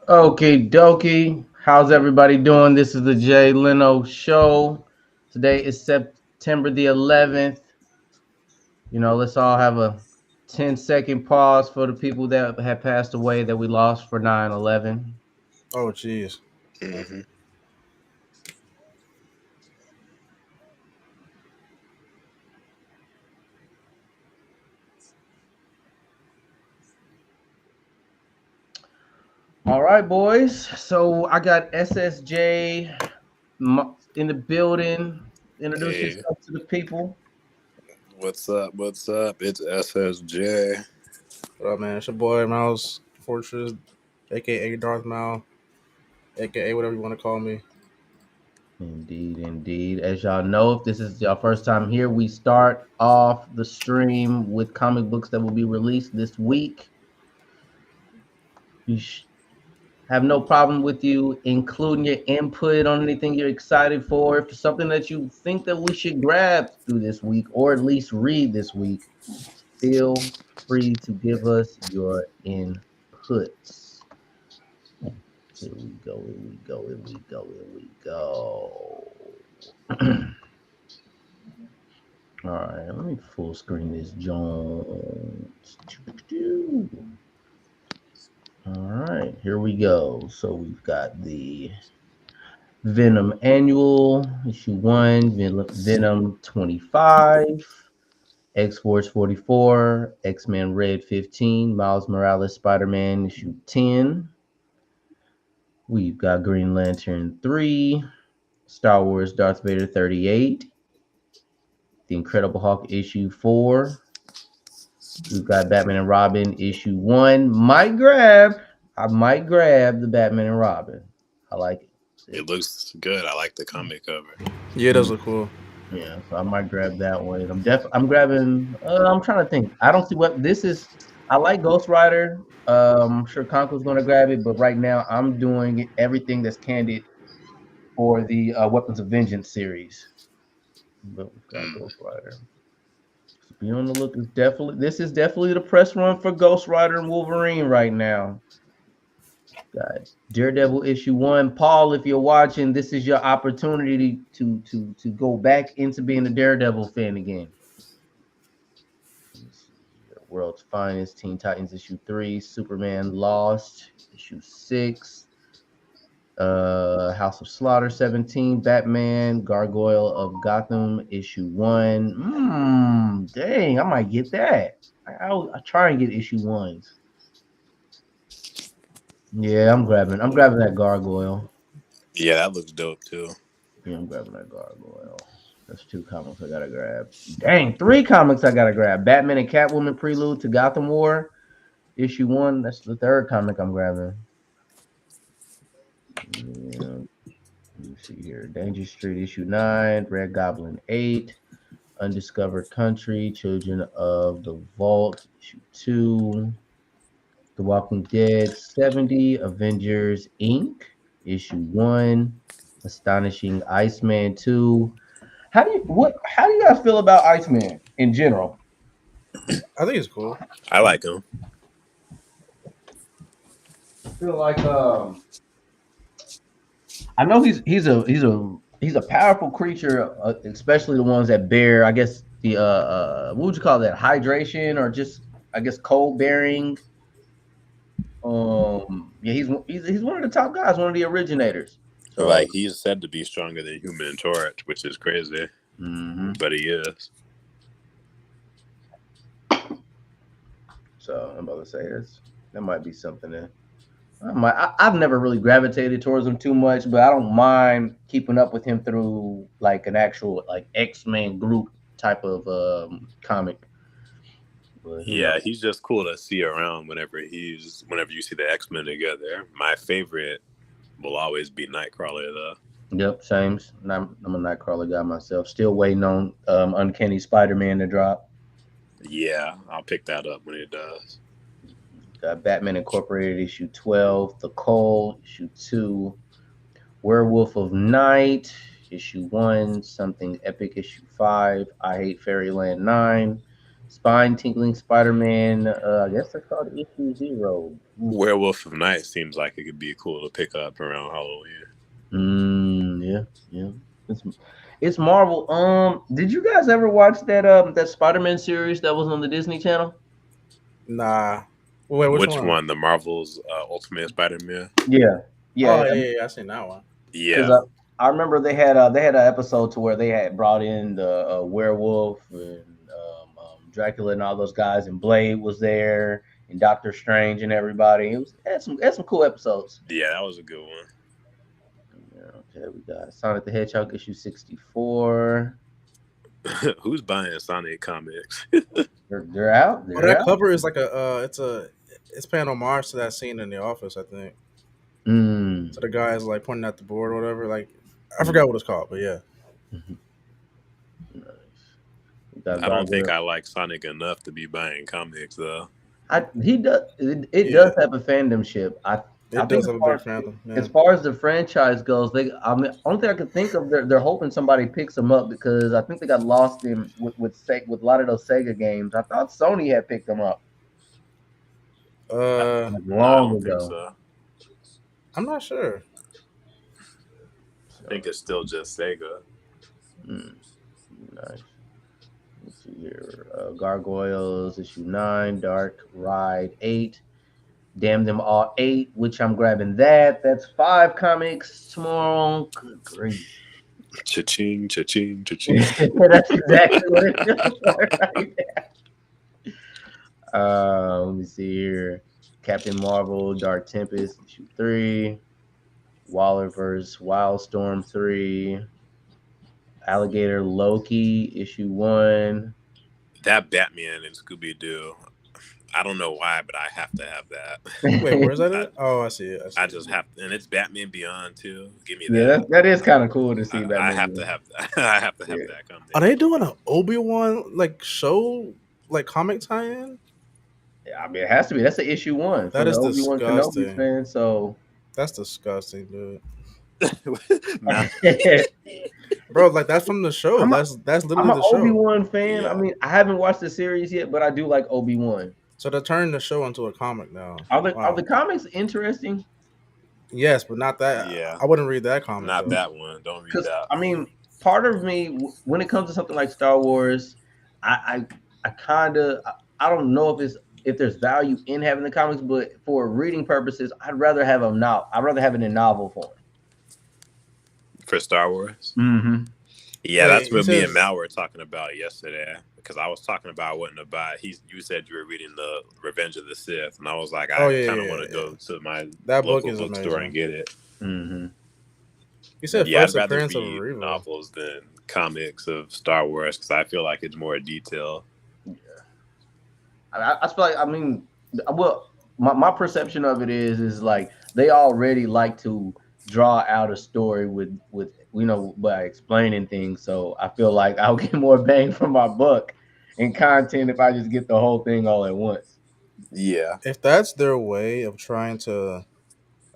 Okay, dokie. How's everybody doing? This is the Jay Leno Show. Today is September the 11th. Let's all have a 10-second pause for the people that have passed away that we lost for 9/11. Oh, jeez. Mm-hmm. All right, boys. So I got SSJ in the building. Introduce Hey, yourself to the people. what's up? What's up? It's SSJ. What up, man? It's your boy, Mouse Fortress, a.k.a. Darth Mal, a.k.a. whatever you want to call me. Indeed, indeed. As y'all know, if this is your first time here, we start off the stream with comic books that will be released this week. We have no problem with you including your input on anything you're excited for. If it's something that you think that we should grab through this week or at least read this week, feel free to give us your inputs. Here we go, here we go, here we go, here we go. All right, let me full screen this Jones. All right, here we go. So we've got the Venom Annual, issue 1, Venom 25, X-Force 44, X-Men Red 15, Miles Morales Spider-Man, issue 10. We've got Green Lantern 3, Star Wars Darth Vader 38, The Incredible Hulk issue 4. We've got Batman and Robin issue 1. I might grab the Batman and Robin. I like it. It looks good. I like the comic cover. Yeah, it does look cool. Yeah, so I might grab that one. I'm grabbing. I'm trying to think. I don't see what this is. I like Ghost Rider. I'm sure Conco's going to grab it, but right now I'm doing everything that's candid for the Weapons of Vengeance series. But we've got Ghost Rider. So be on the look. This is definitely the press run for Ghost Rider and Wolverine right now. Got Daredevil issue 1. Paul, if you're watching, this is your opportunity to go back into being a Daredevil fan again. World's Finest, Teen Titans issue 3, Superman Lost issue 6, House of Slaughter 17, Batman Gargoyle of Gotham issue 1. Dang, I might get that. I'll try and get issue 1s. Yeah, I'm grabbing that Gargoyle. Yeah, that looks dope too. Yeah, I'm grabbing that Gargoyle. That's 2 comics I gotta grab. Dang, 3 comics I gotta grab. Batman and Catwoman Prelude to Gotham War, issue 1. That's the 3rd comic I'm grabbing. Yeah. Let me see here. Danger Street issue 9, Red Goblin 8, Undiscovered Country, Children of the Vault issue 2, The Walking Dead 70, Avengers Inc. issue 1, Astonishing Iceman 2. How do you guys feel about Iceman in general? I think it's cool. I like him. I feel like I know he's a powerful creature, especially the ones that bear, I guess the what would you call that, hydration or just I guess cold bearing. Yeah, he's one of the top guys, one of the originators. So Like he's said to be stronger than Human Torch, which is crazy, but he is. So I'm about to say that might be something I've never really gravitated towards him too much, but I don't mind keeping up with him through like an actual like X-Men group type of comic. But Yeah, he's just cool to see around whenever you see the X-Men together. My favorite will always be Nightcrawler though. Yep, same. I'm a Nightcrawler guy myself. Still waiting on Uncanny Spider-Man to drop. Yeah, I'll pick that up when it does. Got Batman Incorporated issue 12, The Call issue 2, Werewolf of Night issue 1, Something Epic issue 5, I Hate Fairyland 9, Spine Tingling Spider-Man. I guess that's called issue 0. Werewolf of Night seems like it could be cool to pick up around Halloween. Yeah. It's Marvel. Did you guys ever watch that Spider-Man series that was on the Disney Channel? Nah. Wait, which one? The Marvel's Ultimate Spider-Man? Yeah. Oh, yeah, I seen that one. Yeah. I remember they had an episode to where they had brought in the werewolf and Dracula and all those guys, and Blade was there, and Doctor Strange and everybody. It had some cool episodes. Yeah, that was a good one. Okay, we got Sonic the Hedgehog issue 64. Who's buying Sonic comics? They're out. That cover is like it's paying homage to that scene in The Office, I think. So the guy is like pointing at the board or whatever. Like, I forgot what it's called, but yeah. Nice. I don't think I like Sonic enough to be buying comics though. He does. It does have a fandomship. It does have a big fandom. Yeah. As far as the franchise goes, only thing I can think of, they're hoping somebody picks them up because I think they got lost in with a lot of those Sega games. I thought Sony had picked them up. Long ago. So. I'm not sure. I think it's still just Sega. Nice. Let's see here. Gargoyles issue 9, Dark Ride 8. Damn Them All 8, which I'm grabbing that. That's 5 comics tomorrow. Good grief. Cha-ching, cha-ching, cha-ching. That's exactly what it feels like right now. Let me see here. Captain Marvel, Dark Tempest, issue 3. Waller vs. Wildstorm 3. Alligator Loki, issue 1. That Batman and Scooby-Doo. I don't know why, but I have to have that. Wait, where's that at? Oh, I see it. I just have to, and it's Batman Beyond too. Give me that. Yeah, that is kind of cool to see. Batman I have to have that. I have to have that. Come Are they doing an Obi-Wan show, comic tie-in? Yeah, I mean it has to be. That's an issue 1. That is Obi-Wan disgusting. Kenobi fan, so that's disgusting, dude. Nah. Bro, that's from the show. That's literally I'm an the show. Obi-Wan fan. Yeah. I mean, I haven't watched the series yet, but I do like Obi-Wan. So they're turning the show into a comic now. Are the comics interesting? Yes, but not that. Yeah. I wouldn't read that comic. Not that one. Don't read that. I mean, part of me, when it comes to something like Star Wars, I don't know if there's value in having the comics, but for reading purposes, I'd rather have I'd rather have it in novel form. For Star Wars? Mm-hmm. Yeah, that's what me and Mal were talking about yesterday. Because I was talking about wanting to buy. You said you were reading the Revenge of the Sith, and I was like, I kind of want to go to my local bookstore and get it. Mm-hmm. You said first appearance of Reva. Novels than comics of Star Wars because I feel like it's more detail. Yeah, I feel like my perception of it is like they already like to draw out a story with by explaining things. So I feel like I'll get more bang for my buck in content if I just get the whole thing all at once. Yeah. If that's their way of trying to,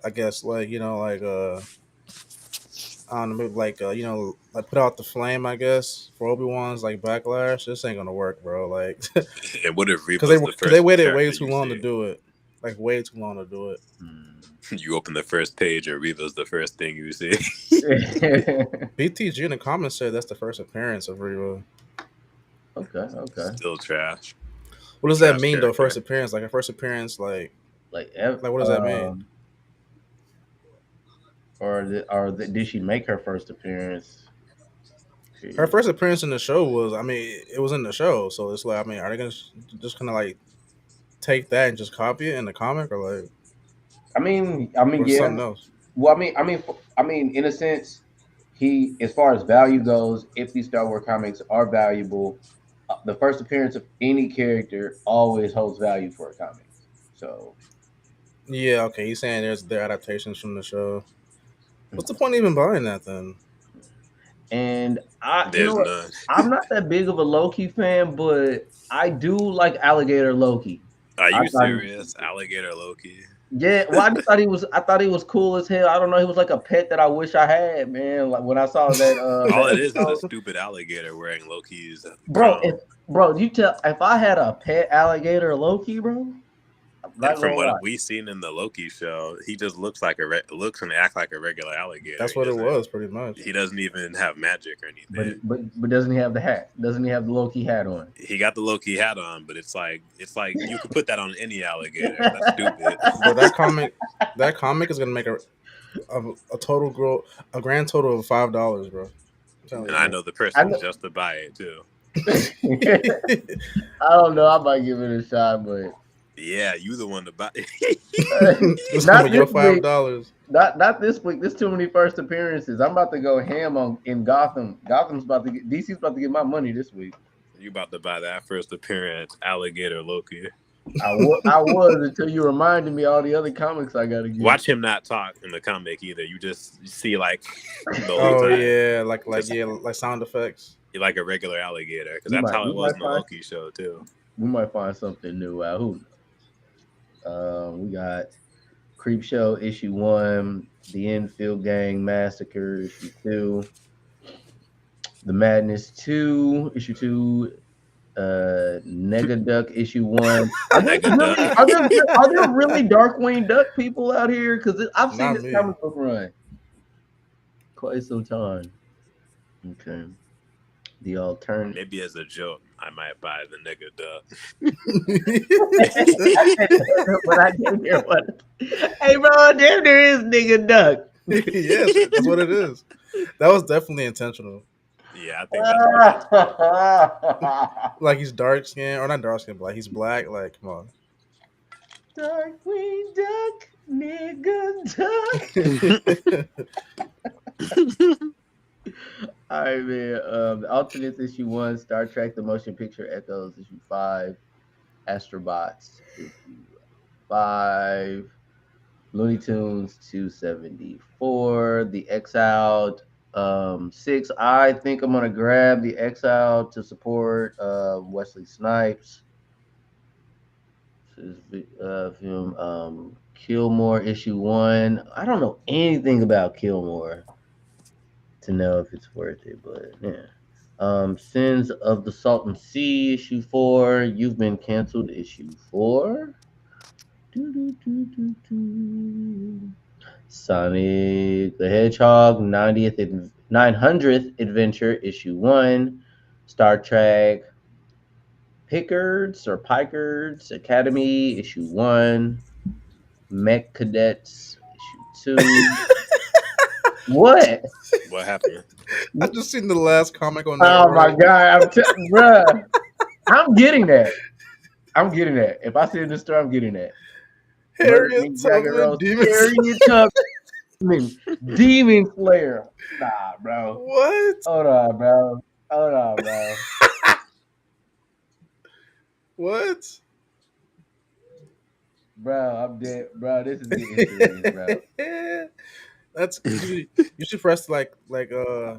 I guess, I don't know, maybe put out the flame, I guess, for Obi-Wan's backlash, this ain't gonna work, bro. And what if because they waited way too long to do it. Way too long to do it. You open the first page and Reva's the first thing you see. BTG in the comments said that's the first appearance of Reva. Okay. Still trash. What does that mean, though? First appearance, a first appearance, what does that mean? Did she make her first appearance? Her first appearance in the show was, it was in the show, so it's are they gonna just kind of take that and just copy it in the comic, or I mean, yeah. Something else. Well, I mean, in a sense, as far as value goes, if these Star Wars comics are valuable, the first appearance of any character always holds value for a comic. So. Yeah. Okay. He's saying their adaptations from the show. What's the point of even buying that then? And I'm not that big of a Loki fan, but I do like Alligator Loki. Are you serious? Alligator Loki? Yeah, well, I thought he was cool as hell. I don't know, he was like a pet that I wish I had, man. Like when I saw that. All it is a stupid alligator wearing Loki's. Bro, if I had a pet alligator Loki, bro. And from what we've seen in the Loki show, he just looks and act like a regular alligator. That's what it was, pretty much. He doesn't even have magic or anything. But doesn't he have the hat? Doesn't he have the Loki hat on? He got the Loki hat on, but it's like you could put that on any alligator. That's stupid. But that comic is gonna make a grand total of $5, bro. And I know the person just to buy it too. I don't know. I might give it a shot, but. Yeah, you the one to buy. Not your $5. Not this week. There's too many first appearances. I'm about to go ham in Gotham. DC's about to get my money this week. You about to buy that first appearance, Alligator Loki. I was until you reminded me all the other comics I gotta get. Watch him not talk in the comic either. You just see like the whole time. Yeah, like sound effects. You're like a regular alligator because that's how it was in the Loki show too. We might find something new out. Who? We got Creepshow issue 1, The Enfield Gang Massacre issue 2, The Madness 2 issue 2, Negaduck issue 1. Are there really Darkwing Duck people out here? Because I've seen this comic book run quite some time. Okay. The alternative. Maybe as a joke, I might buy the nigga duck. But I didn't hear what. Hey, bro, there is nigga duck. Yes, that's what it is. That was definitely intentional. Yeah, I think that's like he's dark skinned, or not dark skinned, but like he's black. Like, come on. Darkwing Duck, nigga duck. All right, man. The Alternates issue 1, Star Trek: The Motion Picture Echoes issue 5, Astrobots issue 5, Looney Tunes 274, The Exiled 6. I think I'm gonna grab The Exiled to support Wesley Snipes. This is film Killmore issue 1. I don't know anything about Killmore to know if it's worth it, but yeah. Sins of the Salton Sea issue 4. You've Been Canceled issue 4. Sonic the Hedgehog 900th Adventure issue 1. Star Trek Picards Academy issue 1. Mech Cadets issue 2. What happened? I just seen the last comic on that. Oh my god, bruh. I'm getting that. If I see it in the store, I'm getting that. Harriet Tubman, Demon Slayer. Nah, bro. What? Hold on, bro. What? Bro, I'm dead. Bro, this is getting serious, bro. That's you should press like yeah,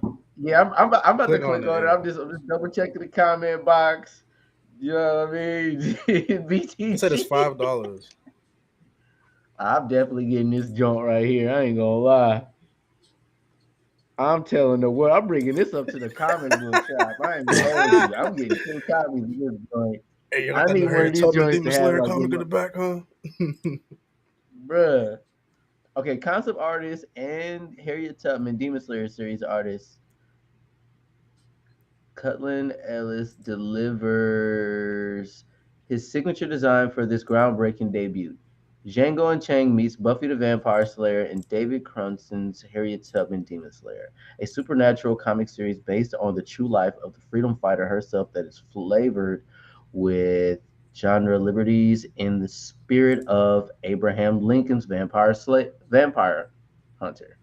I'm about to click on it. I'm just double checking the comment box. You know what I mean? BTG. I said it's $5. I'm definitely getting this joint right here. I ain't gonna lie. I'm telling the world, I'm bringing this up to the comic book shop. I ain't gonna hold you. I'm getting 2 copies of this joint. Hey, I need one of these joints to have like comic in the back, huh? Bruh. Okay, concept artist and Harriet Tubman, Demon Slayer series artist. Cutland Ellis delivers his signature design for this groundbreaking debut. Django Unchained meets Buffy the Vampire Slayer and David Crunson's Harriet Tubman Demon Slayer, a supernatural comic series based on the true life of the freedom fighter herself that is flavored with genre liberties in the spirit of Abraham Lincoln's Vampire Hunter,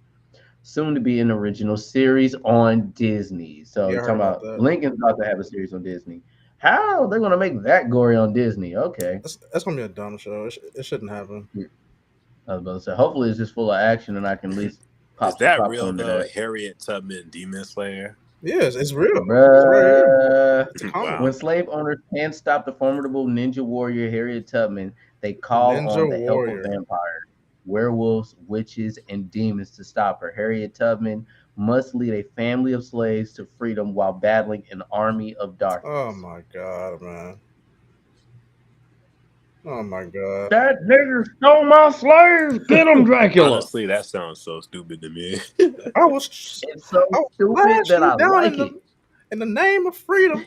soon to be an original series on Disney. So you're talking about Lincoln's about to have a series on Disney. How they're gonna make that gory on Disney? Okay, that's gonna be a dumb show. It shouldn't happen. I was about to say, hopefully it's just full of action and I can at least pop. Is that real though? Harriet Tubman, Demon Slayer. Yes, it's real. Bruh. It's wow. When slave owners can't stop the formidable ninja warrior Harriet Tubman, they call on the help of vampires, werewolves, witches, and demons to stop her. Harriet Tubman must lead a family of slaves to freedom while battling an army of darkness. Oh my God, man. Oh my God. That nigger stole my slaves. Get him, Dracula. Honestly, that sounds so stupid to me. It's so stupid that I like it. In the name of freedom.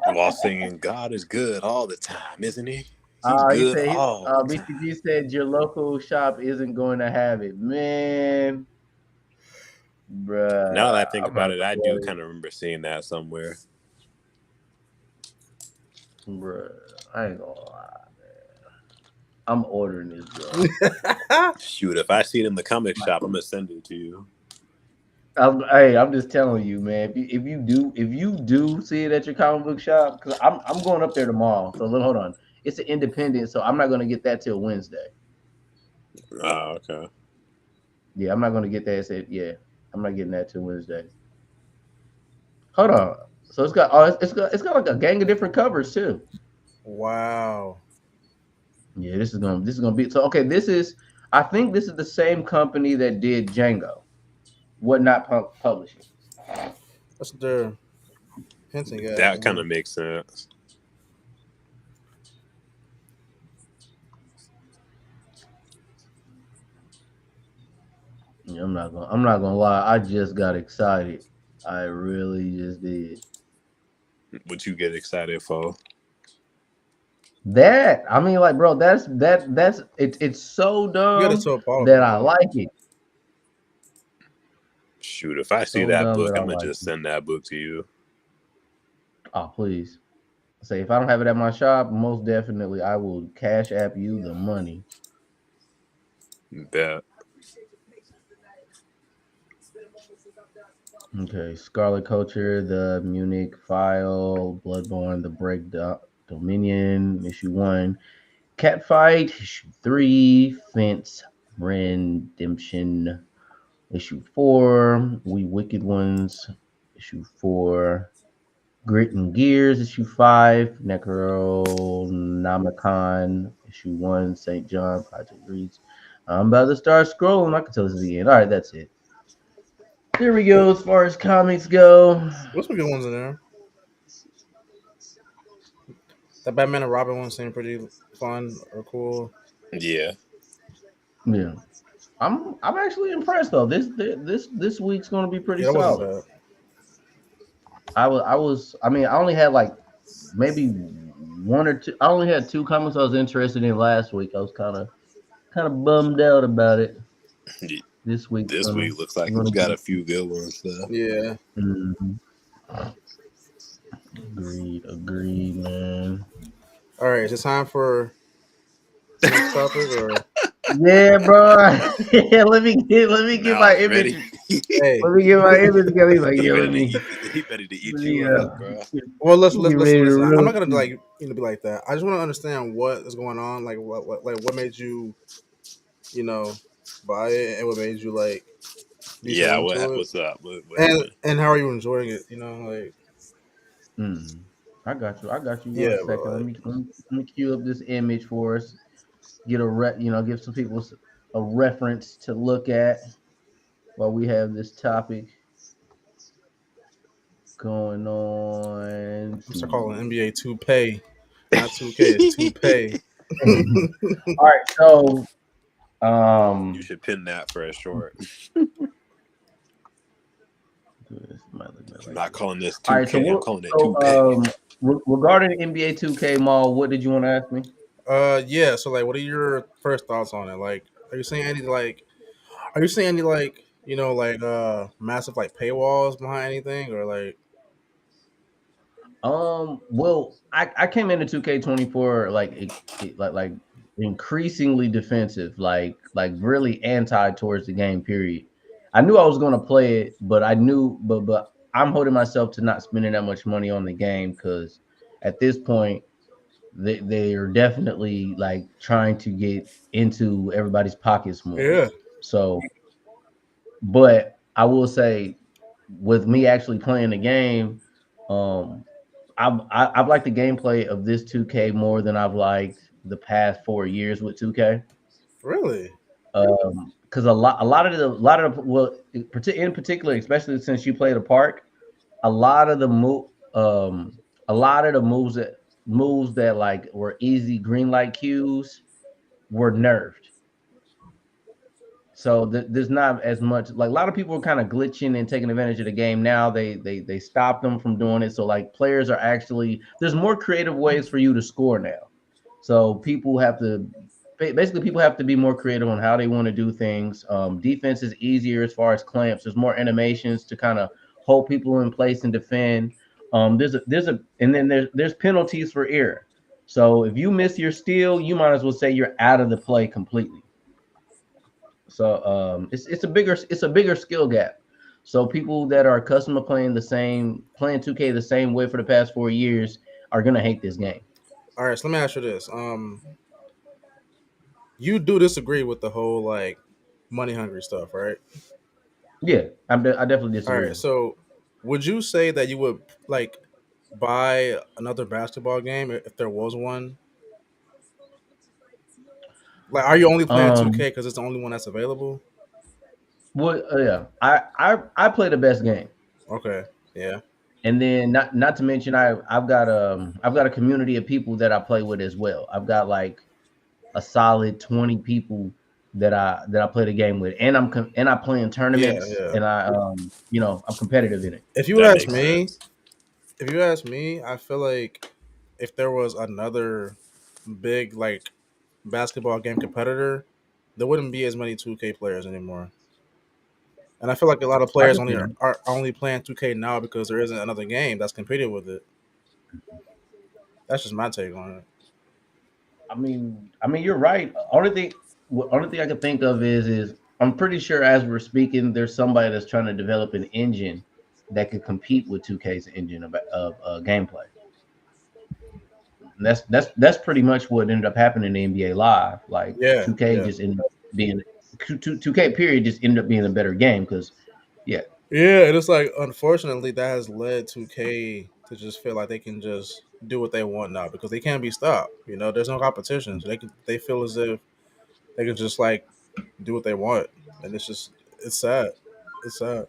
While singing, God is good all the time, isn't he? He's good all the time. BCG said your local shop isn't going to have it. Man. Bruh. Now that I think about it, I do kind of remember seeing that somewhere. Bruh. I ain't gonna lie, man. I'm ordering this, bro. Shoot, if I see it in the comic shop, I'm gonna send it to you. I'm just telling you, man. If you do see it at your comic book shop, because I'm going up there tomorrow. So hold on, it's an independent, so I'm not gonna get that till Wednesday. Oh, okay. Yeah, I'm not gonna get that. I'm not getting that till Wednesday. Hold on. So it's got like a gang of different covers too. Wow. Yeah, this is gonna be so. Okay, I think this is the same company that did Django. Whatnot Publishing. That's what they're hinting at. That kind of makes sense. Yeah, I'm not gonna lie. I just got excited. I really just did. What you get excited for? That I mean, like, bro, that's it's so dumb that I like it. Shoot, if I see that book, I'm gonna just send that book to you. Oh, please. Say if I don't have it at my shop, most definitely I will Cash App you the money. Bet. Okay, Scarlet Culture, the Munich File, Bloodborne, the Break Dominion, issue 1, Catfight, issue 3, Fence Redemption, issue 4, We Wicked Ones, issue 4, Grit and Gears, issue 5, Necronomicon, issue 1, St. John, Project Reads. I'm about to start scrolling. I can tell this is the end. All right, that's it. There we go. As far as comics go, what's some good ones in there? The Batman and Robin one seemed pretty fun or cool. Yeah. I'm actually impressed though. This week's gonna be pretty solid. I only had like maybe one or two. I only had 2 comics I was interested in last week. I was kind of bummed out about it. This week looks like we've got a few good ones though. Yeah. Mm-hmm. Agreed, man. All right, is it time for next topic or? Yeah, bro. Yeah, let me get my image. Hey. Let me get my image together. He's like, he ready to eat you up, bro. Well, listen. I'm not gonna be like that. I just want to understand what is going on. Like, what made you, buy it, and what made you like. Yeah, what's up? And how are you enjoying it? I got you. Yeah, second. Let me cue up this image for us. Get give some people a reference to look at while we have this topic going on. I'm calling NBA 2Pay, not 2K. It's 2Pay. All right, so you should pin that for a short. I'm not calling this 2K. Right, so I'm calling it 2K. Regarding NBA 2K Mall, what did you want to ask me? Yeah. So, what are your first thoughts on it? Like, are you seeing any massive paywalls behind anything, or like? Well, I came into 2K24 like increasingly defensive, like really anti towards the game. Period. I knew I was going to play it, but but I'm holding myself to not spending that much money on the game because at this point they are definitely like trying to get into everybody's pockets more. Yeah. So, but I will say, with me actually playing the game, I've liked the gameplay of this 2K more than I've liked the past 4 years with 2K. Really? Because a lot of well, in particular, especially since you play the park, a lot of the moves that like were easy green light cues were nerfed. So there's not as much, like a lot of people are kind of glitching and taking advantage of the game now. They stop them from doing it. So like players are actually, there's more creative ways for you to score now. So people have to be more creative on how they want to do things. Defense is easier as far as clamps. There's more animations to kind of hold people in place and defend. And then there's penalties for error. So if you miss your steal, you might as well say you're out of the play completely. So it's a bigger skill gap. So people that are accustomed to playing 2K the same way for the past 4 years are gonna hate this game. All right, so let me ask you this: you do disagree with the whole like money hungry stuff, right? Yeah, I definitely disagree. All right, so would you say that you would like buy another basketball game if there was one? Like, are you only playing 2K because it's the only one that's available? Well, yeah, I play the best game. Okay, yeah. And then not to mention I've got a community of people that I play with as well. I've got like a solid 20 people that I play the game with, and I play in tournaments, and I'm competitive in it. If you ask me, I feel like if there was another big like basketball game competitor, there wouldn't be as many 2K players anymore. And I feel like a lot of players are only playing 2K now because there isn't another game that's competing with it. That's just my take on it. I mean, you're right. Only thing I can think of is I'm pretty sure as we're speaking, there's somebody that's trying to develop an engine that could compete with 2K's engine of gameplay. And that's pretty much what ended up happening in NBA Live. Like 2K just ended up being 2K period just ended up being a better game because and it's like unfortunately that has led 2K to just feel like they can just do what they want now because they can't be stopped. You know, there's no competition, so they feel as if they can just like do what they want, and it's sad. It's sad.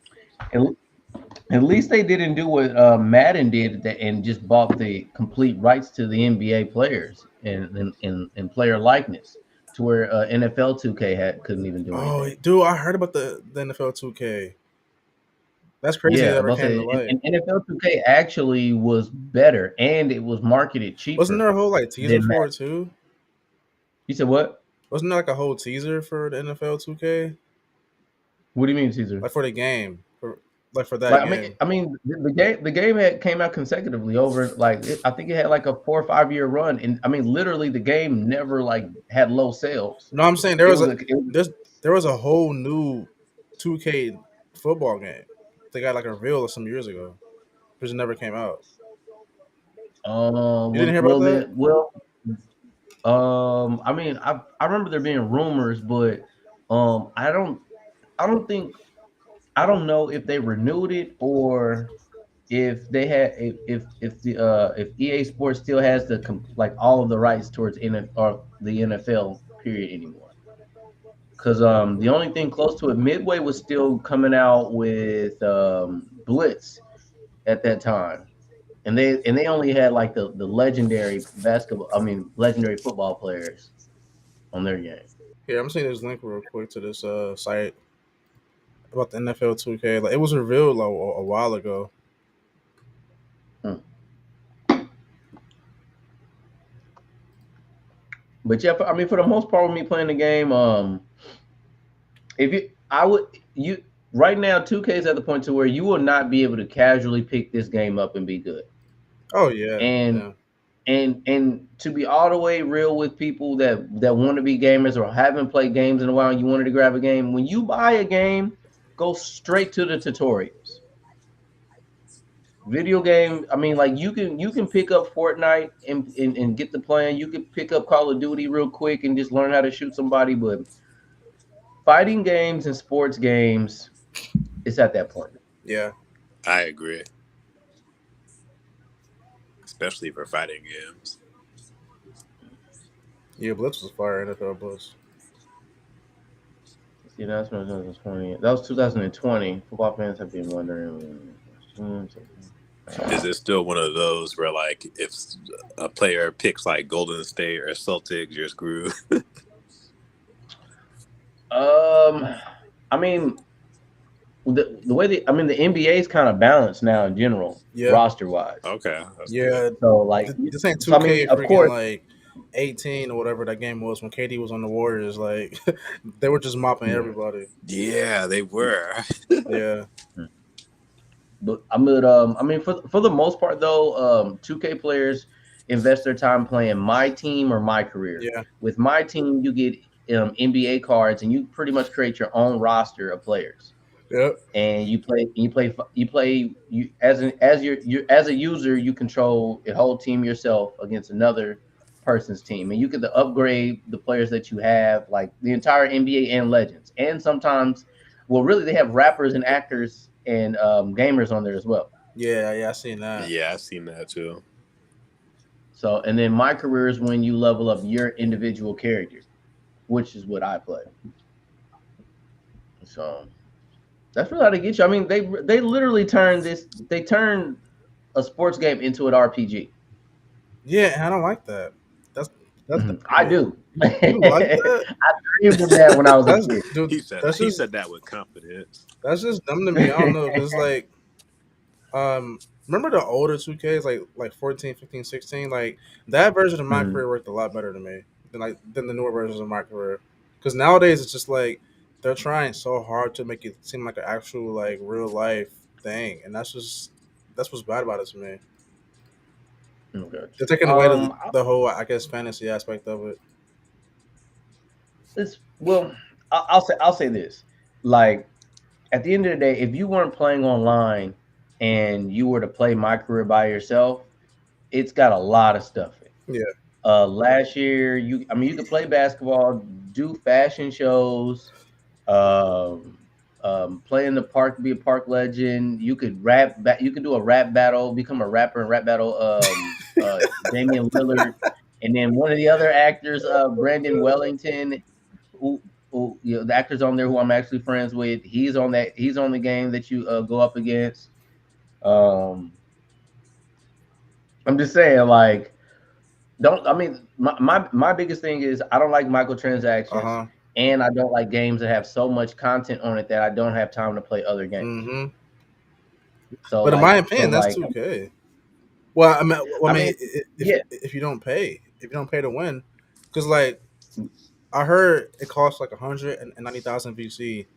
At least they didn't do what Madden did and just bought the complete rights to the NBA players and player likeness to where NFL 2K couldn't even do anything. Oh, dude, I heard about the NFL 2K. That's crazy. Yeah, and NFL 2K actually was better, and it was marketed cheaper. Wasn't there a whole like teaser for it too? You said what? Wasn't there like a whole teaser for the NFL 2K? What do you mean teaser? Like for the game, for that game. I mean, the game came out consecutively over I think it had like a 4 or 5 year run, and I mean literally the game never like had low sales. No, I'm saying there was a whole new 2K football game. They got like a reveal some years ago, which never came out. You didn't hear about that? I mean, I remember there being rumors, but I don't know if they renewed it or if they had if EA Sports still has all of the rights towards the NFL period anymore. Because the only thing close to it, Midway was still coming out with Blitz at that time, and they only had like the legendary legendary football players on their game. Yeah, I'm seeing this link real quick to this site about the NFL 2K. Like it was revealed like, a while ago. But yeah, I mean, for the most part, with me playing the game, right now 2K is at the point to where you will not be able to casually pick this game up and be good. Oh yeah. And and to be all the way real with people that want to be gamers or haven't played games in a while and you wanted to grab a game, when you buy a game, go straight to the tutorials. Video game, I mean, like you can pick up Fortnite and get the plan. You can pick up Call of Duty real quick and just learn how to shoot somebody, but fighting games and sports games, it's at that point. Yeah, I agree. Especially for fighting games. Yeah, Blitz was fire. NFL Blitz. The announcement was 2020. That was 2020. Football fans have been wondering. Is it still one of those where, like, if a player picks like Golden State or Celtics, you're screwed? I mean, the way the NBA is kind of balanced now in general, roster wise. Okay. Yeah. So like this ain't 2K, of course, like 18 or whatever that game was when KD was on the Warriors. Like they were just mopping everybody. Yeah, they were. Yeah. But I mean, for the most part though, 2K players invest their time playing My Team or My Career. Yeah. With My Team, you get NBA cards, and you pretty much create your own roster of players. Yep. And you play as a user, you control a whole team yourself against another person's team, and you get to upgrade the players that you have, like the entire NBA and Legends, and sometimes, well, really they have rappers and actors and gamers on there as well. Yeah, I seen that. Yeah, I've seen that too. So, and then My Career is when you level up your individual character, which is what I play. So that's really how they get you. I mean, they literally turned a sports game into an RPG. Yeah, I don't like that. That's I do. You like that? I dreamed of that when I was a kid. Dude, he said that with confidence. That's just dumb to me. I don't know. It's like, remember the older 2Ks, like 14, 15, 16? Like that version of My Career worked a lot better to me than the newer versions of My Career. Because nowadays it's just like they're trying so hard to make it seem like an actual like real life thing, and that's what's bad about it to me. Okay. They're taking away the whole, I guess, fantasy aspect of it. I'll say this: like at the end of the day, if you weren't playing online and you were to play My Career by yourself, it's got a lot of stuff in it. Yeah. Last year, you could play basketball, do fashion shows, play in the park, be a park legend. You could rap. You could do a rap battle, become a rapper and rap battle. Damian Lillard, and then one of the other actors, Brandon Wellington, who the actors on there who I'm actually friends with. He's on the game that you go up against. I'm just saying, like, my biggest thing is I don't like microtransactions. And I don't like games that have so much content on it that I don't have time to play other games. Mm-hmm. So, but in my opinion, that's 2K. Well, I mean, if you don't pay to win, because like I heard it costs like 190,000 VC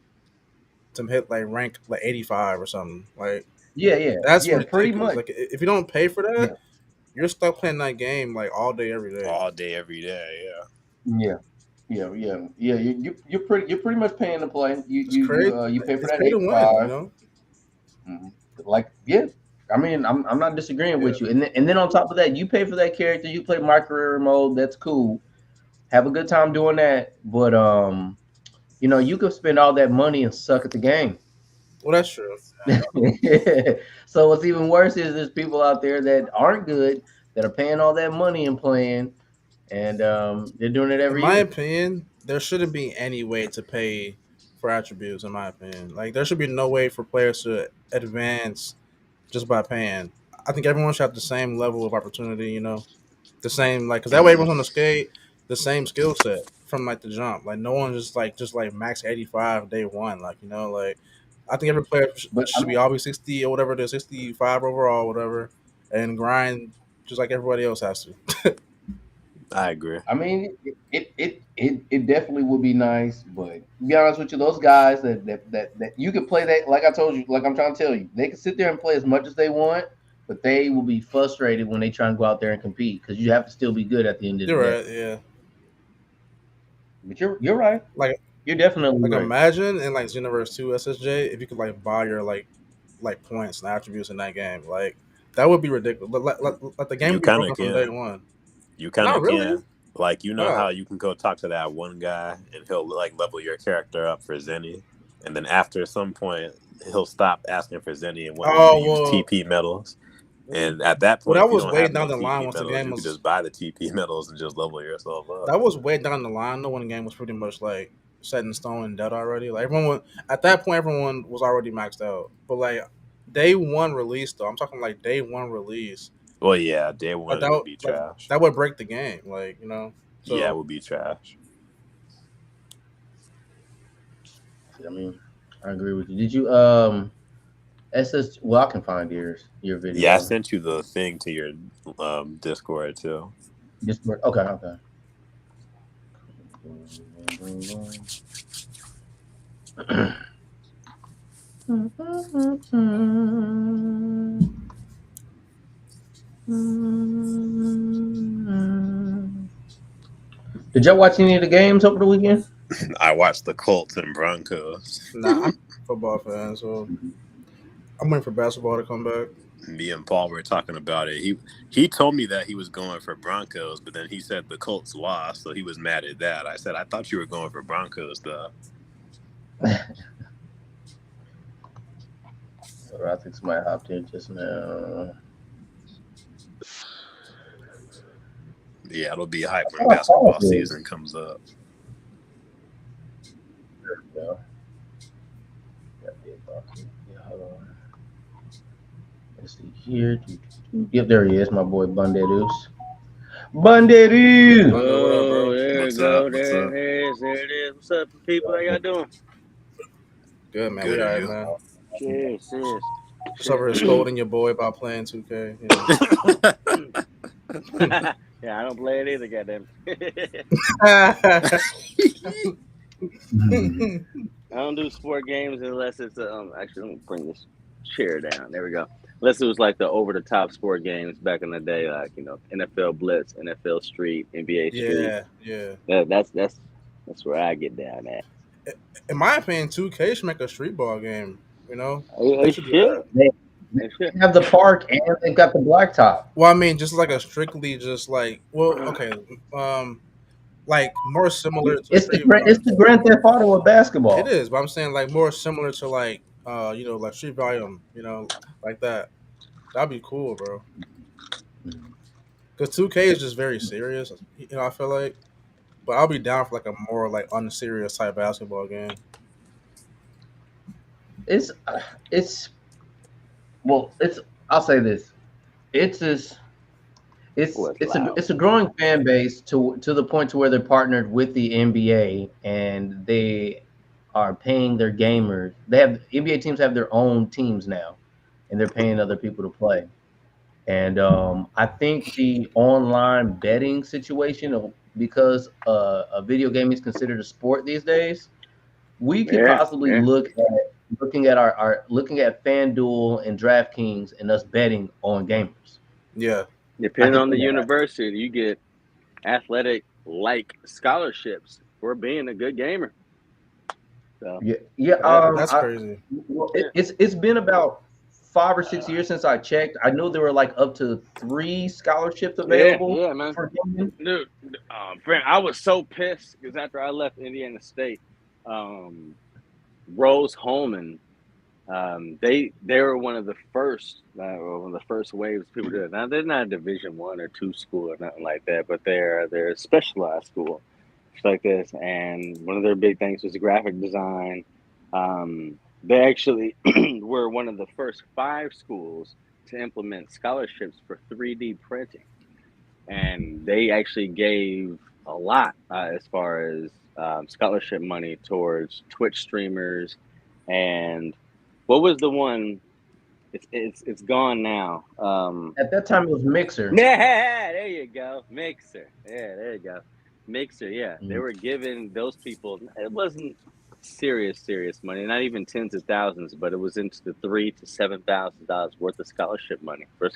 to hit like rank like 85 or something. Like that's ridiculous. Pretty much. Like if you don't pay for that, you're stuck playing that game like all day every day. All day every day, yeah. You're pretty much paying to play. You pay for that 85. You know? Mm-hmm. Like I mean, I'm not disagreeing with you. And then on top of that, you pay for that character. You play My Career mode. That's cool. Have a good time doing that. But you could spend all that money and suck at the game. Well, that's true. So what's even worse is there's people out there that aren't good that are paying all that money and playing. And they're doing it every year. In my opinion, there shouldn't be any way to pay for attributes, in my opinion. Like, there should be no way for players to advance just by paying. I think everyone should have the same level of opportunity, the same, like, because that way everyone's on the skate, the same skill set from, like, the jump. Like, no one just max 85 day one. Like, like, I think every player should be always 60 or whatever it is, 65 overall, whatever, and grind just like everybody else has to. I agree. I mean, it definitely would be nice, but to be honest with you, those guys that you can play that, like I told you, like I'm trying to tell you, they can sit there and play as much as they want, but they will be frustrated when they try and go out there and compete because you have to still be good at the end of the day. You're right, yeah. But you're right. Like you're definitely right. Imagine in like Xenoverse 2 SSJ if you could like buy your like points and attributes in that game. Like that would be ridiculous. Like the game would be broken from day one. You kind of can. Like how you can go talk to that one guy and he'll like level your character up for Zenny, and then after some point he'll stop asking for Zenny and want you to use TP medals. And at that point, that was way down the line once the game was. You just buy the TP medals and just level yourself up. That was way down the line though when the game was pretty much like set in stone and dead already. Like at that point, everyone was already maxed out. But like day one release though, I'm talking like day one release. Well, yeah, day one would be trash. That would break the game, like So, yeah, it would be trash. I mean, I agree with you. Did you SS? Well, I can find your video. Yeah, I sent you the thing to your Discord too. Discord. Okay. Did y'all watch any of the games over the weekend? I watched the Colts and Broncos. Nah, I'm a football fan, so I'm waiting for basketball to come back. Me and Paul were talking about it. He told me that he was going for Broncos, but then he said the Colts lost, so he was mad at that. I said, I thought you were going for Broncos, though. I think somebody hopped in just now. Yeah, it'll be hype when basketball season comes up. There we go. Yeah, hold on. Let's see here. Yep, there he is, my boy Banderos. Banderos! Oh, there you go. There it is. What's up, people? How y'all doing? Good, man. Good, all right, man. Cheers. Just over here scolding your boy about playing 2K. You know? Yeah, I don't play it either, goddamn. I don't do sport games unless it's actually let me bring this chair down. There we go. Unless it was like the over the top sport games back in the day, like NFL Blitz, NFL Street, NBA Street. Yeah. That's where I get down at. In my opinion, 2K should make a street ball game. They should. They have the park and they've got the blacktop. Well, I mean, just like a strictly, just like okay, like more similar. To it's the Grand Theft Auto of basketball. It is, but I'm saying like more similar to like like Street Volume, like that. That'd be cool, bro. Because 2K is just very serious, I feel like. But I'll be down for like a more like unserious type basketball game. I'll say this. It's a growing fan base to the point to where they're partnered with the NBA and they are paying their gamers. NBA teams have their own teams now, and they're paying other people to play. And I think the online betting situation, because a video game is considered a sport these days, we could possibly look at FanDuel and DraftKings and us betting on gamers. Yeah. Depending on the university, you get athletic-like scholarships for being a good gamer. So, that's crazy. It's been about 5 or 6 years since I checked. I know there were like up to 3 scholarships available. Yeah, man. For gaming. Dude, friend, I was so pissed because after I left Indiana State, Rose-Hulman, they were one of the first waves people do it. Now they're not a Division 1 or 2 school or nothing like that, but they're a specialized school, just like this. And one of their big things was graphic design. They actually were one of the first 5 schools to implement scholarships for 3D printing, and they actually gave a lot as far as scholarship money towards Twitch streamers. And what was the one? It's gone now. At that time, it was Mixer. Yeah, there you go, Mixer. Yeah, there you go, Mixer. Yeah, They were giving those people. It wasn't serious money. Not even tens of thousands, but it was into the $3,000 to $7,000 worth of scholarship money for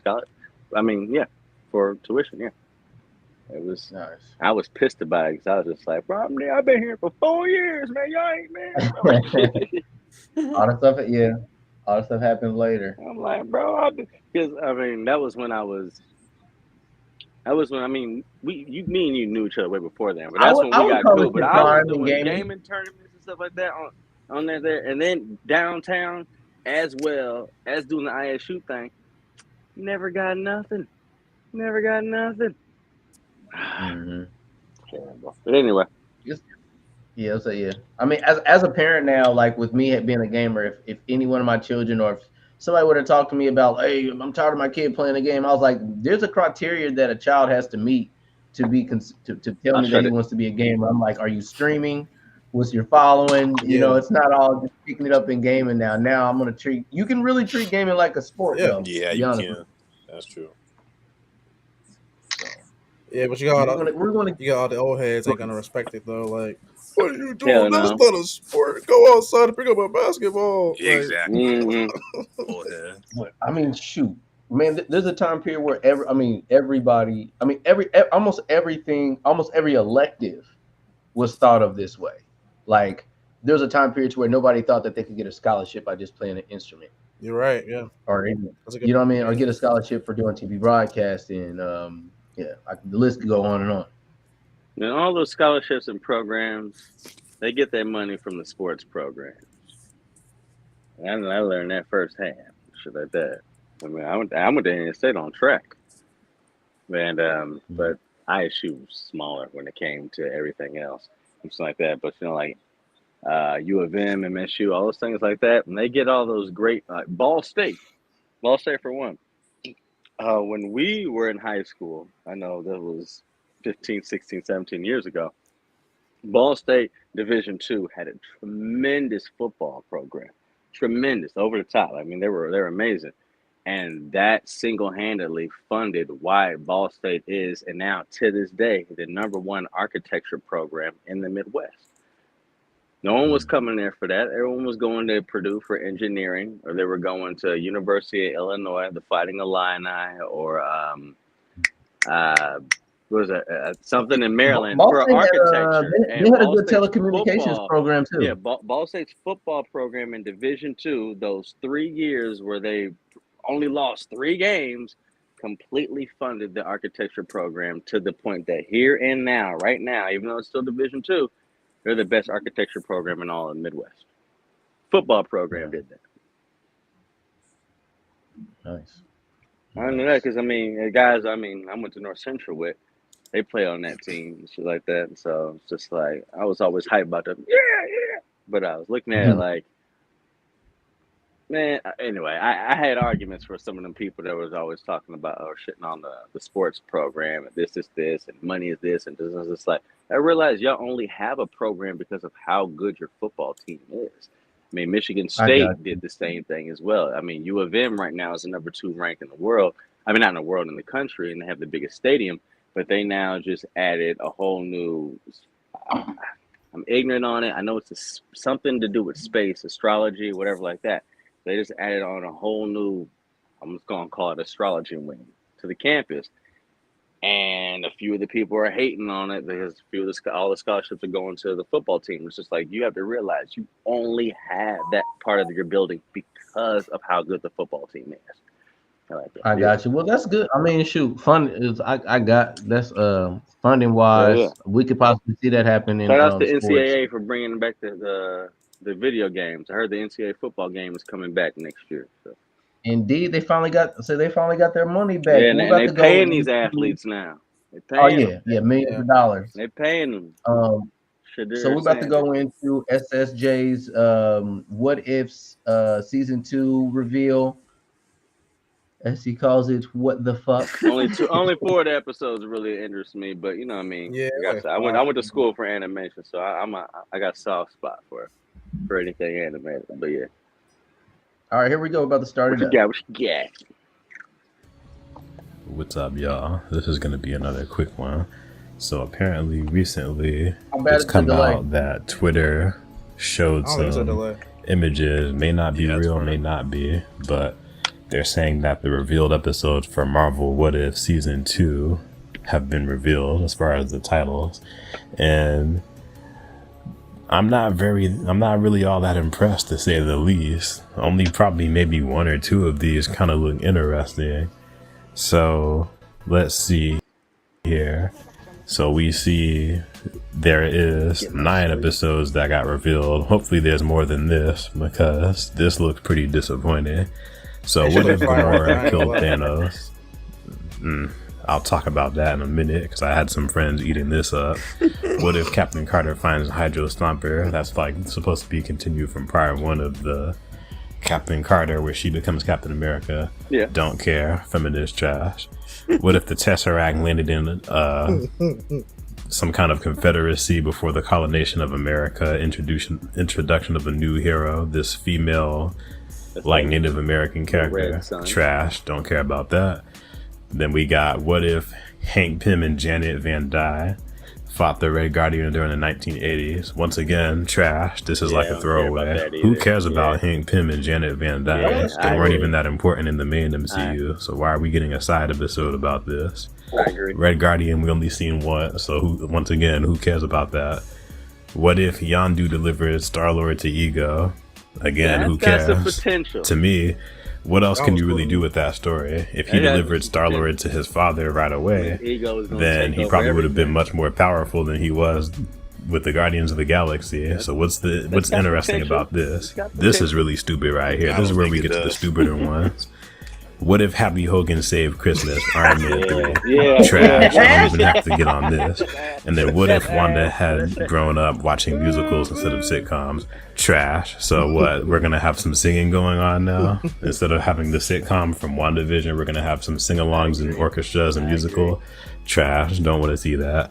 for tuition. Yeah, it was nice. I was pissed about it because I was just like, bro, I've been here for 4 years, man. Y'all ain't man. All the stuff, yeah. All the stuff happens later. I'm like, bro, because that was when me and you knew each other way before then. But that's when we got cool. But I was doing gaming tournaments and stuff like that on there, and then downtown as well as doing the ISU thing. Never got nothing. Mm-hmm. Terrible. But anyway. Yeah. I mean, as a parent now, like with me being a gamer, if any one of my children or if somebody would have talked to me about, hey, I'm tired of my kid playing a game, I was like, there's a criteria that a child has to meet to be to tell me that he wants to be a gamer. I'm like, are you streaming? What's your following? Yeah. You know, it's not all just picking it up in gaming now. Now I'm gonna you can really treat gaming like a sport. Yeah, though, yeah, you can. That's true. Yeah, but you got all the old heads ain't gonna respect it though. Like, what are you doing? That's not a sport. Go outside and pick up a basketball. Yeah, exactly. Old head. I mean, shoot, man. There's a time period where almost every elective was thought of this way. Like, there's a time period where nobody thought that they could get a scholarship by just playing an instrument. You're right. Yeah. Or you know what I mean? Or get a scholarship for doing TV broadcasting. The list could go on and on. And all those scholarships and programs, they get their money from the sports programs. And I learned that firsthand. Shit like that. I mean, I went to Indiana State on track. And but ISU was smaller when it came to everything else. And something like that. But like U of M, MSU, all those things like that, and they get all those great Ball State for one. When we were in high school, I know that was 15, 16, 17 years ago, Ball State Division II had a tremendous football program. Tremendous, over the top. I mean, they were amazing. And that single-handedly funded why Ball State is, and now to this day, the #1 architecture program in the Midwest. No one was coming there for that. Everyone was going to Purdue for engineering, or they were going to University of Illinois, the Fighting Illini, or something in Maryland for architecture. They had a good telecommunications program too. Yeah, Ball State's football program in Division II, those 3 years where they only lost 3 games, completely funded the architecture program to the point that here and now, right now, even though it's still Division II, they're the best architecture program in all of the Midwest. Football program did that. Nice. I know that because, guys, I went to North Central with. They play on that team and shit like that. And so it's just like, I was always hyped about them. Yeah. But I was looking at it like, man, anyway, I had arguments for some of them people that was always talking about or shitting on the sports program and this, and money is this, and this. It's like, I realized y'all only have a program because of how good your football team is. I mean, Michigan State did the same thing as well. I mean, U of M right now is the #2 ranked in the world. I mean, not in the world, in the country, and they have the biggest stadium. But they now just added a whole new. I'm ignorant on it. I know it's something to do with space, astrology, whatever like that. They just added on a whole new. I'm just gonna call it astrology wing to the campus. And a few of the people are hating on it because all the scholarships are going to the football team. It's just like, you have to realize you only have that part of your building because of how good the football team is. I got you. Well, that's good. I mean, shoot, fun is that's funding wise. Yeah. We could possibly see that happen. Shout out to the NCAA for bringing back the video games. I heard the NCAA football game is coming back next year. So. Indeed, they finally got their money back. Yeah, and they're paying these athletes now. Millions of dollars. They're paying them. So we're about to go into SSJ's What Ifs season 2 reveal, as he calls it. What the fuck? Only 4 of the episodes really interest me, but you know what I mean. Yeah, I went to school for animation, so I got a soft spot for anything animated. But yeah. All right, here we go. About to start it up. Yeah. What's up, y'all? This is going to be another quick one. So apparently recently it's come out that Twitter showed some images. May not be real, may not be, but they're saying that the revealed episodes for Marvel What If Season 2 have been revealed as far as the titles. And I'm not really all that impressed, to say the least. Only probably maybe one or two of these kind of look interesting. So let's see here. So we see there is 9 episodes that got revealed. Hopefully there's more than this, because this looks pretty disappointing. So what if Gamora killed Thanos? I'll talk about that in a minute, because I had some friends eating this up. What if Captain Carter finds Hydro Stomper? That's like supposed to be continued from part 1 of the Captain Carter, where she becomes Captain America. Yeah. Don't care. Feminist trash. What if the Tesseract landed in some kind of confederacy before the colonization of America? Introduction of a new hero, this female, like Native American character. Trash. Don't care about that. Then we got, what if Hank Pym and Janet Van Dyne fought the Red Guardian during the 1980s? Once again, trash. This is like a throwaway. Who cares about Hank Pym and Janet Van Dyne? They weren't even that important in the main MCU. So why are we getting a side episode about this? I agree. Red Guardian, we only seen one. So once again, who cares about that? What if Yondu delivered Star-Lord to Ego? Again, who cares? To me, what else can you really do with that story? If he delivered Star-Lord to his father right away, then he probably would have been much more powerful than he was with the Guardians of the Galaxy. So what's interesting about this? This is really stupid right here. This is where we get to the stupider ones. What if Happy Hogan saved Christmas? Iron Man 3. Trash. I don't even have to get on this. And then what if Wanda had grown up watching musicals instead of sitcoms? Trash. So what? We're going to have some singing going on now? Instead of having the sitcom from WandaVision, we're going to have some sing-alongs and orchestras and musical? Trash. Don't want to see that.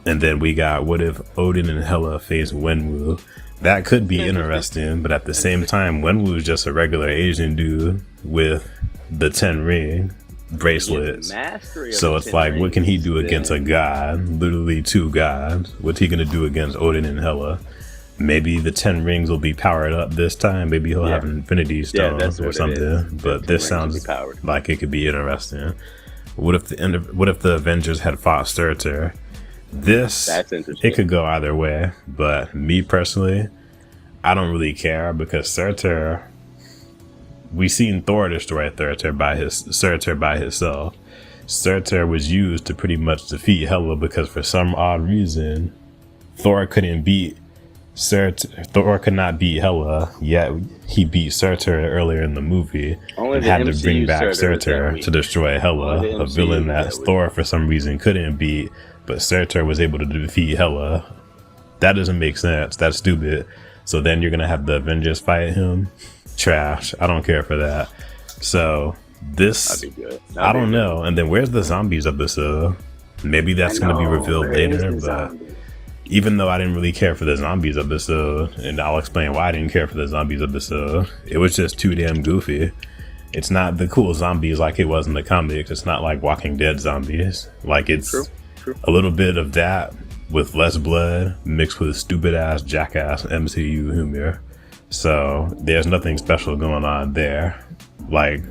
And then we got, what if Odin and Hela face Wenwu? That could be interesting, but at the same time, Wenwu is just a regular Asian dude with the 10 ring bracelets. So it's like, what can he do against a god? Literally 2 gods. What's he gonna do against Odin and Hela? Maybe the 10 rings will be powered up this time. Maybe he'll have Infinity Stones or something. But this sounds like it could be interesting. What if the Avengers had fought Surtur? It could go either way. But me personally, I don't really care, because Surtur, we seen Thor destroy Surtur by himself. Surtur was used to pretty much defeat Hela, because for some odd reason, Thor could not beat Hela, yet he beat Surtur earlier in the movie and had to bring back Surtur to destroy Hela, a villain that Thor for some reason couldn't beat, but Surtur was able to defeat Hela. That doesn't make sense. That's stupid. So then you're gonna have the Avengers fight him? Trash. I don't care for that. So this, I don't know. And then where's the zombies episode? Maybe that's gonna be revealed later, but even though I didn't really care for the zombies episode, and I'll explain why I didn't care for the zombies episode, it was just too damn goofy. It's not the cool zombies like it was in the comics. It's not like Walking Dead zombies. Like, it's a little bit of that with less blood mixed with stupid ass jackass MCU humor. So there's nothing special going on there. Like,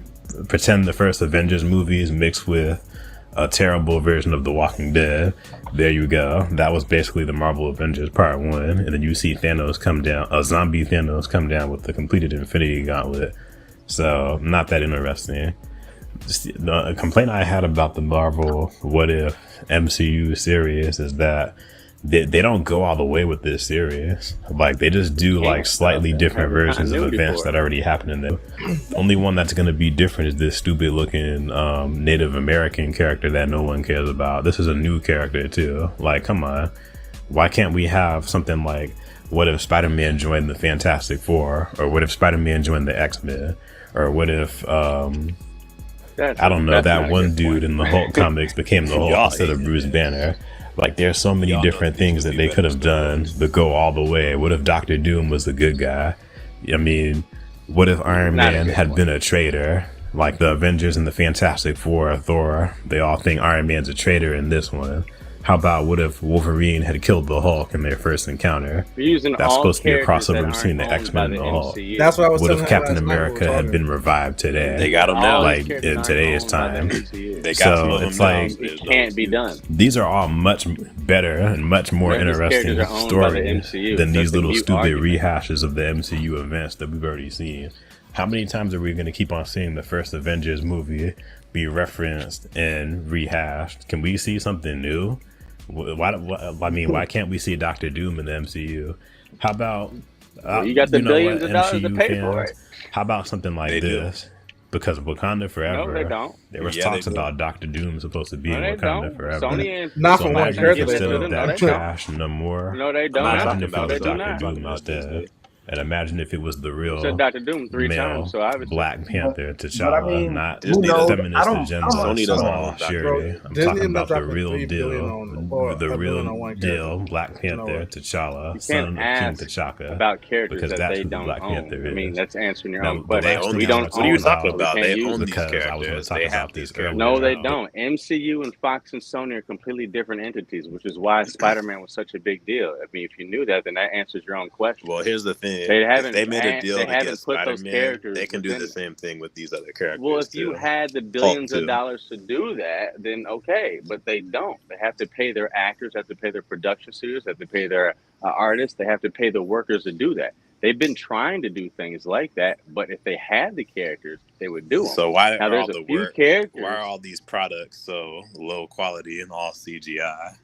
pretend the first Avengers movies mixed with a terrible version of The Walking Dead. There you go. That was basically the Marvel Avengers Part 1. And then you see Thanos come down, a zombie Thanos come down with the completed Infinity Gauntlet. So not that interesting. The complaint I had about the Marvel What If MCU series is that they don't go all the way with this series. Like, they just do like slightly different versions of events that already happened in them. Only one that's going to be different is this stupid looking Native American character that no one cares about. This is a new character too. Like, come on. Why can't we have something like, what if Spider-Man joined the Fantastic Four? Or what if Spider-Man joined the X-Men? Or what if I don't know, that one dude in the Hulk comics became the Hulk instead of Bruce Banner? Like, there's so many different things that they could have done to go all the way. What if Doctor Doom was the good guy? I mean, what if Iron Man had been a traitor? Like the Avengers and the Fantastic Four, Thor, they all think Iron Man's a traitor in this one. How about what if Wolverine had killed the Hulk in their first encounter? That's supposed to be a crossover between the X-Men and the Hulk. That's what I was What if Captain America had been revived today? They got him now. Like in today's time. They got so it's like it can't be done. These are all much better and much more interesting stories than these little stupid rehashes of the MCU events that we've already seen. How many times are we going to keep on seeing the first Avengers movie be referenced and rehashed? Can we see something new? Why can't we see Doctor Doom in the MCU? How about you got the billions of dollars to pay for it? How about something like this? Because Wakanda Forever, no, they don't. There was talks about Doctor Doom supposed to be in Wakanda Forever. Not from what instead of that trash, no more. No, they don't. Imagine if it was Doctor Doom instead. And imagine if it was the real Dr. Doom 3 times, so Black Panther T'Challa, not the feminist agenda. Sony doesn't own Shuri. I'm talking about the real deal. The real deal, Black Panther T'Challa, son of King T'Chaka. About characters because that that's they who don't Black own. Panther is. I mean, that's answering your Now, own question. We don't. What are you talking about? They own these characters. They have these characters. No, they don't. MCU and Fox and Sony are completely different entities, which is why Spider-Man was such a big deal. I mean, if you knew that, then that answers your own question. Well, here's the thing. They made a deal to get Spider-Man. They can do the same thing with these other characters. Well, if you had the billions of dollars to do that, then okay, but they don't. They have to pay their actors, have to pay their production studios, have to pay their artists, they have to pay the workers to do that. They've been trying to do things like that, but if they had the characters, they would do them. So why now, are all the work? Characters, why are all these products so low quality and all CGI?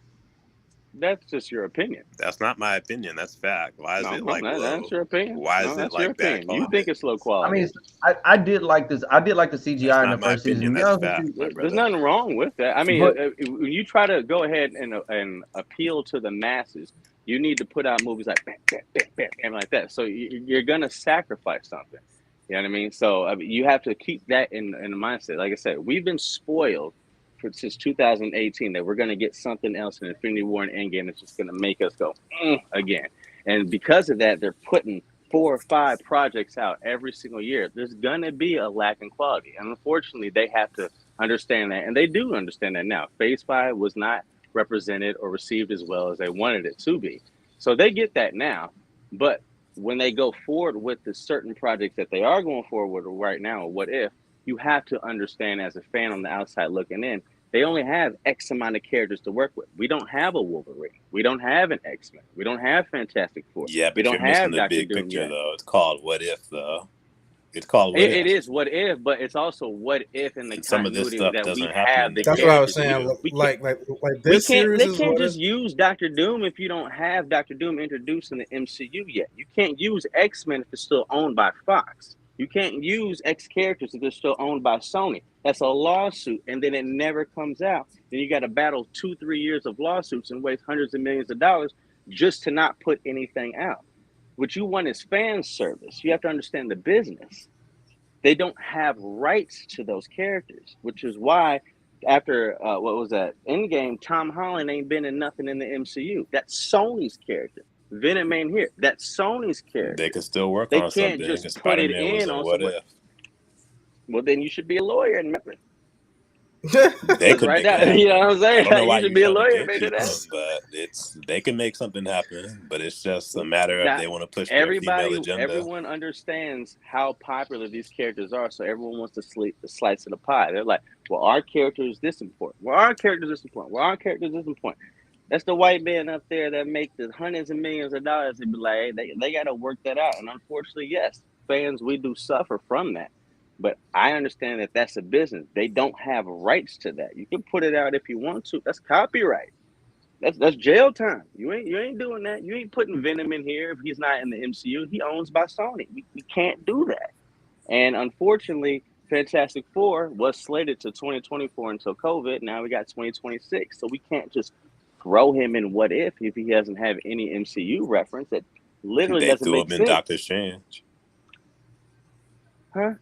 That's just your opinion. That's not my opinion. That's fact. Why is it like low? That's your opinion. Why is it like that? You think it's low quality? I mean, I did like this. I did like the CGI in the first season. There's nothing wrong with that. I mean, when you try to go ahead and appeal to the masses, you need to put out movies like bam, like that. So you're gonna sacrifice something. You know what I mean? So you have to keep that in the mindset. Like I said, we've been spoiled since 2018 that we're going to get something else in Infinity War and Endgame that's just going to make us go again. And because of that, they're putting 4 or 5 projects out every single year. There's going to be a lack in quality. And unfortunately, they have to understand that. And they do understand that now. Phase 5 was not represented or received as well as they wanted it to be. So they get that now. But when they go forward with the certain projects that they are going forward with right now, what if, you have to understand as a fan on the outside looking in, they only have X amount of characters to work with. We don't have a Wolverine. We don't have an X-Men. We don't have Fantastic Four. Yeah, but we don't you're missing have the Dr. big Doom picture, yet. though. It's called What If, though. It's called What If. It is What If, but it's also what if in the some of this stuff that doesn't we happen. have. That's what I was saying. Like this series they can't just use Dr. Doom if you don't have Dr. Doom introduced in the MCU yet. You can't use X-Men if it's still owned by Fox. You can't use X characters if they're still owned by Sony. That's a lawsuit, and then it never comes out. Then you got to battle 2-3 years of lawsuits and waste hundreds of millions of dollars just to not put anything out. What you want is fan service. You have to understand the business. They don't have rights to those characters, which is why after, Endgame, Tom Holland ain't been in nothing in the MCU. That's Sony's character. Venom ain't here. That's Sony's character. They can still work on something. They can't just put it in on What If. Well, then you should be a lawyer and remember. They could right now, you know what I'm saying? You should be a lawyer, but they can make something happen. But it's just a matter of they want to push their female agenda. Everyone understands how popular these characters are, so everyone wants to slice of the pie. They're like, well, our character is this important. Well, our character is this important. Well, our character is this important. That's the white man up there that make the hundreds of millions of dollars. And be like, hey, they got to work that out. And unfortunately, yes, fans, we do suffer from that. But I understand that that's a business. They don't have rights to that. You can put it out if you want to. That's copyright. That's jail time. You ain't doing that. You ain't putting Venom in here if he's not in the MCU. He owns by Sony. We can't do that. And unfortunately, Fantastic Four was slated to 2024 until COVID. Now we got 2026. So we can't just throw him in What If he doesn't have any MCU reference. That literally doesn't make sense. They threw him in Doctor Strange. Huh?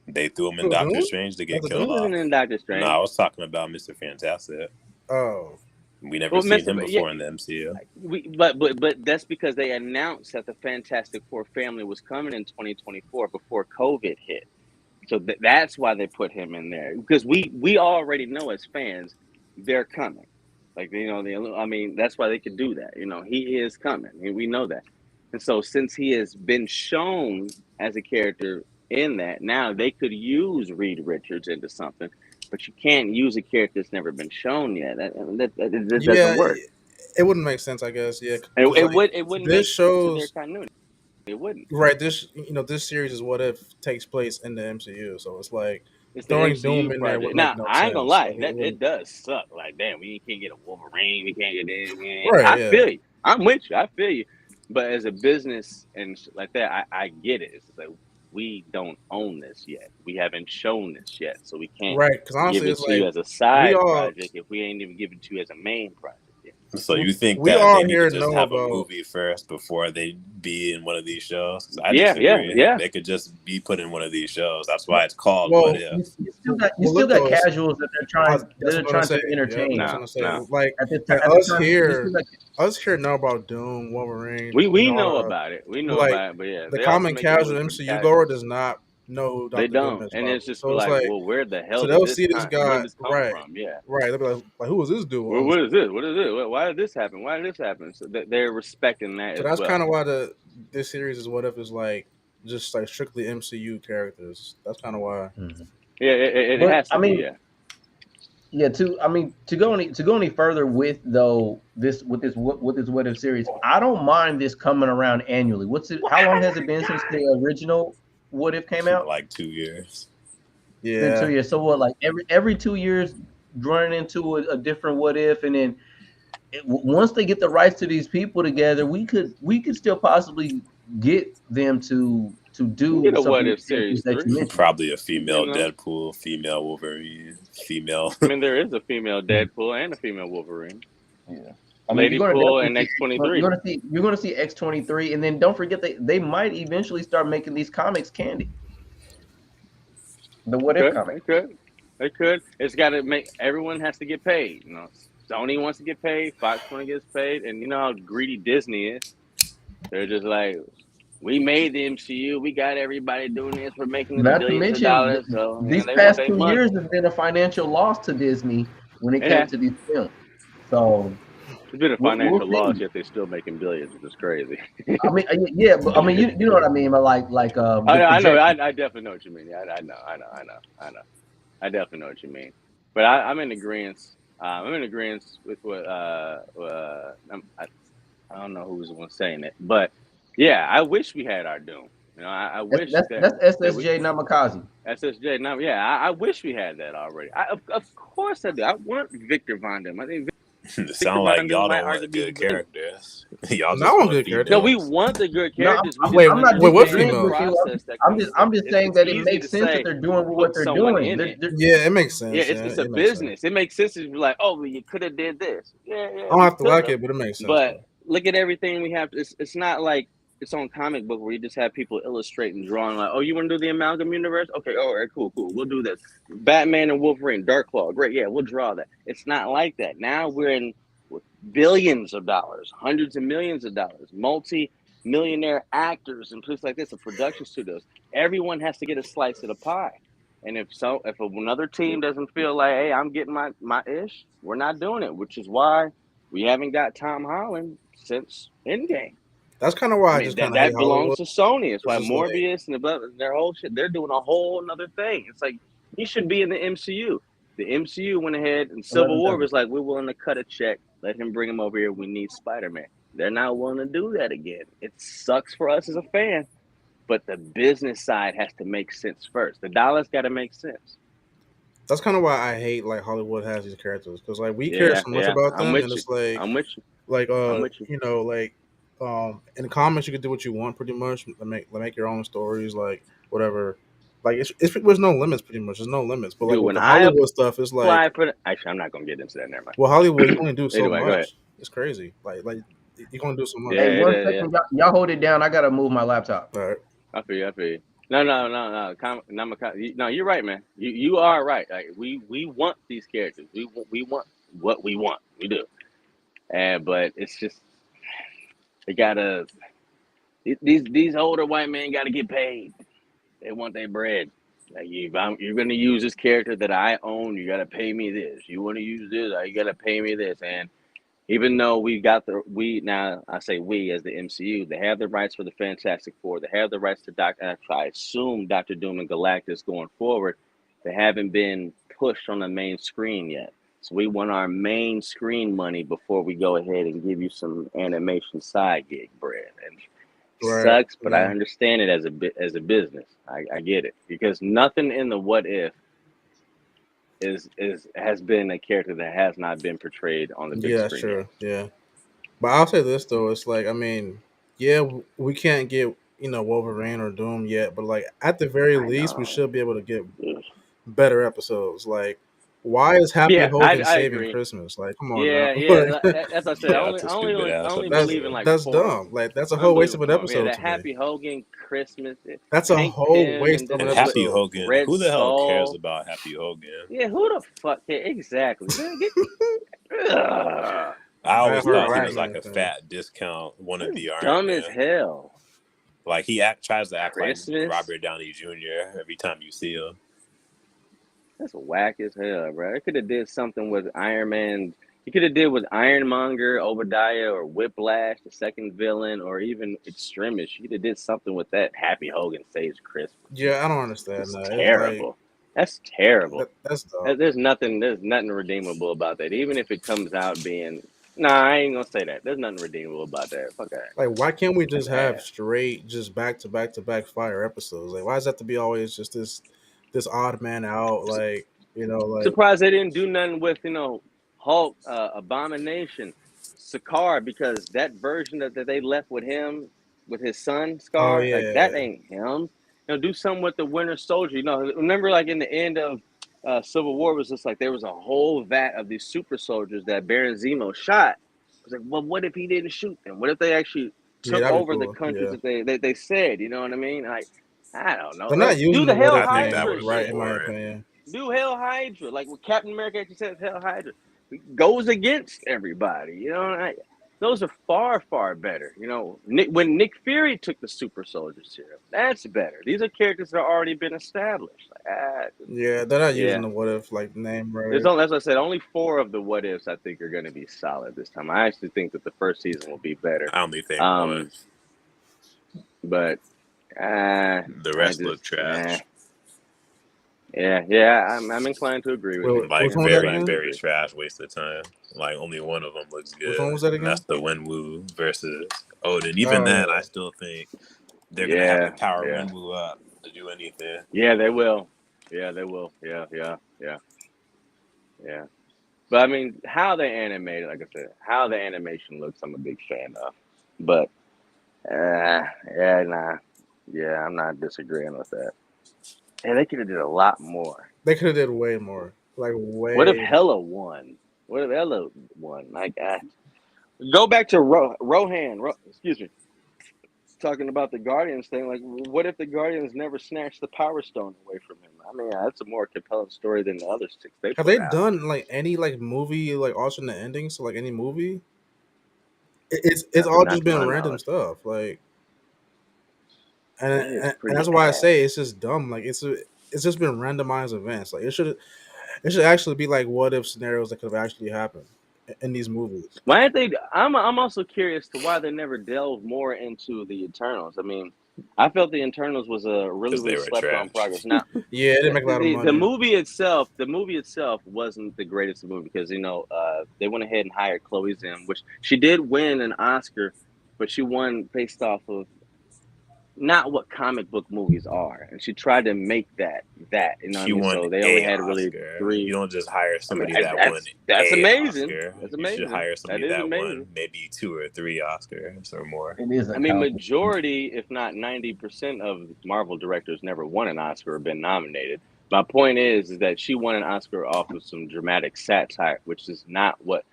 They threw him in Doctor Strange to get killed off. In Doctor Strange. No, I was talking about Mr. Fantastic. Oh. We never seen him before in the MCU. But that's because they announced that the Fantastic Four family was coming in 2024 before COVID hit. So that's why they put him in there. Because we already know as fans, they're coming. Like, I mean, that's why they could do that. He is coming. I mean, we know that. And so since he has been shown as a character in that, now they could use Reed Richards into something, but you can't use a character that's never been shown yet. That doesn't work. It wouldn't make sense, I guess. Yeah, it wouldn't make sense to their continuity. It wouldn't. Right. This series is What If takes place in the MCU, so it's like it's throwing Doom in there. Now, I ain't gonna lie, it does suck. Like, damn, we can't get a Wolverine, we can't get this. Right, I feel you. I'm with you. I feel you. But as a business and like that, I get it. It's like, we don't own this yet. We haven't shown this yet, so we can't give it to you as a side project if we ain't even give it to you as a main project. So you think that they need to just have a movie first before they be in one of these shows? I disagree. Yeah. They could just be put in one of these shows. That's why it's called What If. You still got casuals that they're trying to entertain. No. Like us here know about Doom, Wolverine. We know about it. We know about it, but yeah, the common casual MCU goer does not know who Dr. They don't, and it's just so like, well, where the hell? So they'll see this guy, right? From? Yeah, right. They'll be like, who is this dude? Well, what is this? What is it? Why did this happen? Why did this happen? So they're respecting that. So that's kind of why this series is What If is like just like strictly MCU characters. That's kind of why. Mm-hmm. Yeah, it has to be. Yeah. To go any further with this What If series, I don't mind this coming around annually. How long has it been since the original What If came out? Like 2 years. Yeah, it's been 2 years. So what? Like every 2 years, running into a different What If, and then once they get the rights to these people together, we could still possibly get them to do What If series. Probably a female Deadpool, female Wolverine, female. I mean, there is a female Deadpool and a female Wolverine. Yeah. Lady Pool and X-23. You're gonna see X-23, and then don't forget they might eventually start making these comics candy. The What If comic. They could. It's got to make. Everyone has to get paid. Sony wants to get paid. Fox wants to get paid, and you know how greedy Disney is. They're just like, we made the MCU. We got everybody doing this. We're making billions of dollars. So these past 2 years have been a financial loss to Disney when it came to these films. So. It's been a financial loss, yet they're still making billions, which is crazy. I mean, yeah, but I mean, you know what I mean. But like, I know, I definitely know what you mean. I know. I definitely know what you mean. But I'm in agreement. I'm in agreement with what I don't know who was the one saying it, but yeah, I wish we had our Doom. I wish that's SSJ Namikaze. SSJ, yeah, I wish we had that already. Of course I do. I want Victor Von Doom. I think. It sounds like y'all don't want good characters. Y'all just want good characters. No, we want the good characters. I'm not what female. I'm just saying that it makes sense that they're doing what they're doing. Yeah, it makes sense. Yeah, it's a business. It makes sense to be like, oh, well, you could have did this. Yeah. I don't have to like it, but it makes sense. But look at everything we have. It's not like its own comic book where you just have people illustrate and drawing like, oh, you want to do the Amalgam Universe? Okay, all right, cool. We'll do this. Batman and Wolverine, Darkclaw, great. Yeah, we'll draw that. It's not like that. Now we're in billions of dollars, hundreds of millions of dollars, multi-millionaire actors and places like this, and production studios. Everyone has to get a slice of the pie. And if another team doesn't feel like, hey, I'm getting my ish, we're not doing it, which is why we haven't got Tom Holland since Endgame. That's kind of why that belongs to Sony. It's why Morbius and their whole shit, they're doing a whole another thing. It's like, he should be in the MCU. The MCU went ahead and Civil War was like, we're willing to cut a check. Let him bring him over here. We need Spider-Man. They're not willing to do that again. It sucks for us as a fan, but the business side has to make sense first. The dollars got to make sense. That's kind of why I hate like Hollywood has these characters, because like we care so much about them, and it's like I'm with you. Like you know, like in the comics you can do what you want pretty much. Make your own stories, like whatever. Like there's no limits, pretty much. There's no limits. But like when the Hollywood stuff is like, actually, I'm not gonna get into that. Never mind. Well, Hollywood you only do so much. It's crazy. Like you're gonna do so much. Hey, one second, y'all hold it down. I gotta move my laptop. All right. I feel you. No. No, you're right, man. You are right. Like we want these characters. We want what we want. We do. But it's just they gotta. These older white men gotta get paid. They want their bread. Like you're going to use this character that I own. You got to pay me this. You want to use this? You got to pay me this. And even though now I say we as the MCU, they have the rights for the Fantastic Four. They have the rights to I assume Dr. Doom and Galactus going forward. They haven't been pushed on the main screen yet. So we want our main screen money before we go ahead and give you some animation side gig bread. And sucks, but I understand it as a business. I get it, because nothing in the What If has been a character that has not been portrayed on the big screen. Sure. Yeah. But I'll say this though, it's like, I mean, we can't get, Wolverine or Doom yet, but like at the very least we should be able to get better episodes. Like, why is Happy Hogan saving Christmas? Like, come on. Yeah. As I said, I only believe in like that's dumb. Like, that's a whole waste of an episode. Yeah, Happy Hogan Christmas. That's a whole waste of an episode. Happy Hogan. Who the hell cares about Happy Hogan? Yeah, who the fuck cares? Exactly. I always thought he was like a fat discount wannabe Iron dumb Man. As hell. Like, he tries to act like Robert Downey Jr. every time you see him. That's whack as hell, bro. It could have did something with Iron Man. He could have did with Ironmonger, Obadiah, or Whiplash, the second villain, or even Extremis. He could have did something with that. Happy Hogan saves Christmas. Yeah, I don't understand that. Terrible. That's terrible. That's dumb. There's nothing redeemable about that. Even if it comes out being, I ain't gonna say that. There's nothing redeemable about that. Fuck that. Like, why can't we just have straight, just back to back fire episodes? Like, why does that have to be always just this odd man out? Like, like, surprised they didn't do nothing with Hulk, Abomination, Sakaar, because that version that they left with him, with his son Scar, that ain't him. Do something with the Winter Soldier. Remember, like in the end of Civil War, was just like there was a whole vat of these super soldiers that Baron Zemo shot. It was like, well, what if he didn't shoot them? What if they actually took over the countries that they said? You know what I mean? Like, I don't know. They're not using the Hell Hydra. Hydra, right? In my opinion, do Hell Hydra, like what Captain America actually says. Hell Hydra goes against everybody. Those are far, far better. When Nick Fury took the super soldier serum, that's better. These are characters that have already been established. They're not using the What If like name right. As I said, only 4 of the What Ifs I think are going to be solid this time. I actually think that the first season will be better. I only think one. But the rest look trash. I'm inclined to agree with you. Like, very, very trash, waste of time. Like, only one of them looks good. Which one was that again? That's the Wenwu versus Odin. Even then, I still think they're going to have to power Wenwu up to do anything. Yeah, they will. Yeah, they will. Yeah. But I mean, how they animate it, like I said, how the animation looks, I'm a big fan of. But, I'm not disagreeing with that. And they could have did a lot more. They could have did way more. Like, way. What if Hela won? Like, go back to Rohan. Excuse me. Talking about the Guardians thing. Like, what if the Guardians never snatched the Power Stone away from him? I mean, that's a more compelling story than the other 6. Have they done like any like movie like alternate endings to like any movie? It's all just been random stuff. Like. And that's why I say it's just dumb. Like, it's just been randomized events. Like, it should actually be like what if scenarios that could have actually happened in these movies. Why aren't they? I'm also curious to why they never delved more into the Eternals. I mean, I felt the Eternals was a really slept on progress. Now, it didn't make a lot of money. The movie itself wasn't the greatest movie because they went ahead and hired Chloe Zhao, which she did win an Oscar, but she won based off of not what comic book movies are, and she tried to make that. She won so they only had really Oscar. 3. You don't just hire somebody that won. That's amazing. Oscar. That's amazing. You should hire somebody that won maybe 2 or 3 Oscars or more. Majority, if not 90% of Marvel directors never won an Oscar or been nominated. My point is that she won an Oscar off of some dramatic satire, which is not what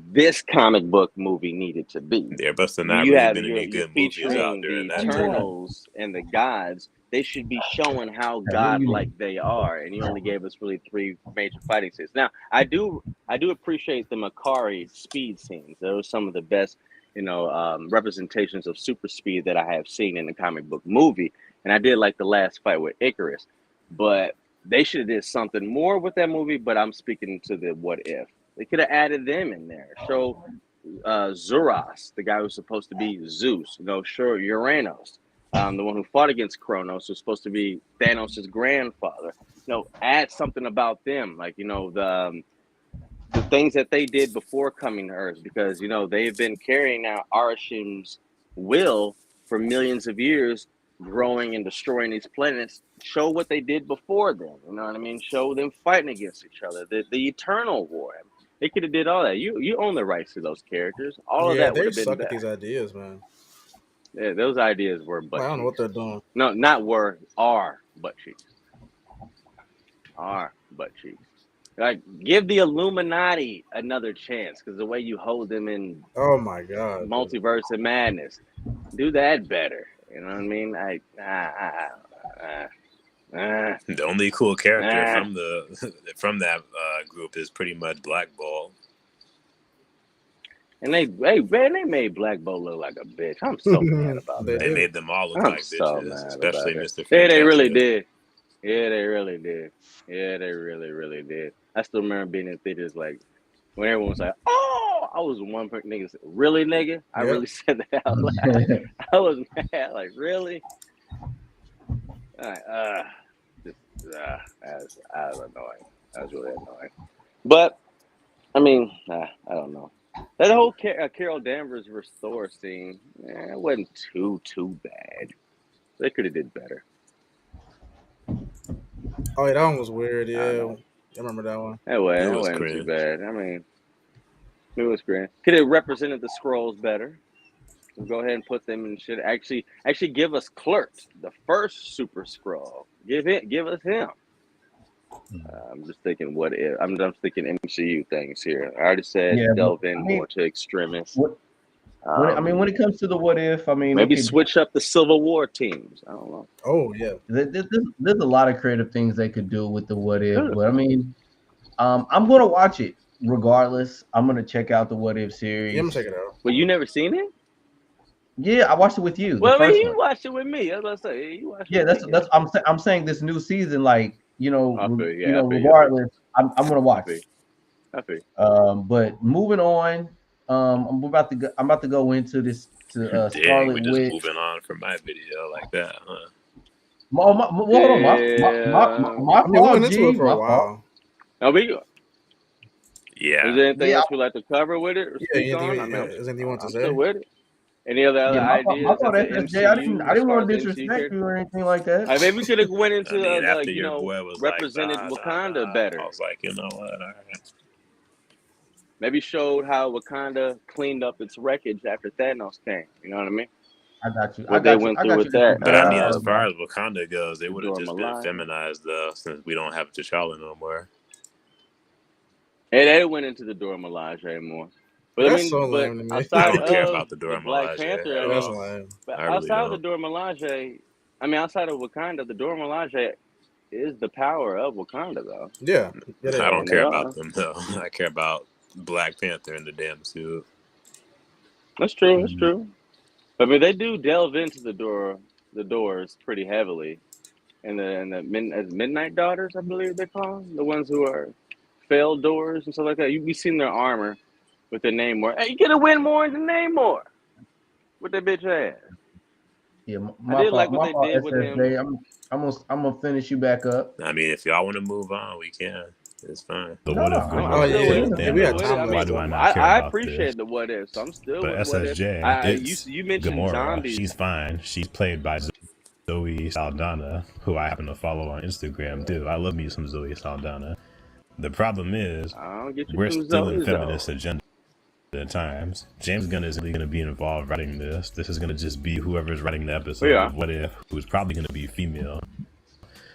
this comic book movie needed to be. There must have not really been any good movies out there in that time. The Eternals and the gods, they should be showing how godlike they are, and he only gave us really 3 major fighting scenes. Now, I do appreciate the Makkari speed scenes. Those are some of the best, representations of super speed that I have seen in the comic book movie, and I did like the last fight with Icarus. But they should have did something more with that movie. But I'm speaking to the what if. They could have added them in there. Show Zuras, the guy who's supposed to be Zeus. Sure, Uranus, the one who fought against Kronos, was supposed to be Thanos' grandfather. Add something about them, like the things that they did before coming to Earth, because they've been carrying out Arashim's will for millions of years, growing and destroying these planets. Show what they did before them. You know what I mean? Show them fighting against each other. The eternal war. They could have did all that. You own the rights to those characters. All of that would have been suck at these ideas, man. Yeah, those ideas were butt cheeks. I don't know what they're doing. No, not were, are butt cheeks. Are butt cheeks. Like, give the Illuminati another chance, because the way you hold them in oh my god, Multiverse of Madness, do that better. You know what I mean? The only cool character from that group is pretty much Black Bolt. And they made Black Bolt look like a bitch. I'm so mad about that. They made them all look like bitches, especially Mr. Yeah, they really did. Yeah, they really did. Yeah, they really, really did. I still remember being in theaters like when everyone was like, "Oh," I was one person. Nigga said, "Really, nigga?" I really said that out loud. I was mad. Like, really? That was annoying. That was really annoying. But I mean, I don't know. That whole Carol Danvers versus Thor scene, it wasn't too bad. They could have did better. Oh, yeah, that one was weird. Yeah, I remember that one. It wasn't too bad. I mean, it was great. Could have represented the Skrulls better. So go ahead and put them in shit. Actually give us Clerks, the first Super Skrull. Give us him. I'm just thinking, what if? I'm thinking MCU things here. I already said delve in more to extremists. When it comes to the what if, maybe switch up the Civil War teams. I don't know. Oh yeah, there's a lot of creative things they could do with the what if. But I'm gonna watch it regardless. I'm gonna check out the what if series. Yeah, I'm gonna check it out. Well, you never seen it? Yeah, I watched it with you. Well, you watched it with me. I was gonna say you watched. Yeah, that's. I'm saying this new season, like regardless, I'm gonna watch it. I feel. But moving on, I'm about to go into this Scarlet Witch. Witch. Moving on from my video like that, huh? My fault, G. For a while. Yeah. Is there anything else we'd like to cover with it? Or is anything you want to say? With it? Any other ideas? My fault, SSJ. I didn't want to disrespect you or anything like that. Maybe we could have went into represented Wakanda better. I was like, you know what? All right. Maybe showed how Wakanda cleaned up its wreckage after Thanos came. You know what I mean? I got you. What they went through with that. But as far as Wakanda goes, they would have just been feminized though, since we don't have T'Challa no more. Hey, they went into the Dora Milaje more. But that's so lame to me. I don't care about the Dora Black Panther. That's lame. But outside of the Dora Milaje, outside of Wakanda, the Dora Milaje is the power of Wakanda, though. Yeah. I don't care about them though. I care about Black Panther in the damn suit. That's true. That's true. I mean, they do delve into the doors pretty heavily, and the Midnight Daughters, I believe they call them, the ones who are failed doors and stuff like that. You be seeing their armor with the Namor. Hey, you gotta win more than Namor with that bitch ass. Yeah, I did like what they did with him. I'm gonna finish you back up. I mean, if y'all want to move on, we can. It's fine. The what if? We had time. Why do I not care I about appreciate this? the what if. So I'm still. But with SSJ, you mentioned Gamora. zombies. She's fine. She's played by Zoe Saldana, who I happen to follow on Instagram too. I love me some Zoe Saldana. The problem is we're still in feminist agenda at times. James Gunn isn't really going to be involved writing this. This is going to just be whoever's writing the episode of What If, who's probably going to be female.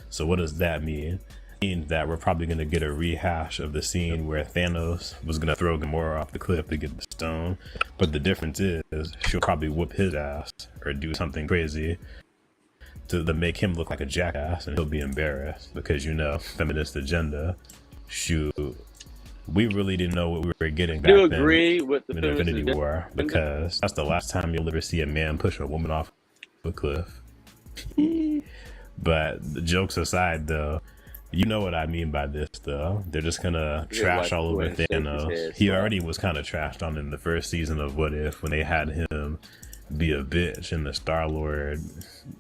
So what does that mean? It means that we're probably going to get a rehash of the scene where Thanos was going to throw Gamora off the cliff to get the stone. But the difference is she'll probably whoop his ass or do something crazy to make him look like a jackass, and he'll be embarrassed because, feminist agenda. Shoot, we really didn't know what we were getting back then with the in Infinity War, because that's the last time you'll ever see a man push a woman off a cliff. But the jokes aside, though, you know what I mean by this, though. They're just gonna trash all over Thanos. He already was kind of trashed on in the first season of What If when they had him be a bitch in the Star-Lord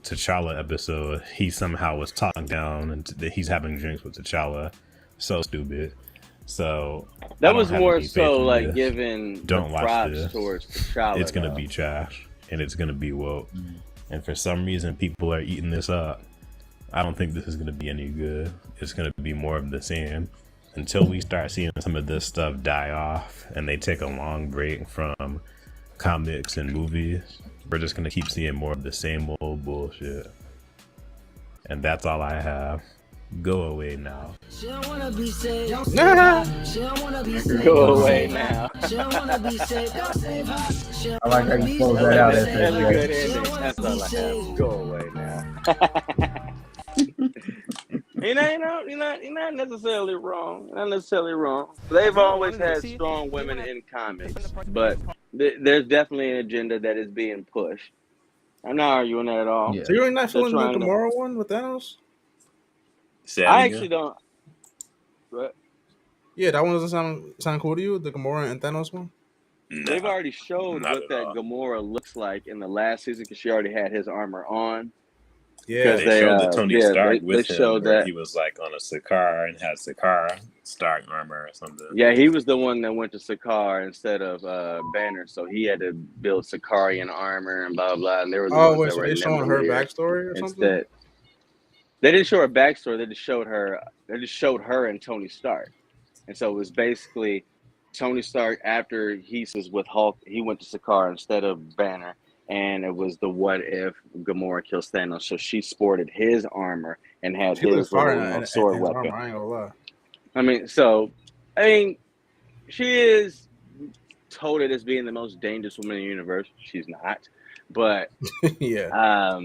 T'Challa episode. He somehow was talked down and he's having drinks with T'Challa. So stupid. So that was more so like giving don't watch props this towards T'Challa. It's gonna be trash and it's gonna be woke. And for some reason people are eating this up. I don't think this is gonna be any good. It's gonna be more of the same until we start seeing some of this stuff die off and they take a long break from comics and movies. We're just gonna keep seeing more of the same old bullshit. And that's all I have. Go away now. Go away now. I like how you close that out. That's a good ending. That's all I have. Go away now. You're not necessarily wrong. Not necessarily wrong. They've always had strong women in comics, but there's definitely an agenda that is being pushed. I'm not arguing that at all. Yeah. So you're not feeling the Gamora one with Thanos? I actually don't. What? Yeah, that one doesn't sound cool to you, the Gamora and Thanos one? No, they've already showed what that Gamora looks like in the last season because she already had his armor on. Yeah, they showed the Tony Stark with him where he was like on a Sakaar and had Sakaar Stark armor or something. Yeah, he was the one that went to Sakaar instead of Banner, so he had to build Sakarian armor and blah blah. And there was so they showing her backstory or something? They didn't show her backstory. They just showed her. They just showed her and Tony Stark, and so it was basically Tony Stark after he was with Hulk. He went to Sakaar instead of Banner, and it was the what if Gamora kills Thanos. So she sported his armor and had his sword weapon. I ain't gonna lie. I mean, she is touted as being the most dangerous woman in the universe. She's not, but yeah.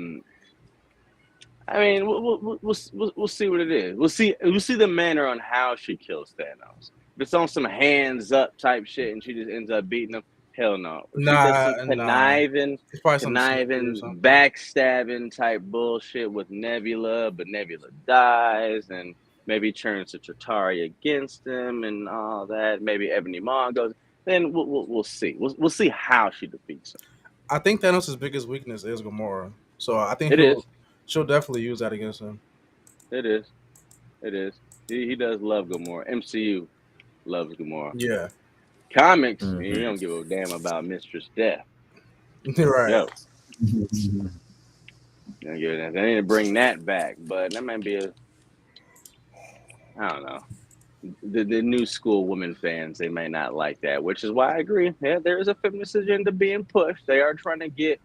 I mean, we'll see what it is. We'll see the manner on how she kills Thanos. If it's on some hands up type shit and she just ends up beating him, hell no. Conniving, backstabbing type bullshit with Nebula, but Nebula dies and maybe turns to Chitauri against him and all that. Maybe Ebony Maw goes. Then we'll see. We'll see how she defeats him. I think Thanos' biggest weakness is Gamora, so I think it is. She'll definitely use that against him. It is. He does love Gamora. MCU loves Gamora. Yeah. Comics, you don't give a damn about Mistress Death. Right. Yo. They need to bring that back, but that might be I don't know. The new school women fans, they may not like that, which is why I agree. Yeah, there is a feminist agenda being pushed. They're trying to get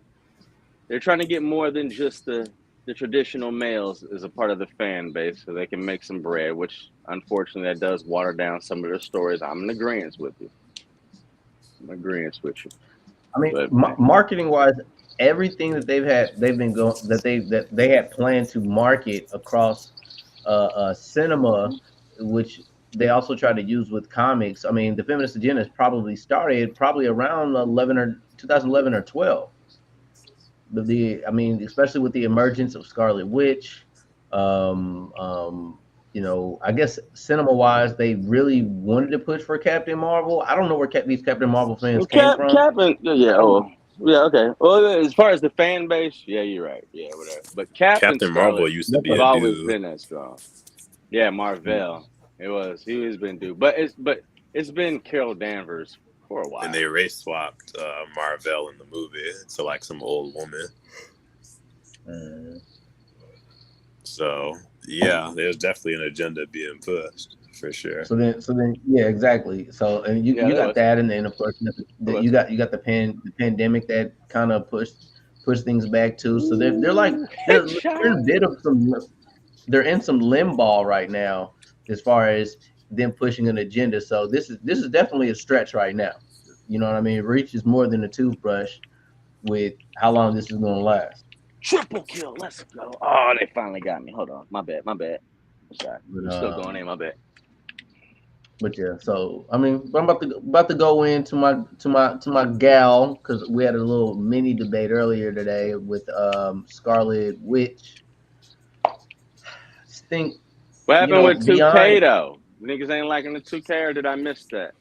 more than just the traditional males as a part of the fan base so they can make some bread, which unfortunately that does water down some of their stories. I'm in agreement with you. I mean, marketing wise, everything that they had planned to market across cinema, which they also tried to use with comics. I mean, the feminist agenda has probably started around 2011 or 12. Especially with the emergence of Scarlet Witch, I guess cinema-wise, they really wanted to push for Captain Marvel. I don't know where these Captain Marvel fans came from. Okay. Well, as far as the fan base, yeah, you're right. Yeah, whatever. But Captain Marvel used to be a always dude. Been that strong. Yeah, Marvel. It was. He has been dude, but it's been Carol Danvers for a while. And they race swapped Marvel in the movie to like some old woman. So yeah, there's definitely an agenda being pushed for sure. So then, yeah, exactly. So and you got that, and then of course you got the pandemic that kind of pushed things back too. So they're in some limbo right now as far as them pushing an agenda. So this is definitely a stretch right now. You know what I mean? It reaches more than a toothbrush with how long this is going to last. Triple kill. Let's go. Oh, they finally got me. Hold on. My bad. I'm sorry. I'm still going in. My bad. But yeah, so I mean, I'm about to go into my gal, because we had a little mini debate earlier today with Scarlet Witch. think. What happened with 2K though? Niggas ain't liking the 2K, or did I miss that?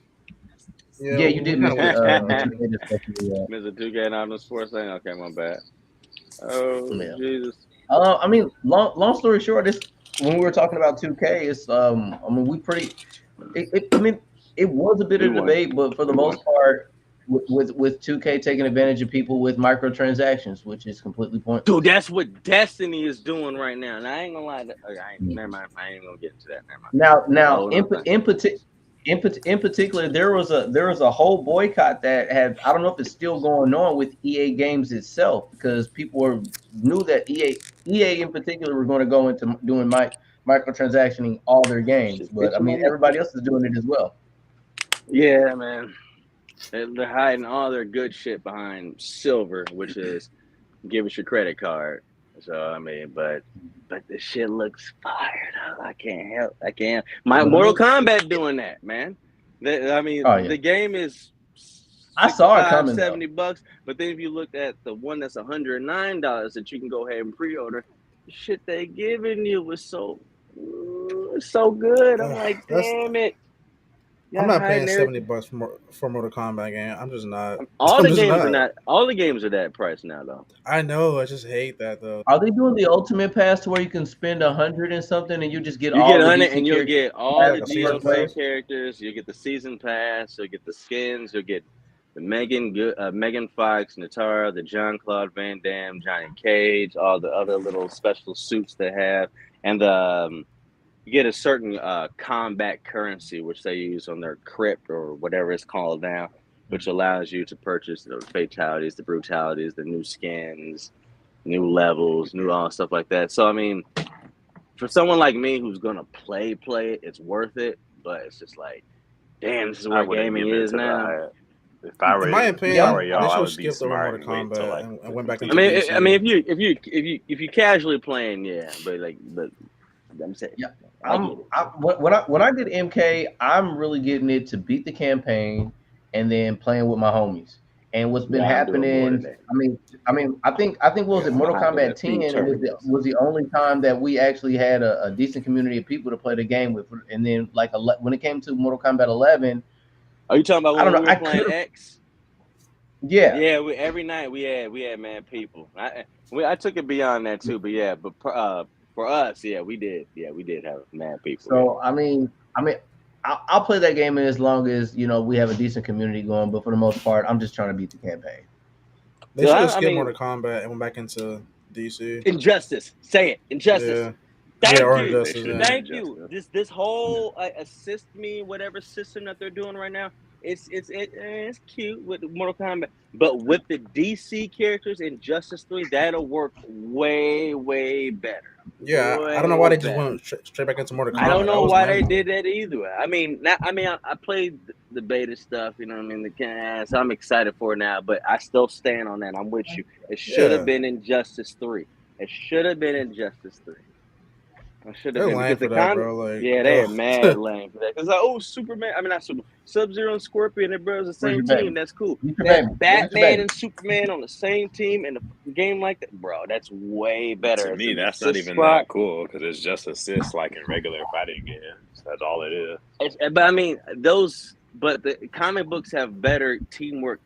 Yeah, you did miss the 2K. Miss the 2K and all the sports thing. Okay, my bad. Oh Jesus. I mean, long story short, this when we were talking about 2K, it's I mean, we pretty. I mean, it was a bit of debate, but for the most part, with 2K taking advantage of people with microtransactions, which is completely pointless. Dude, that's what Destiny is doing right now. And I ain't gonna lie. Never mind. I ain't gonna get into that. Never mind. Now, in particular, there was a whole boycott that had, I don't know if it's still going on with EA Games itself, because people knew that EA in particular were going to go into doing microtransactioning all their games, but I mean everybody else is doing it as well. Yeah, man, they're hiding all their good shit behind silver, which is give us your credit card. So I mean, but the shit looks fire though. I can't. Mortal Kombat doing that, man. The game is. I saw it coming. $70, but then if you looked at the one that's $109 that you can go ahead and pre-order, the shit they giving you was so good. I'm like, damn it. I'm not paying $70 for Mortal Kombat game. I'm just not. All the games are that price now, though. I know. I just hate that though. Are they doing the ultimate pass to where you can spend 100 and something and you just get all 100 and you'll get all the DLC characters. You'll get the season pass. You'll get the skins. You'll get the Megan Fox, Natara, the Jean-Claude Van Damme, Johnny Cage, all the other little special suits they have, and you get a certain combat currency, which they use on their crypt or whatever it's called now, which allows you to purchase the fatalities, the brutalities, the new skins, new levels, new all stuff like that. So, I mean, for someone like me who's going to play it, it's worth it. But it's just like, damn, this is where gaming is now. If I were, in my opinion, I would skip the Mortal Kombat and went back into DC. I mean, if you casually playing, yeah, but I'm saying, yeah. When I did MK, I'm really getting it to beat the campaign and then playing with my homies. And what's been happening, I think what was it, Mortal Kombat 10 was the only time that we actually had a decent community of people to play the game with. And then when it came to Mortal Kombat 11, are you talking about when we were playing X? Yeah. Yeah, every night we had mad people. I took it beyond that too, but yeah, but for us, yeah, we did have mad people. So I mean, I'll play that game as long as we have a decent community going. But for the most part, I'm just trying to beat the campaign. They should have skipped Mortal Kombat and went back into DC. Injustice, say it, Injustice. Yeah. Thank you. This whole assist me whatever system that they're doing right now. It's cute with Mortal Kombat, but with the DC characters in Justice 3, that'll work way better. Yeah, I don't know why they just went straight back into Mortal Kombat. I don't know why they did that either. I played the beta stuff, you know what I mean? So I'm excited for it now, but I still stand on that. I'm with you. It should have been in Justice 3. It should have been in Justice 3. I should have been lame for that, bro. They're mad lame for that. Because Superman. I mean, not Superman. Sub-Zero and Scorpion, they're brothers the same team. That's cool. Batman and Superman on the same team in a game like that, bro. That's way better. To me, that's not even that cool because it's just assists like in regular fighting games. That's all it is. But I mean, but the comic books have better teamwork,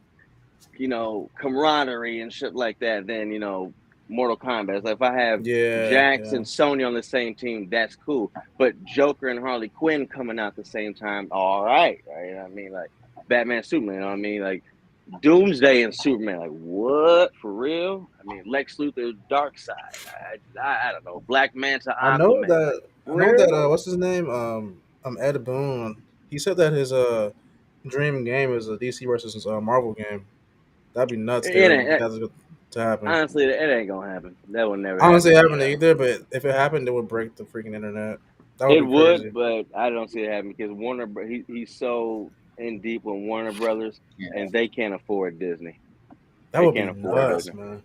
camaraderie and shit like that than Mortal Kombat. It's like if I have Jax and Sony on the same team, that's cool. But Joker and Harley Quinn coming out the same time, all right? I mean, like Batman, Superman. I mean, like Doomsday and Superman. Like what for real? I mean, Lex Luthor's Darkseid. I don't know. Black Manta. I know that. What's his name? Ed Boon. He said that his dream game is a DC versus Marvel game. That'd be nuts. To happen. Honestly, it ain't gonna happen. That would never. Honestly, happen either. But if it happened, it would break the freaking internet. It would, but I don't see it happening because Warner. He's so in deep with Warner Brothers, and they can't afford Disney. That would be nuts, man.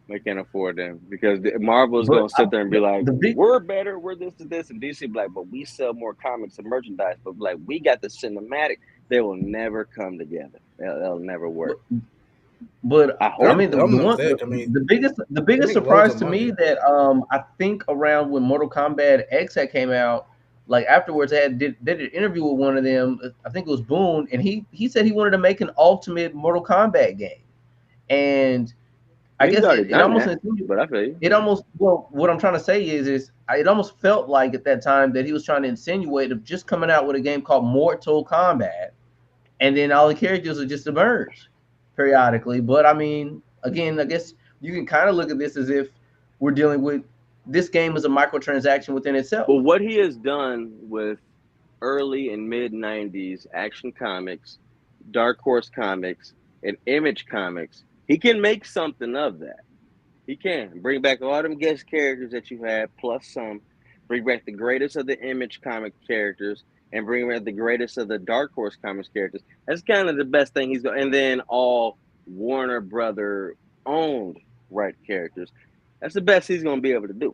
They can't afford them because Marvel's gonna sit there and be like, "We're better. We're this and this," and DC be like, "But we sell more comics and merchandise." But like, we got the cinematic. They will never come together. They'll never work. But I mean, the biggest surprise to me that I think around when Mortal Kombat X had came out, like afterwards, they did an interview with one of them. I think it was Boone, and he said he wanted to make an ultimate Mortal Kombat game, and I guess it almost well, what I'm trying to say is it almost felt like at that time that he was trying to insinuate of just coming out with a game called Mortal Kombat, and then all the characters would just emerge periodically. But I mean, again, I guess you can kind of look at this as if we're dealing with this game as a microtransaction within itself. Well, what he has done with early and mid 90s Action Comics, Dark Horse Comics, and Image Comics, he can make something of that. He can bring back all them guest characters that you had, plus some, bring back the greatest of the Image comic characters, and bring back the greatest of the Dark Horse Comics characters. That's kind of the best thing he's going. And then all Warner Brother owned right characters. That's the best he's going to be able to do.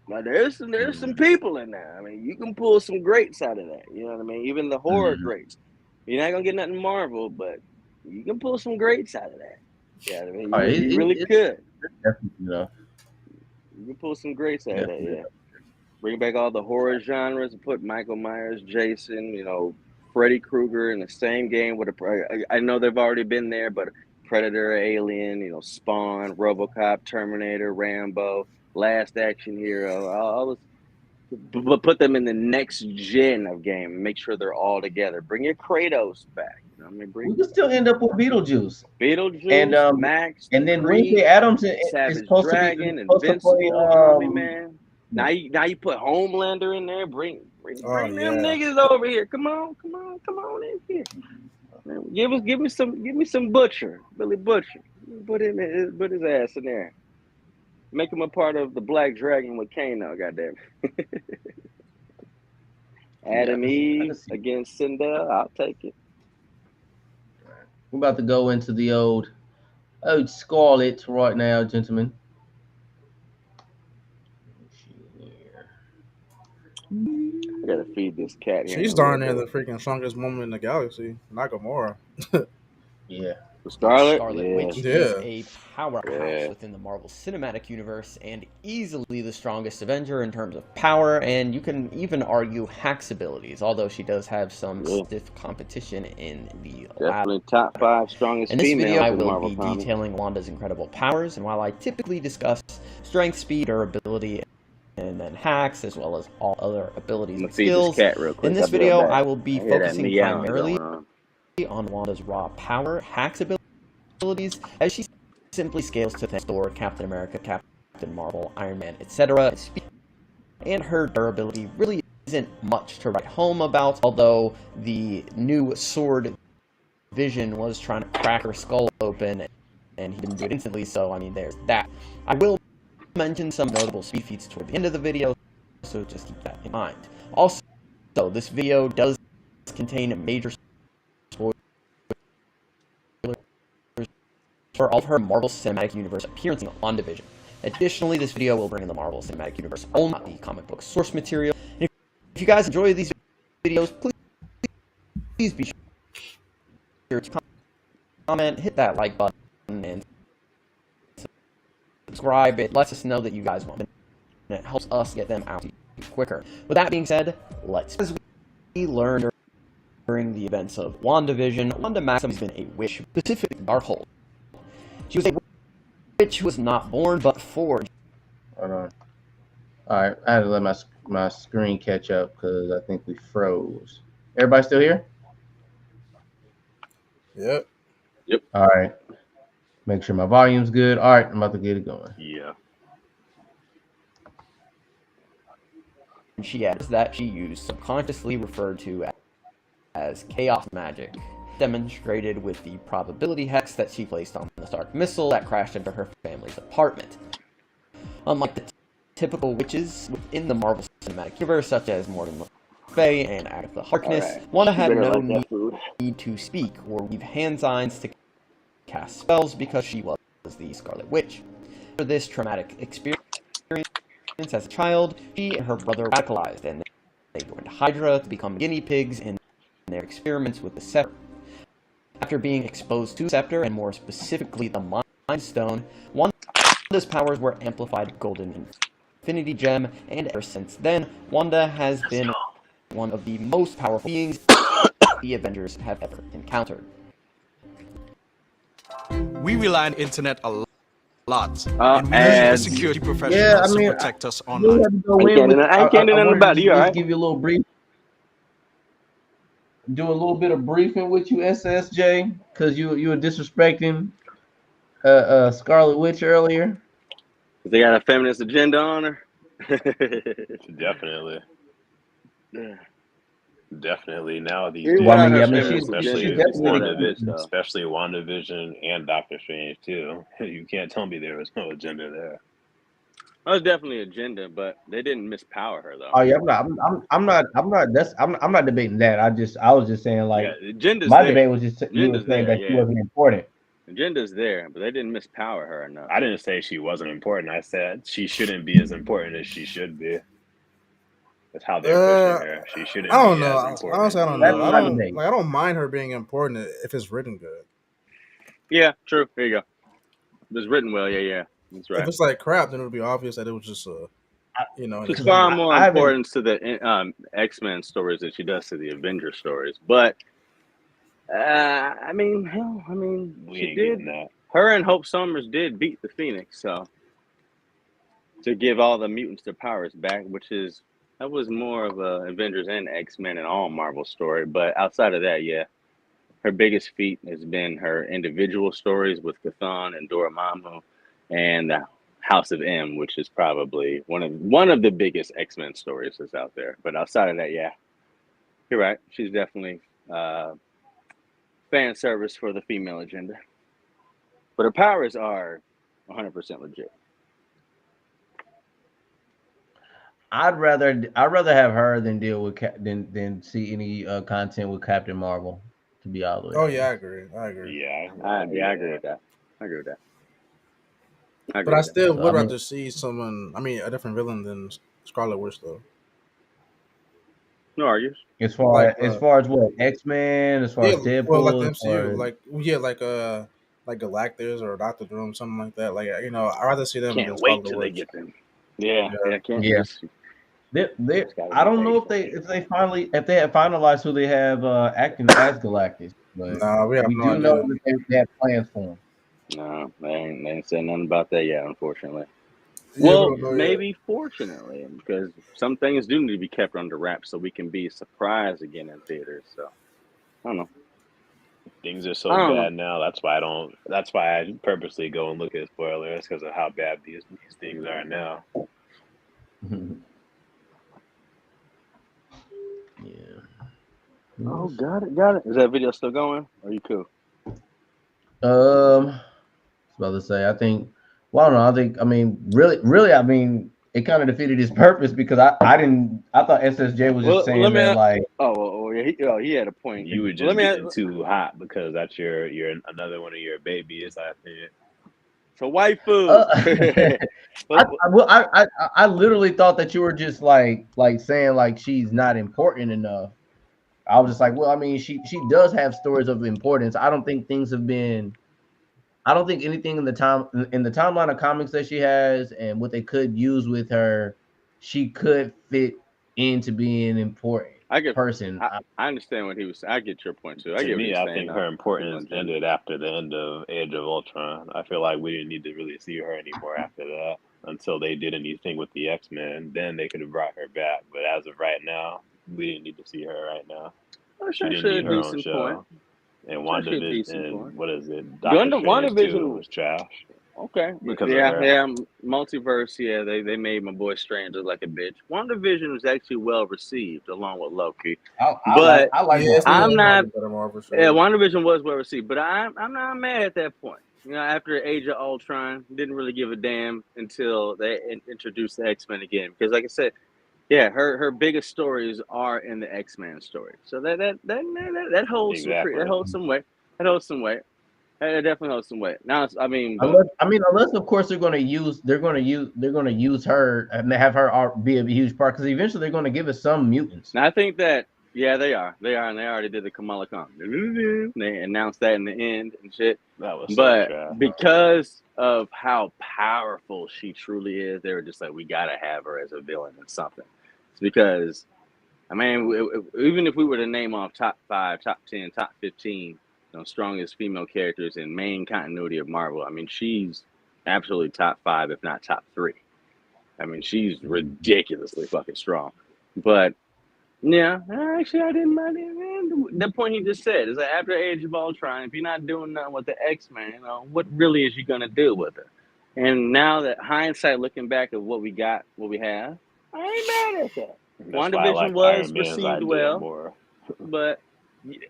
Now there's some people in there. I mean, you can pull some greats out of that. You know what I mean? Even the horror greats. You're not gonna get nothing Marvel, but you can pull some greats out of that. Yeah, I mean, you really could. You can pull some greats out of that. Yeah. Bring back all the horror genres and put Michael Myers, Jason, Freddy Krueger in the same game with I know they've already been there, but Predator, Alien, Spawn, RoboCop, Terminator, Rambo, Last Action Hero. But put them in the next gen of game. Make sure they're all together. Bring your Kratos back. We can still end up with Beetlejuice and Max, and then Wednesday Adams Savage is supposed Dragon, to be Invincible, man. Now you put Homelander in there. Bring them niggas over here. Come on in here. Man, give me some Butcher, Billy Butcher. Put his ass in there. Make him a part of the Black Dragon with Kano, goddamn. Adam Eve against Sindel, I'll take it. We're about to go into the old Scarlet right now, gentlemen. I gotta feed this cat here. She's darn near the freaking strongest woman in the galaxy, Nakamura. Yeah. Scarlet Witch is a powerhouse within the Marvel Cinematic Universe and easily the strongest Avenger in terms of power, and you can even argue Hack's abilities, although she does have some stiff competition in the definitely top 5 strongest female. In this video, I will be detailing Wanda's incredible powers, and while I typically discuss strength, speed, durability, and then hacks, as well as all other abilities and skills, in this video, I will be focusing primarily on Wanda's raw power, hacks abilities, as she simply scales to Thor, Captain America, Captain Marvel, Iron Man, etc. And her durability really isn't much to write home about, although the new sword Vision was trying to crack her skull open, and he didn't do it instantly, so I mean, there's that. I will mention some notable speed feats toward the end of the video, so just keep that in mind. Also, this video does contain major for all of her Marvel Cinematic Universe appearances on WandaVision. Additionally, this video will bring in the Marvel Cinematic Universe only, not the comic book source material. And if you guys enjoy these videos, please be sure to comment, hit that like button, and subscribe. It lets us know that you guys want them, and it helps us get them out quicker. With that being said, as we learned during the events of WandaVision, Wanda Maximoff has been a witch, specifically Darkhold. She was a witch who was not born, but forged. Hold on. All right, I had to let my screen catch up because I think we froze. Everybody still here? Yep. All right. Make sure my volume's good. All right, I'm about to get it going. Yeah. She adds that she used subconsciously referred to as chaos magic, demonstrated with the probability hex that she placed on the Stark missile that crashed into her family's apartment. Unlike the typical witches within the Marvel Cinematic Universe, such as Morgan Le Fay and Agatha Harkness, Wanda had no need to speak or weave hand signs to cast spells because she was the Scarlet Witch. For this traumatic experience as a child, she and her brother radicalized, and they joined Hydra to become guinea pigs in their experiments with the Sever. After being exposed to Scepter, and more specifically the Mind Stone, Wanda's powers were amplified Golden Infinity Gem, and ever since then, Wanda has been one of the most powerful beings the Avengers have ever encountered. We rely on the internet a lot, and we need security professionals to protect us online. I can't do nothing about it. You all right? Give you a little brief. Do a little bit of briefing with you, SSJ, because you were disrespecting Scarlet Witch earlier. They got a feminist agenda on her. Definitely. Yeah. Definitely now these days, especially WandaVision and Doctor Strange too. You can't tell me there was no agenda there. That was definitely agenda, but they didn't mispower her though. Oh yeah, I'm not debating that. I was just saying like my debate was just you were saying that she wasn't important. Agenda's there, but they didn't mispower her enough. I didn't say she wasn't important. I said she shouldn't be as important as she should be. That's how they're pushing her. She shouldn't. I don't know. Honestly, I don't know. I don't mind her being important if it's written good. Yeah, true. There you go. If it's written well, yeah. That's right. If it's like crap, then it would be obvious that it was just It's far more importance to the X-Men stories than she does to the Avengers stories. But she did. Her and Hope Summers did beat the Phoenix, so to give all the mutants their powers back, that was more of a Avengers and X-Men and all Marvel story. But outside of that, yeah, her biggest feat has been her individual stories with Chthon and Dormammu, and the House of M, which is probably one of the biggest X-Men stories that's out there. But outside of that, yeah, you're right. She's definitely fan service for the female agenda. But her powers are 100% legit. I'd rather have her than deal with than see any content with Captain Marvel. To be all the way. Oh yeah, I agree. Yeah, I agree with that. But I still would rather see a different villain than Scarlet Witch, though. No argues. As far as what X-Men, as far as Deadpool, like the MCU, like Galactus or Doctor Doom, something like that. Like I'd rather see them. Can't wait till they get them. Yeah. I don't know if they have finalized who they have acting as Galactus, but we do know that they have plans for him. No, they ain't said nothing about that yet, unfortunately. Maybe fortunately, because some things do need to be kept under wraps so we can be surprised again in theaters. So I don't know. Things are so bad now. That's why I purposely go and look at spoilers because of how bad these things are now. Yeah. Oh, got it. Is that video still going? Are you cool? I was about to say, I think. Well, I don't know. Really, it kind of defeated its purpose because I thought SSJ was just saying that like. He had a point. You were just getting too hot because that's you're another one of your babies. I think. So waifu. I literally thought that you were just like saying like she's not important enough. I was just like, well, she does have stories of importance. I don't think anything in the timeline of comics that she has and what they could use with her, she could fit into being an important person. I understand what he was saying. I get your point too. I think her importance ended after the end of Age of Ultron. I feel like we didn't need to really see her anymore after that until they did anything with the X-Men. Then they could have brought her back. But as of right now, we didn't need to see her right now. She didn't need her own show. Point. And WandaVision, what is it? WandaVision was trash. Okay. Because multiverse. Yeah, they made my boy Strange look like a bitch. WandaVision was actually well received along with Loki. WandaVision was well received, but I'm not mad at that point. After Age of Ultron, didn't really give a damn until they introduced the X-Men again. Because, like I said, yeah, her biggest stories are in the X-Men story. So that holds that holds some weight. That holds some weight. It definitely holds some weight. Now, unless of course they're going to use her and have her be a huge part because eventually they're going to give us some mutants. Now I think that Yeah, they are. They are, and they already did the Kamala Khan. They announced that in the end and shit. That was but because of how powerful she truly is, they were just like, we gotta have her as a villain in something. It's because, I mean, even if we were to name off top 5, top 10, top 15, strongest female characters in main continuity of Marvel, I mean, she's absolutely top 5, if not top 3. I mean, she's ridiculously fucking strong. But yeah, actually, I didn't mind it. The point he just said is that after Age of Ultron, if you're not doing nothing with the X-Men, what really is you gonna do with her? And now that hindsight, looking back at what we got, what we have, I ain't mad at that. WandaVision was received well, but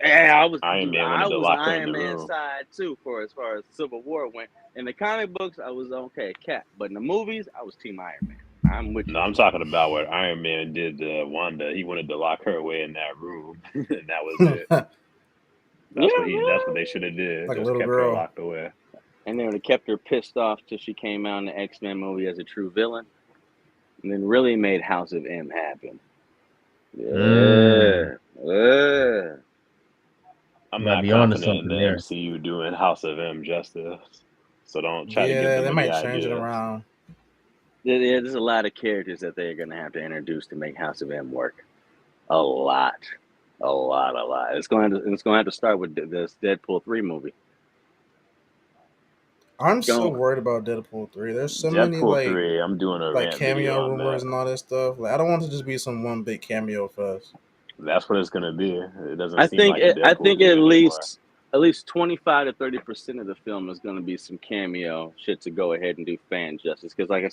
I was Iron Man side too for as far as Civil War went. In the comic books, I was okay, Cap, but in the movies, I was Team Iron Man. I'm with you. No, I'm talking about what Iron Man did to Wanda. He wanted to lock her away in that room, and that was it. That's what they should have did. Like just a little kept girl her locked away. And they would have kept her pissed off till she came out in the X-Men movie as a true villain, and then really made House of M happen. I'm not confident in the MCU doing House of M justice, so don't try to give them they might change it ideas. around. There's a lot of characters that they're going to have to introduce to make House of M work. A lot. It's going to have to start with this Deadpool 3 movie. I'm so worried about Deadpool 3. There's so many 3. I'm doing a cameo rumors and all that stuff. Like, I don't want it to just be some one big cameo fest. That's what it's going to be. It doesn't. I think at least 25 to 30% of the film is going to be some cameo shit to go ahead and do fan justice. Because like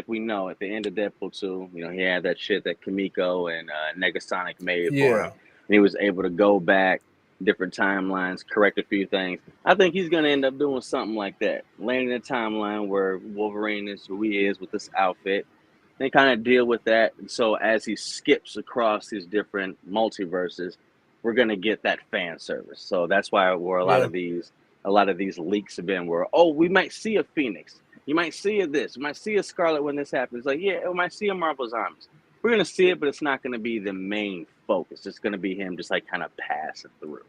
we know at the end of Deadpool 2, he had that shit that Kimiko and Negasonic made for him. And he was able to go back different timelines, correct a few things. I think he's going to end up doing something like that. Landing a timeline where Wolverine is who he is with this outfit. They kind of deal with that. And so as he skips across these different multiverses, we're going to get that fan service. So that's why a lot of these leaks have been where, we might see a Phoenix. You might see this. You might see a Scarlet when this happens. Like, we might see a Marvel Zombies. We're going to see it, but it's not going to be the main focus. It's going to be him just like kind of passing through.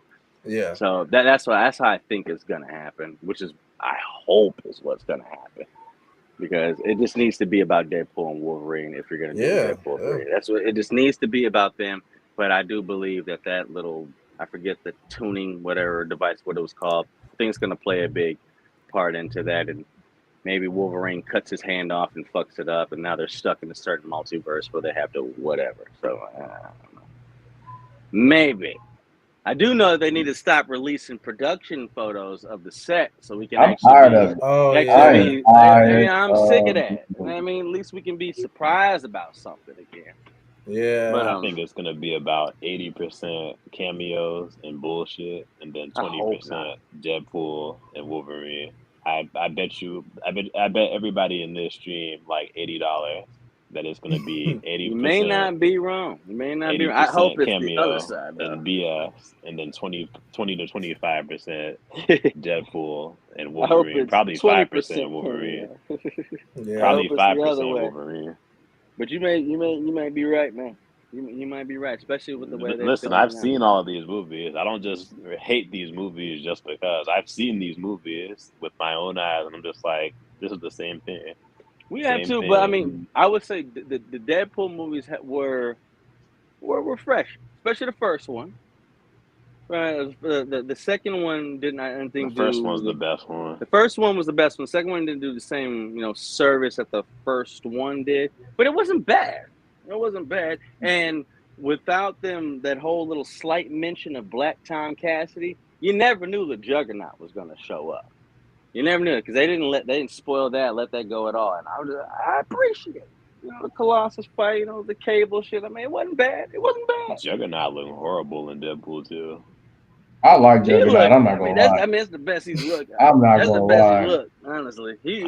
Yeah. So that's how I think it's going to happen, which is, I hope is what's going to happen. Because it just needs to be about Deadpool and Wolverine if you're going to do Deadpool 3. That's what it just needs to be about them. But I do believe that little, I forget the tuning, whatever device, what it was called, I think it's going to play a big part into that. And maybe Wolverine cuts his hand off and fucks it up. And now they're stuck in a certain multiverse where they have to whatever. So, I don't know. Maybe. I do know they need to stop releasing production photos of the set so we can I'm tired of it. I'm sick of that. I mean, at least we can be surprised about something again. Yeah. But I think it's going to be about 80% cameos and bullshit, and then 20% Deadpool and Wolverine. I bet everybody in this stream like $80 that it's going to be 80%. You may not be wrong. I hope it's the other side, though. And BS, and then 20 to 25% Deadpool and Wolverine. Probably 5% Wolverine. Probably 5% Wolverine. But you may be right, man. You might be right, especially with the way they. Listen, I've seen all of these movies. I don't just hate these movies just because I've seen these movies with my own eyes, and I'm just like, this is the same thing. We have to, but I mean, I would say the Deadpool movies were fresh, especially the first one. Right, the second one didn't. I don't think. The first one's the best one. The first one was the best one. The second one didn't do the same, service that the first one did, but it wasn't bad. It wasn't bad, and without them, that whole little slight mention of Black Tom Cassidy, you never knew the Juggernaut was going to show up. You never knew it because they didn't spoil that, let that go at all, and I appreciate it. The Colossus fight, the Cable shit. I mean, it wasn't bad. Juggernaut looked horrible in Deadpool too. I like Juggernaut. I'm not gonna lie. It's the best he's looked. I'm not gonna lie. That's the best he's looked, honestly. He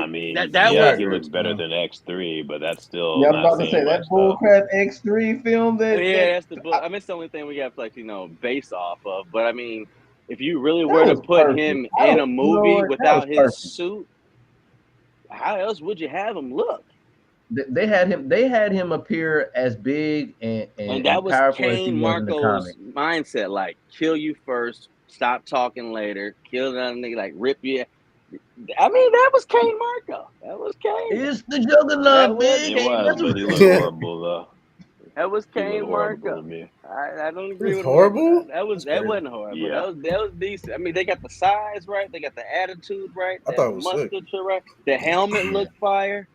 looks better than X3, but that's still. Yeah, I'm about to say that bullcrap X3 film. That's the book. I mean, it's the only thing we got to base off of. But I mean, if you really were to put him in a movie without his suit, how else would you have him look? they had him appear as big and that was powerful Cain as he was Marco's in the comic. mindset, like kill you first, stop talking later, kill another nigga, like rip you. I mean, that was Cain Marco. That was Cain. It's the Juggernaut, big. It was, but he looked horrible though. That was Cain Marco. I don't agree with horrible. That wasn't horrible. Yeah. That was decent. I mean, they got the size right, they got the attitude right, the musculature right, the helmet looked fire.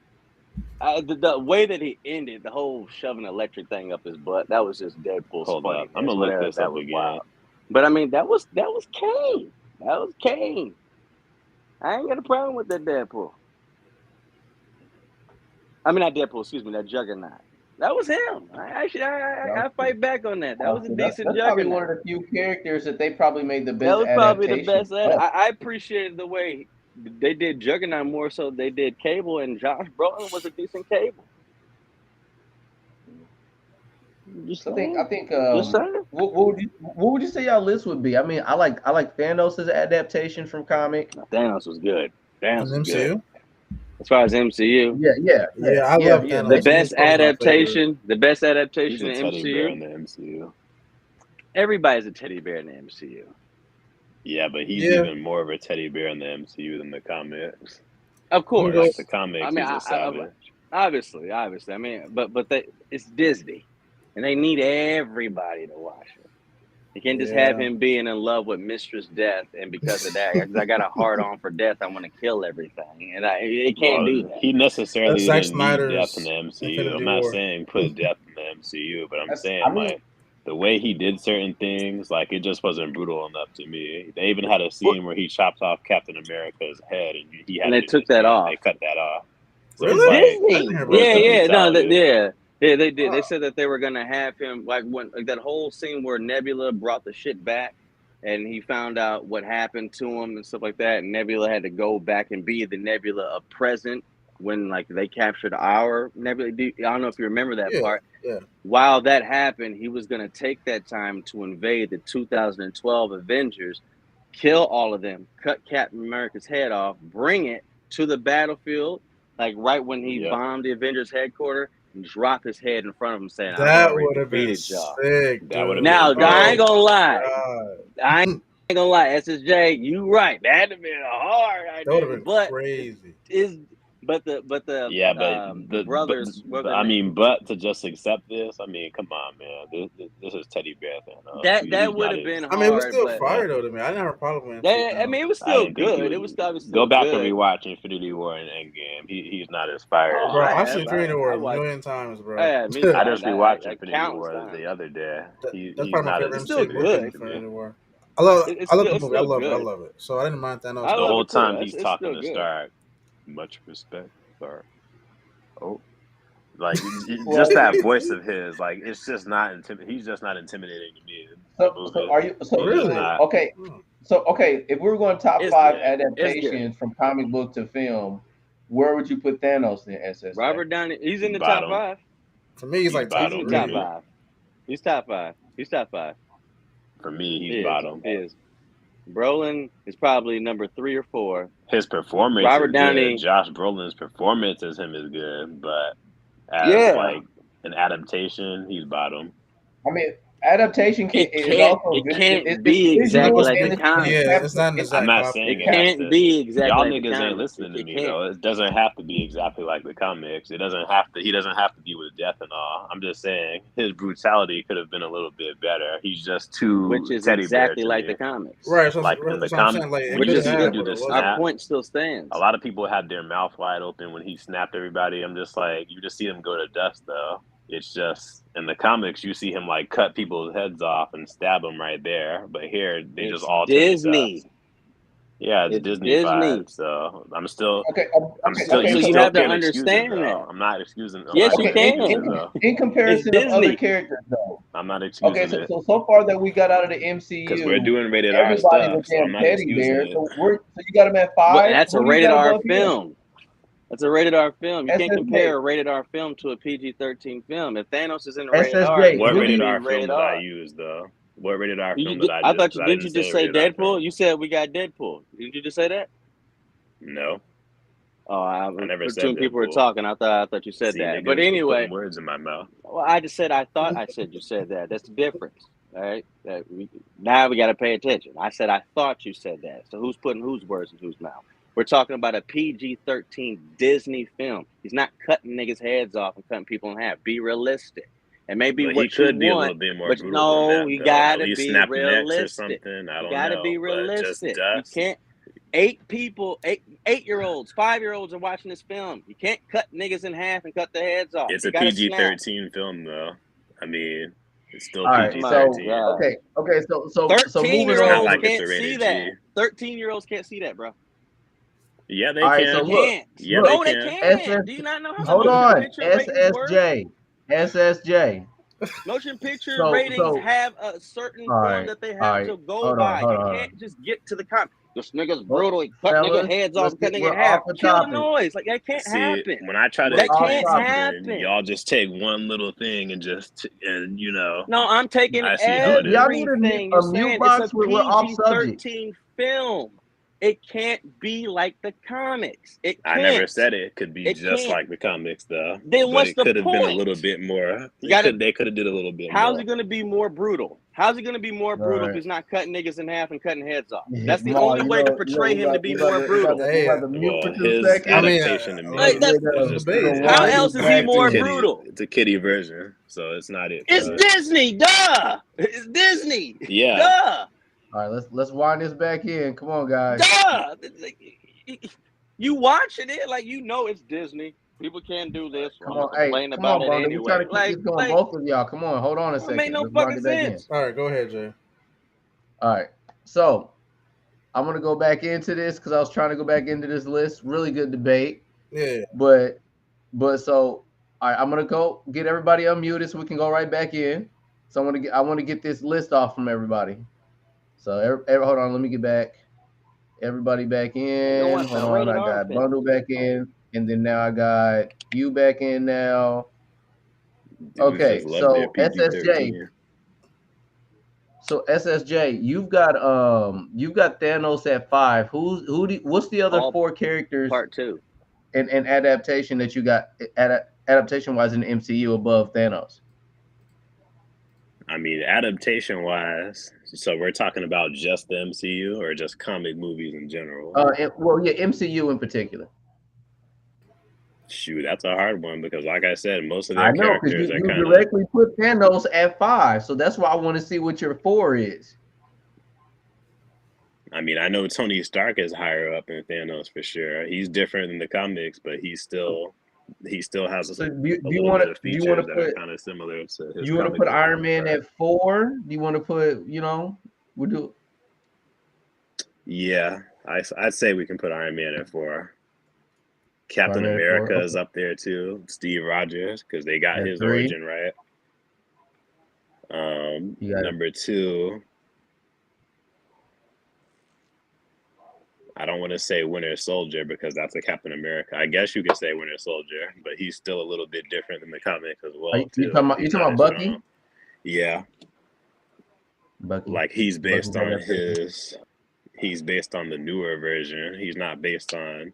The way that he ended the whole shoving electric thing up his butt, that was just Deadpool's funny. I'm gonna look this up again. Wild. But I mean, that was Cain. That was Cain. I ain't got a problem with that Deadpool. I mean, not Deadpool. Excuse me, that Juggernaut. That was him. I fight back on that. That was a decent Juggernaut. Probably one of the few characters that they probably made the best. That was probably the best. I appreciated the way they did Juggernaut more so they did Cable, and Josh Brolin was a decent Cable. I think. What would you say y'all list would be? I mean, I like Thanos' adaptation from comic. Thanos was good. Thanos was good. As far as MCU, yeah, I love Thanos. The best adaptation in the MCU. In the MCU. Everybody's a teddy bear in the MCU. Yeah, but he's even more of a teddy bear in the MCU than the comics. Of course, like the comics, he's a savage. Obviously. I mean, but it's Disney, and they need everybody to watch it. You can't just have him being in love with Mistress Death, and because of that, I got a hard on for Death, I want to kill everything, and it can't do that. He necessarily didn't need Death in the MCU. I'm not saying put Death in the MCU, but I'm saying like the way he did certain things, like it just wasn't brutal enough to me. They even had a scene where he chopped off Captain America's head, and he had they took that off. They cut that off. So really? Yeah, they did. They said that they were gonna have him like that whole scene where Nebula brought the shit back, and he found out what happened to him and stuff like that. And Nebula had to go back and be the Nebula of present when like they captured our Nebula. I don't know if you remember that part. Yeah. While that happened, he was gonna take that time to invade the 2012 Avengers, kill all of them, cut Captain America's head off, bring it to the battlefield, like right when he bombed the Avengers headquarters. And drop his head in front of him, saying, "That would have been sick." Now, I ain't gonna lie. I ain't gonna lie. SSJ, you right. That'd have been hard. That would have been crazy. But the brothers. But to just accept this, I mean, come on, man. This is Teddy Bear Thanos. That would have been hard. I mean, it was still fire though to me. I didn't have a problem with it. I mean, it was still good. It was obviously go back and rewatch Infinity War and Endgame. He's not as fire. Bro, I've seen Infinity War a million times, bro. Yeah, I just rewatched Infinity War the other day. That's probably my favorite. It's still good. Infinity War. I love the movie. I love it. So I didn't mind Thanos. The whole time he's talking to Stark. Much respect, Stark. Oh, like just that voice of his, like it's just not he's just not intimidating to me. So are you? So really? Okay. So if we were going top 5 adaptations from comic book to film, where would you put Thanos in? SS Robert Downey. He's in the top 5. For me, he's like top 5. He's top 5. He's top 5. For me, he's bottom. He is. Brolin is probably number 3 or 4. His performance, Robert Downey, good. Josh Brolin's performance as him is good, but as like an adaptation, he's bottom. I mean, adaptation can't be exactly like the comics. Yeah, it's not I'm not saying it can't be exactly. Y'all like niggas ain't listening to me though. It doesn't have to be exactly like the comics. He doesn't have to be with Death and all. I'm just saying his brutality could have been a little bit better. He's just too which is teddy exactly bear like the comics. Right. So like in the comics, which is do the snap. Our point still stands. A lot of people had their mouth wide open when he snapped everybody. I'm just like, you just see him go to dust though. It's just in the comics you see him like cut people's heads off and stab them right there, but here they just all Disney. Yeah, it's Disney. Vibe, so I'm still. So you have to understand that. I'm not excusing. Yes, you can. In comparison to other characters, though. I'm not excusing. Okay, so far that we got out of the MCU, because we're doing rated R stuff. So I'm not excusing it. So you got him at 5. That's a rated R film. That's a rated R film. You can't compare a rated R film to a PG-13 film. If Thanos is in a rated R, what rated R film did I use though? What rated R film did I use? I thought didn't you just say Deadpool? You said we got Deadpool. Did you just say that? No. Oh, I never said that. People were talking. I thought you said that. But anyway, words in my mouth. Well, I just said I thought I said you said that. That's the difference, all right? Now we got to pay attention. I said I thought you said that. So who's putting whose words in whose mouth? We're talking about a PG-13 Disney film. He's not cutting niggas' heads off and cutting people in half. Be realistic. And maybe what he could you be want, a little bit more but brutal no, than that, you got to be snap realistic. Or something. I don't you got to be realistic. You can't. 8-year-olds, 5-year-olds are watching this film. You can't cut niggas in half and cut their heads off. It's a PG-13 film, though. I mean, it's still PG-13. Right, okay. So 13-year-olds can't see that. 13-years can't see that, bro. Yeah, they can. So look, yeah, no, they can't. Do you not know how hold on, SSJ. Motion picture ratings have a certain form that they have to go by. You can't just get to the comment. This nigga's brutal. He cut nigga heads off, cut nigga in half. Kill the noise. Like, that can't happen. When I try to that can't happen. Y'all just take one little thing and you know. No, I'm taking everything. Y'all need a mute box with PG-13 film. It can't be like the comics. It can't. I never said it could be just like the comics, though. Then what's the point? It could have been a little bit more. They could have did a little bit more. How's it going to be more brutal? How's it going to be more brutal if he's not cutting niggas in half and cutting heads off? That's the only way to portray him to be more brutal. His adaptation to me. How else is he more brutal? It's a kiddie version, so it's not it. It's Disney, duh. It's Disney. Yeah. Duh. All right, let's wind this back in. Come on, guys. Duh. You watching it like you know it's Disney. People can't do this. Come on, about it anyway. We're trying to keep this going, both of y'all. Come on, hold on a second. It make no fucking sense. All right, go ahead, Jay. All right, so I'm gonna go back into this because I was trying to go back into this list. Really good debate. Yeah. But so all right, I'm gonna go get everybody unmuted so we can go right back in. So I want to get this list off from everybody. So hold on, let me get back. Everybody back in. Hold on, I got Bundle back in, and then now I got you back in now. Okay, so SSJ. So SSJ, you've got Thanos at 5. What's the other 4 characters? Part 2. And adaptation that you got adaptation wise in the MCU above Thanos. I mean, adaptation wise, so we're talking about just the MCU or just comic movies in general? MCU in particular. Shoot, that's a hard one because, like I said, most of their characters are kind of. You directly put Thanos at 5, so that's why I want to see what your 4 is. I mean, I know Tony Stark is higher up than Thanos for sure. He's different than the comics, but he still has a do you want to put kind of similar to his. You want to put Iron Man at 4? Do you want to put we'll do? Yeah, I'd say we can put Iron Man at 4. Captain America is up there too. Steve Rogers, because they got his 3. Origin right. Number 2. I don't want to say Winter Soldier because that's a Captain America. I guess you could say Winter Soldier, but he's still a little bit different than the comic as well. You talking about Bucky? Yeah. Bucky. Like he's based on the newer version. He's not based on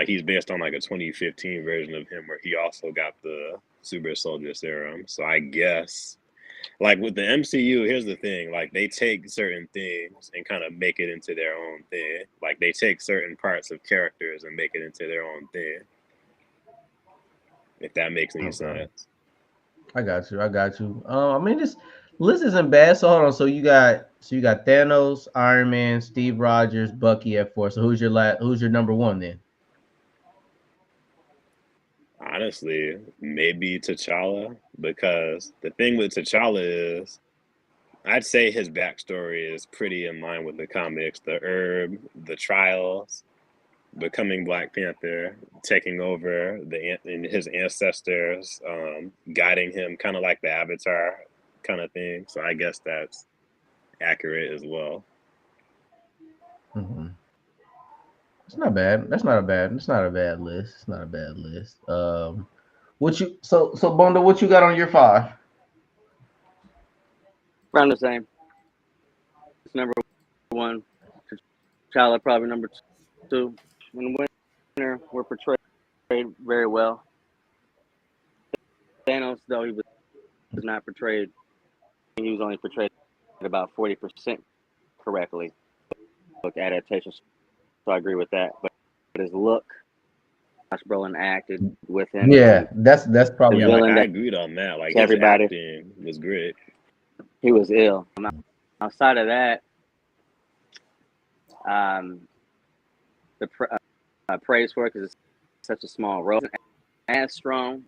he's based on like a 2015 version of him where he also got the super soldier serum. So I guess like with the MCU, here's the thing, like they take certain things and kind of make it into their own thing. Like they take certain parts of characters and make it into their own thing. If that makes any sense. I got you. I mean, this list isn't bad. So hold on. So you got Thanos, Iron Man, Steve Rogers, Bucky at 4. So who's your number 1 then? Honestly, maybe T'Challa, because the thing with T'Challa is I'd say his backstory is pretty in line with the comics. The herb, the trials, becoming Black Panther, taking over his ancestors, guiding him, kind of like the Avatar kind of thing. So I guess that's accurate as well. Mm-hmm. It's not bad. It's not a bad list. It's not a bad list. So Bonda, what you got on your 5? Around the same. It's number 1. T'Challa probably number 2. and Winter were portrayed very well. Thanos, though, he was not portrayed. He was only portrayed at about 40% correctly. Look, adaptations. So I agree with that. But his look, Josh Brolin acted with him. Yeah, that's probably. Yeah, like, I agreed on that. Like everybody, his acting was great. He was ill. Outside of that, the praise for it because it's such a small role. As strong.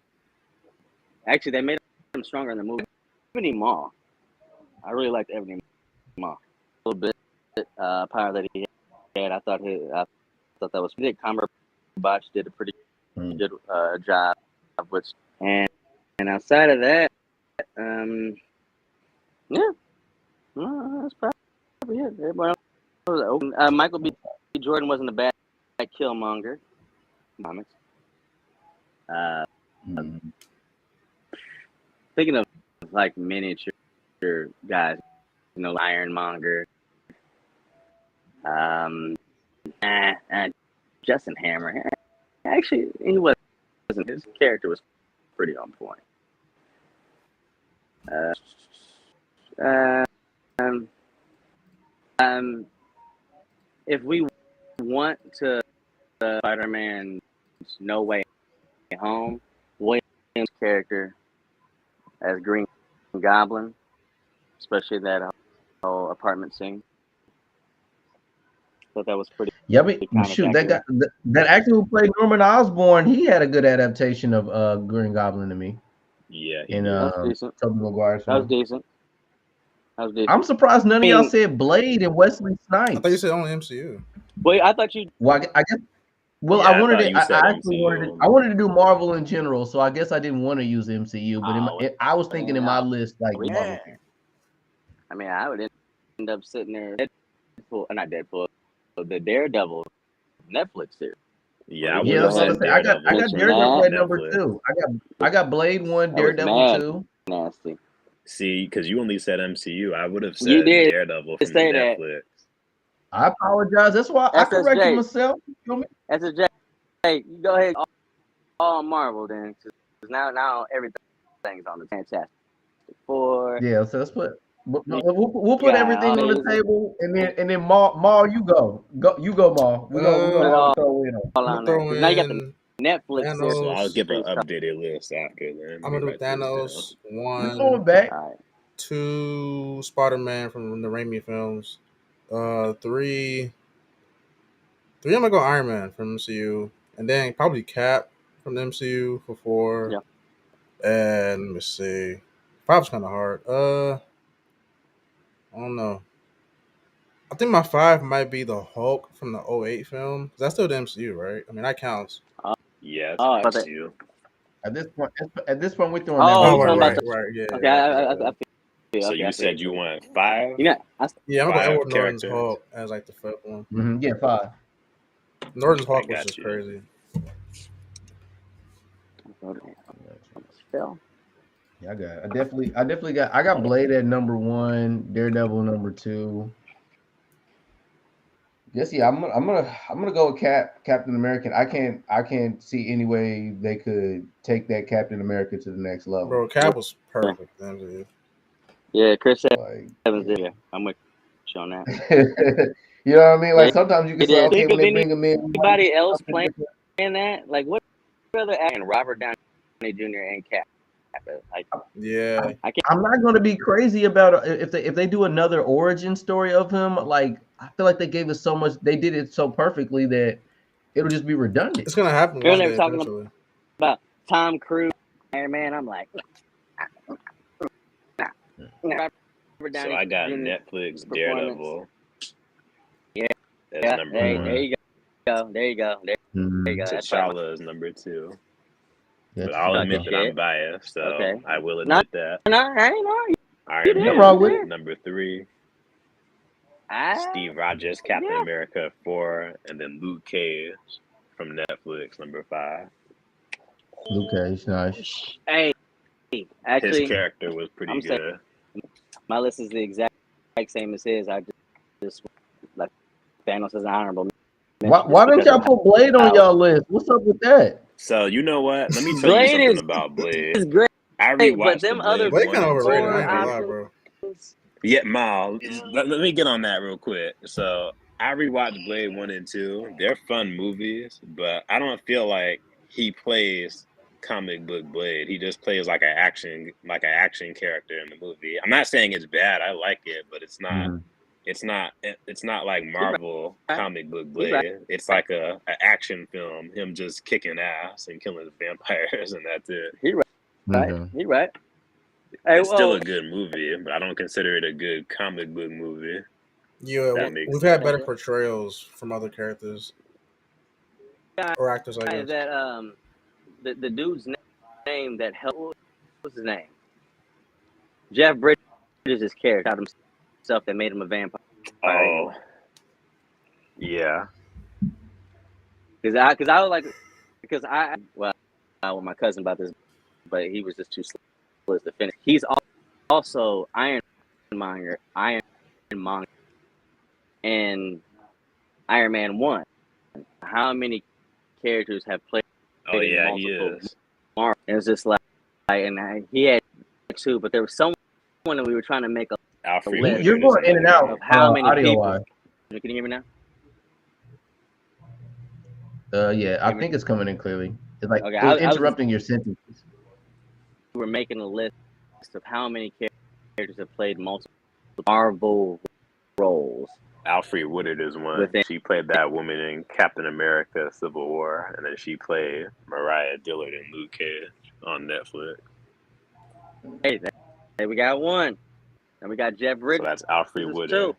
Actually, they made him stronger in the movie. Ebony Maw. I really liked Ebony Maw. A little bit power that he had. I thought that was good. Cumberbatch did a pretty good job. And outside of that, yeah, that's probably it. Everybody else was open. Michael B. Jordan wasn't a bad Killmonger. Comics. Thinking of like miniature guys, Ironmonger. Justin Hammer. Actually, he wasn't. His character was pretty on point. If we want to Spider-Man's No Way Home, Williams' character as Green Goblin, especially that whole apartment scene. Thought that was pretty. Yeah, shoot, that actor who played Norman Osborn, he had a good adaptation of Green Goblin to me. Yeah, that was decent. Tobey Maguire's that was decent. I'm surprised none of y'all said Blade and Wesley Snipes. I thought you said only MCU. Wait, I thought you. Well, I guess. Well, yeah, I wanted to do Marvel in general, so I guess I didn't want to use MCU, but I was thinking in my list like Marvel. I mean, I would end up sitting there. Not Deadpool, the Daredevil Netflix series. Yeah, I got Daredevil at number 2. I got Blade 1, Daredevil 2. Nasty. See, because you only said MCU, I would have said Daredevil from Netflix. I apologize. That's why I corrected myself. You feel me? SSJ, hey, you go ahead all Marvel then, because now everything's on the Fantastic Four. Yeah, so let's we'll put everything on the table, and then Ma, you go, you go, Ma. We go throw in. Now you got the Netflix. So I'll give an updated list after then. I'm gonna do Thanos 1. Going back. 2 Spider-Man from the Raimi films. 3. I'm gonna go Iron Man from MCU, and then probably Cap from the MCU for 4. Yeah. And let me see. 5's kind of hard. I don't know. I think my 5 might be the Hulk from the 2008 film. That's still the MCU, right? I mean, that counts. Yeah, it's MCU. At this point, we're throwing right, yeah. Okay, I so you said you want 5? Yeah, I'm gonna go Edward Norton's Hulk as like the 5th one. Mm-hmm. Yeah, 5. Norton's Hulk was just crazy. Yeah, I got Blade at number 1, Daredevil number 2. Yes, yeah, I'm gonna go with Captain America. I can't see any way they could take that Captain America to the next level. Bro, Cap was perfect. Yeah, Chris Evans did. Yeah, I'm with you on that. You know what I mean? Like sometimes you can say, okay, when they bring him in, anybody else playing that? Like what other acting? Robert Downey Jr. and Cap. Like, yeah, I'm not going to be crazy about if they do another origin story of him. Like I feel like they gave us so much. They did it so perfectly that it'll just be redundant. It's gonna happen. One day, talking about Tom Cruise, Iron Man. I'm like, so I got Netflix Daredevil. Yeah, that's number 1. There you go. There you go. T'Challa is number 2. But I'll admit that I'm biased, so I will admit that. No, I ain't know. Iron Man is number 3. Steve Rogers, Captain America 4, and then Luke Cage from Netflix number 5. Luke Cage, nice. Hey, actually, his character was pretty good. My list is the exact same as his. I just like Thanos as an honorable Why don't y'all put Blade on y'all list? What's up with that? So you know what? Let me tell you something about Blade. It's great. I rewatched them Blade. Blade kind of overrated. I ain't gonna lie, bro. Yeah, Mal. Let me get on that real quick. So I rewatched Blade 1 and 2. They're fun movies, but I don't feel like he plays comic book Blade. He just plays like an action character in the movie. I'm not saying it's bad. I like it, but it's not. Mm-hmm. It's not like Marvel comic book Blade. It's like a action film. Him just kicking ass and killing vampires, and that's it. He right. Mm-hmm. He right. It's still a good movie, but I don't consider it a good comic book movie. Yeah, we've had better portrayals from other characters or actors, I guess. That the dude's name that helped. What's his name? Jeff Bridges' character out himself that made him a vampire. Oh, yeah. Because I was like, with my cousin about this, but he was just too slow to finish. He's also Ironmonger, and Iron Man 1. How many characters have played? Oh yeah, he is. Marvel? And it's just like, and he had 2, but there was someone that we were trying to make a Alfred. You're going in and out of how many people. Wise. Can you hear me now? Yeah, I think it's coming in clearly. It's like it's interrupting your sentences. We're making a list of how many characters have played multiple Marvel roles. Alfred Woodard is one. She played that woman in Captain America: Civil War, and then she played Mariah Dillard in Luke Cage on Netflix. Hey, we got one. And we got Jeff Bridges. So that's Alfred Woodard.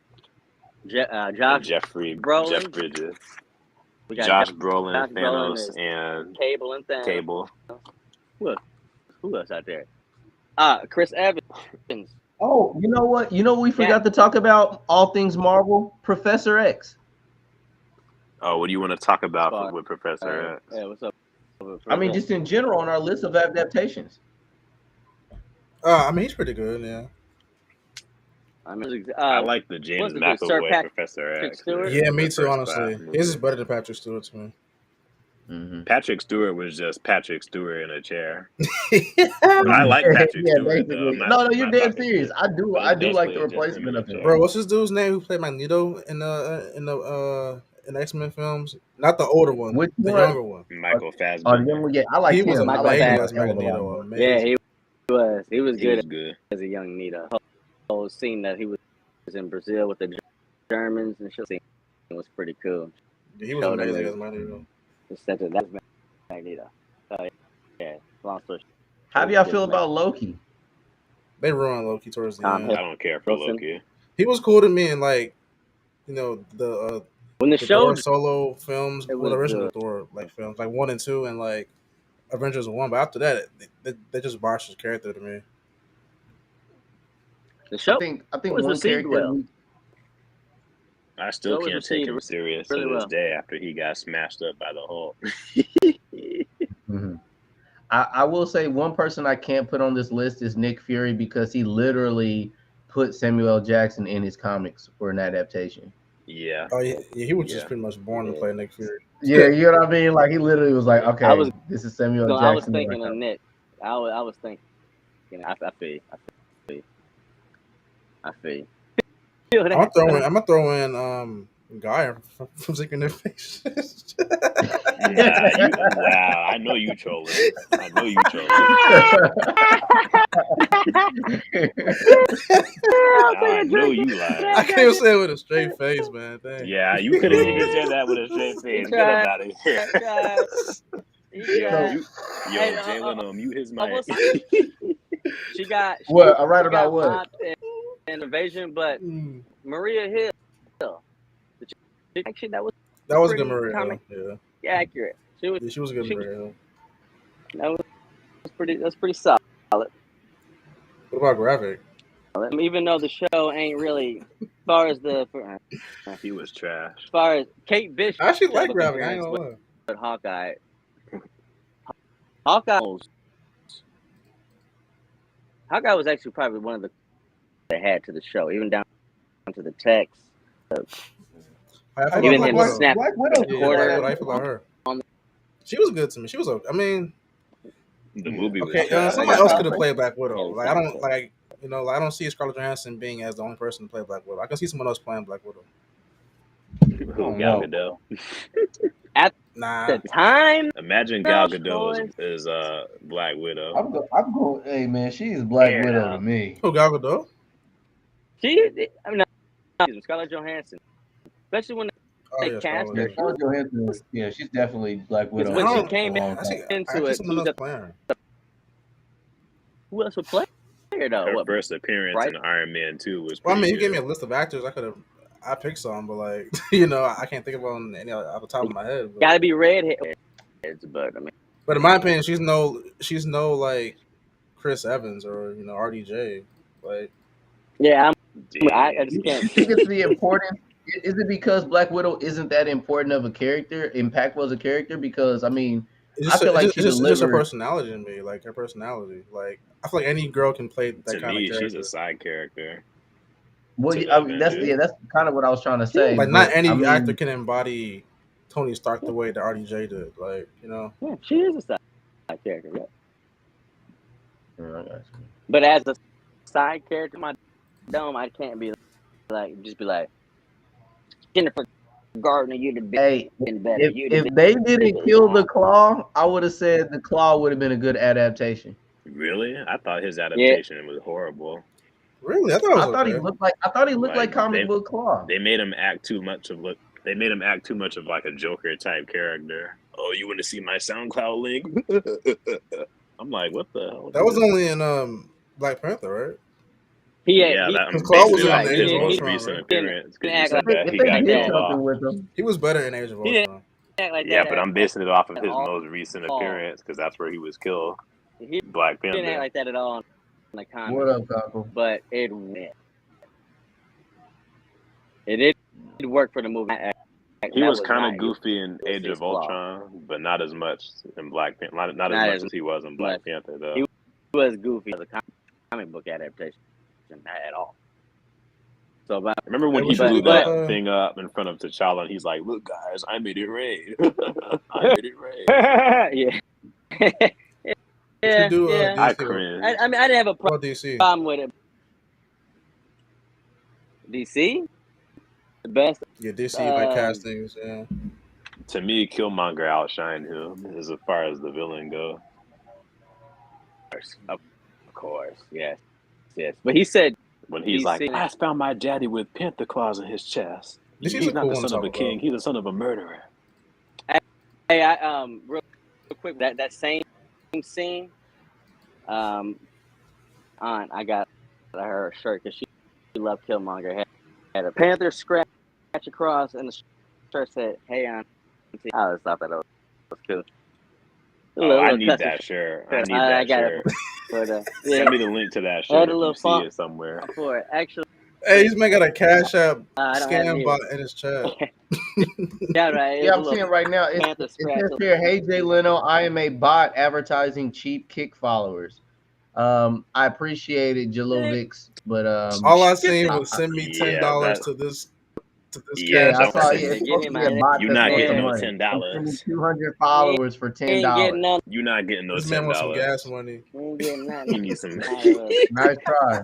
Josh Brolin. Jeff Bridges. We got Josh Brolin, Thanos, and Cable and Thanos. Cable. Who else out there? Chris Evans. Oh, you know what? We forgot to talk about all things Marvel? Professor X. Oh, what do you want to talk about with Professor X? Yeah, what's up? I mean, just in general on our list of adaptations. I mean, he's pretty good, yeah. I like the James McAvoy Professor X. Yeah, me too, honestly. His is better than Patrick Stewart to me. Mm-hmm. Patrick Stewart was just Patrick Stewart in a chair. I like Patrick Stewart. No, you're dead serious. I do like the replacement of him. Bro, what's this dude's name who played Magneto in the X-Men films? Not the older one, the younger one. Michael Fassbender. I like him. Was amazing as Magneto. Yeah, he was good as a young Nita. Whole scene that he was in Brazil with the Germans and shit was pretty cool. He was amazing as Magneto. That was Magneto. Yeah, long story. How do y'all feel about Loki? They ruined Loki towards the end. I don't care for Loki. He was cool to me in the when the show Thor solo films, the original Thor films, 1 and 2, and Avengers 1. But after that, they just botched his character to me. The show, I think one character. I still can't take him serious to this day after he got smashed up by the Hulk. Mm-hmm. I will say one person I can't put on this list is Nick Fury because he literally put Samuel L. Jackson in his comics for an adaptation. Yeah. Oh yeah, he was just pretty much born to play Nick Fury. Yeah, you know what I mean? Like he literally was like, okay, this is Samuel L. Jackson. I was thinking of Nick. I was thinking, I feel. I'm gonna throw in Guy from Secret Invasion. Wow, I know you trolling. I know you lying. I can't say it with a straight face, man. Dang. Yeah, you could have even said that with a straight face. Get about it. Yo, Jalen, mute his mic. She got what? Right about what? Invasion, but Maria Hill. Actually, that was good, Maria Hill. Yeah, accurate. She was good, Maria Hill. That's pretty solid. What about Graphic? Even though the show ain't really, as far as he was trash. As far as Kate Bishop, I actually like Graphic. I ain't gonna lie. But Hawkeye was actually probably one of the that had to the show, even down to the text. Even him snap. Black Widow. I feel about her. She was good to me. She was okay. I mean, the movie. Okay, somebody else could have played Black Widow. Like I don't like. You know, like, I don't see Scarlett Johansson being as the only person to play Black Widow. I can see someone else playing Black Widow. Who? Gal Gadot. At the time, imagine Gal Gadot is Black Widow. I'm going. Hey man, she is Black Widow to me. Who, Gal Gadot? I mean, Scarlett Johansson, especially when they cast her. Scarlett Johansson, she's definitely Black Widow. When she came into it, who else would play? Her first appearance in Iron Man 2 was. Well, I mean, you gave me a list of actors. I picked some, but like, you know, I can't think of them any off the top of my head. But. Gotta be redheads, but I mean. But in my opinion, she's no like Chris Evans or RDJ. Like. Yeah, I just can't. I think it's the importance. Is it because Black Widow isn't that important of a character, impactful as a character? Because I mean. I feel like it's just her personality to me. Like her personality. Like I feel like any girl can play that kind of character. She's a side character. Well, I mean, that's kind of what I was trying to say. Like not any actor can embody Tony Stark the way that RDJ did. Like Yeah, she is a side character. Yeah. But as a side character, my dome, I can't be like Jennifer Gardner, you'd have been better. If they didn't kill the Claw, I would have said the Claw would have been a good adaptation. Really? I thought his adaptation was horrible. Really? I thought he looked like comic book Claw. They made him act too much of like a Joker type character. Oh, you want to see my SoundCloud link? I'm like, what the hell? That was only in Black Panther, right? Claw was in his most recent appearance. He was better in Age of Ultron. But I'm basing it off of his most recent appearance because that's where he was killed. Black Panther. He didn't act like that at all in the comic. What up, Cockle? But it did work for the movie. He was kind of goofy in Age of Ultron, but not as much in Black Panther. Not as much as he was in Black Panther, though. He was goofy as a comic book adaptation. At all. So remember when he blew that thing up in front of T'Challa and he's like, "Look, guys, I made it rain. I made it rain." yeah. I cringe. I mean, I didn't have a problem with it. DC, the best. Yeah, DC like castings. Yeah. To me, Killmonger outshined him as far as the villain go. Of course, yes. Yes, but he said when he's like, I found my daddy with panther claws in his chest. He's not the son of a king; he's the son of a murderer. Hey, real quick, that same scene, I got her shirt because she loved Killmonger. Had a panther scratch across, and the shirt said, "Hey, I always thought that was cool." I need that shirt. I need that shirt. But, send me the link to that shirt. You see it somewhere. For it. Actually, hey, he's making a Cash App scam bot in his chat. Yeah, right. Yeah, I'm seeing it right now. It says here, "Hey Jay Leno, I am a bot advertising cheap kick followers." I appreciate it, Jalovics, but all I seen was send me $10 to this. I saw it. You're not getting no $10. 200 followers for $10. You're not getting no $10. This man wants some gas money. You need some. Nice try.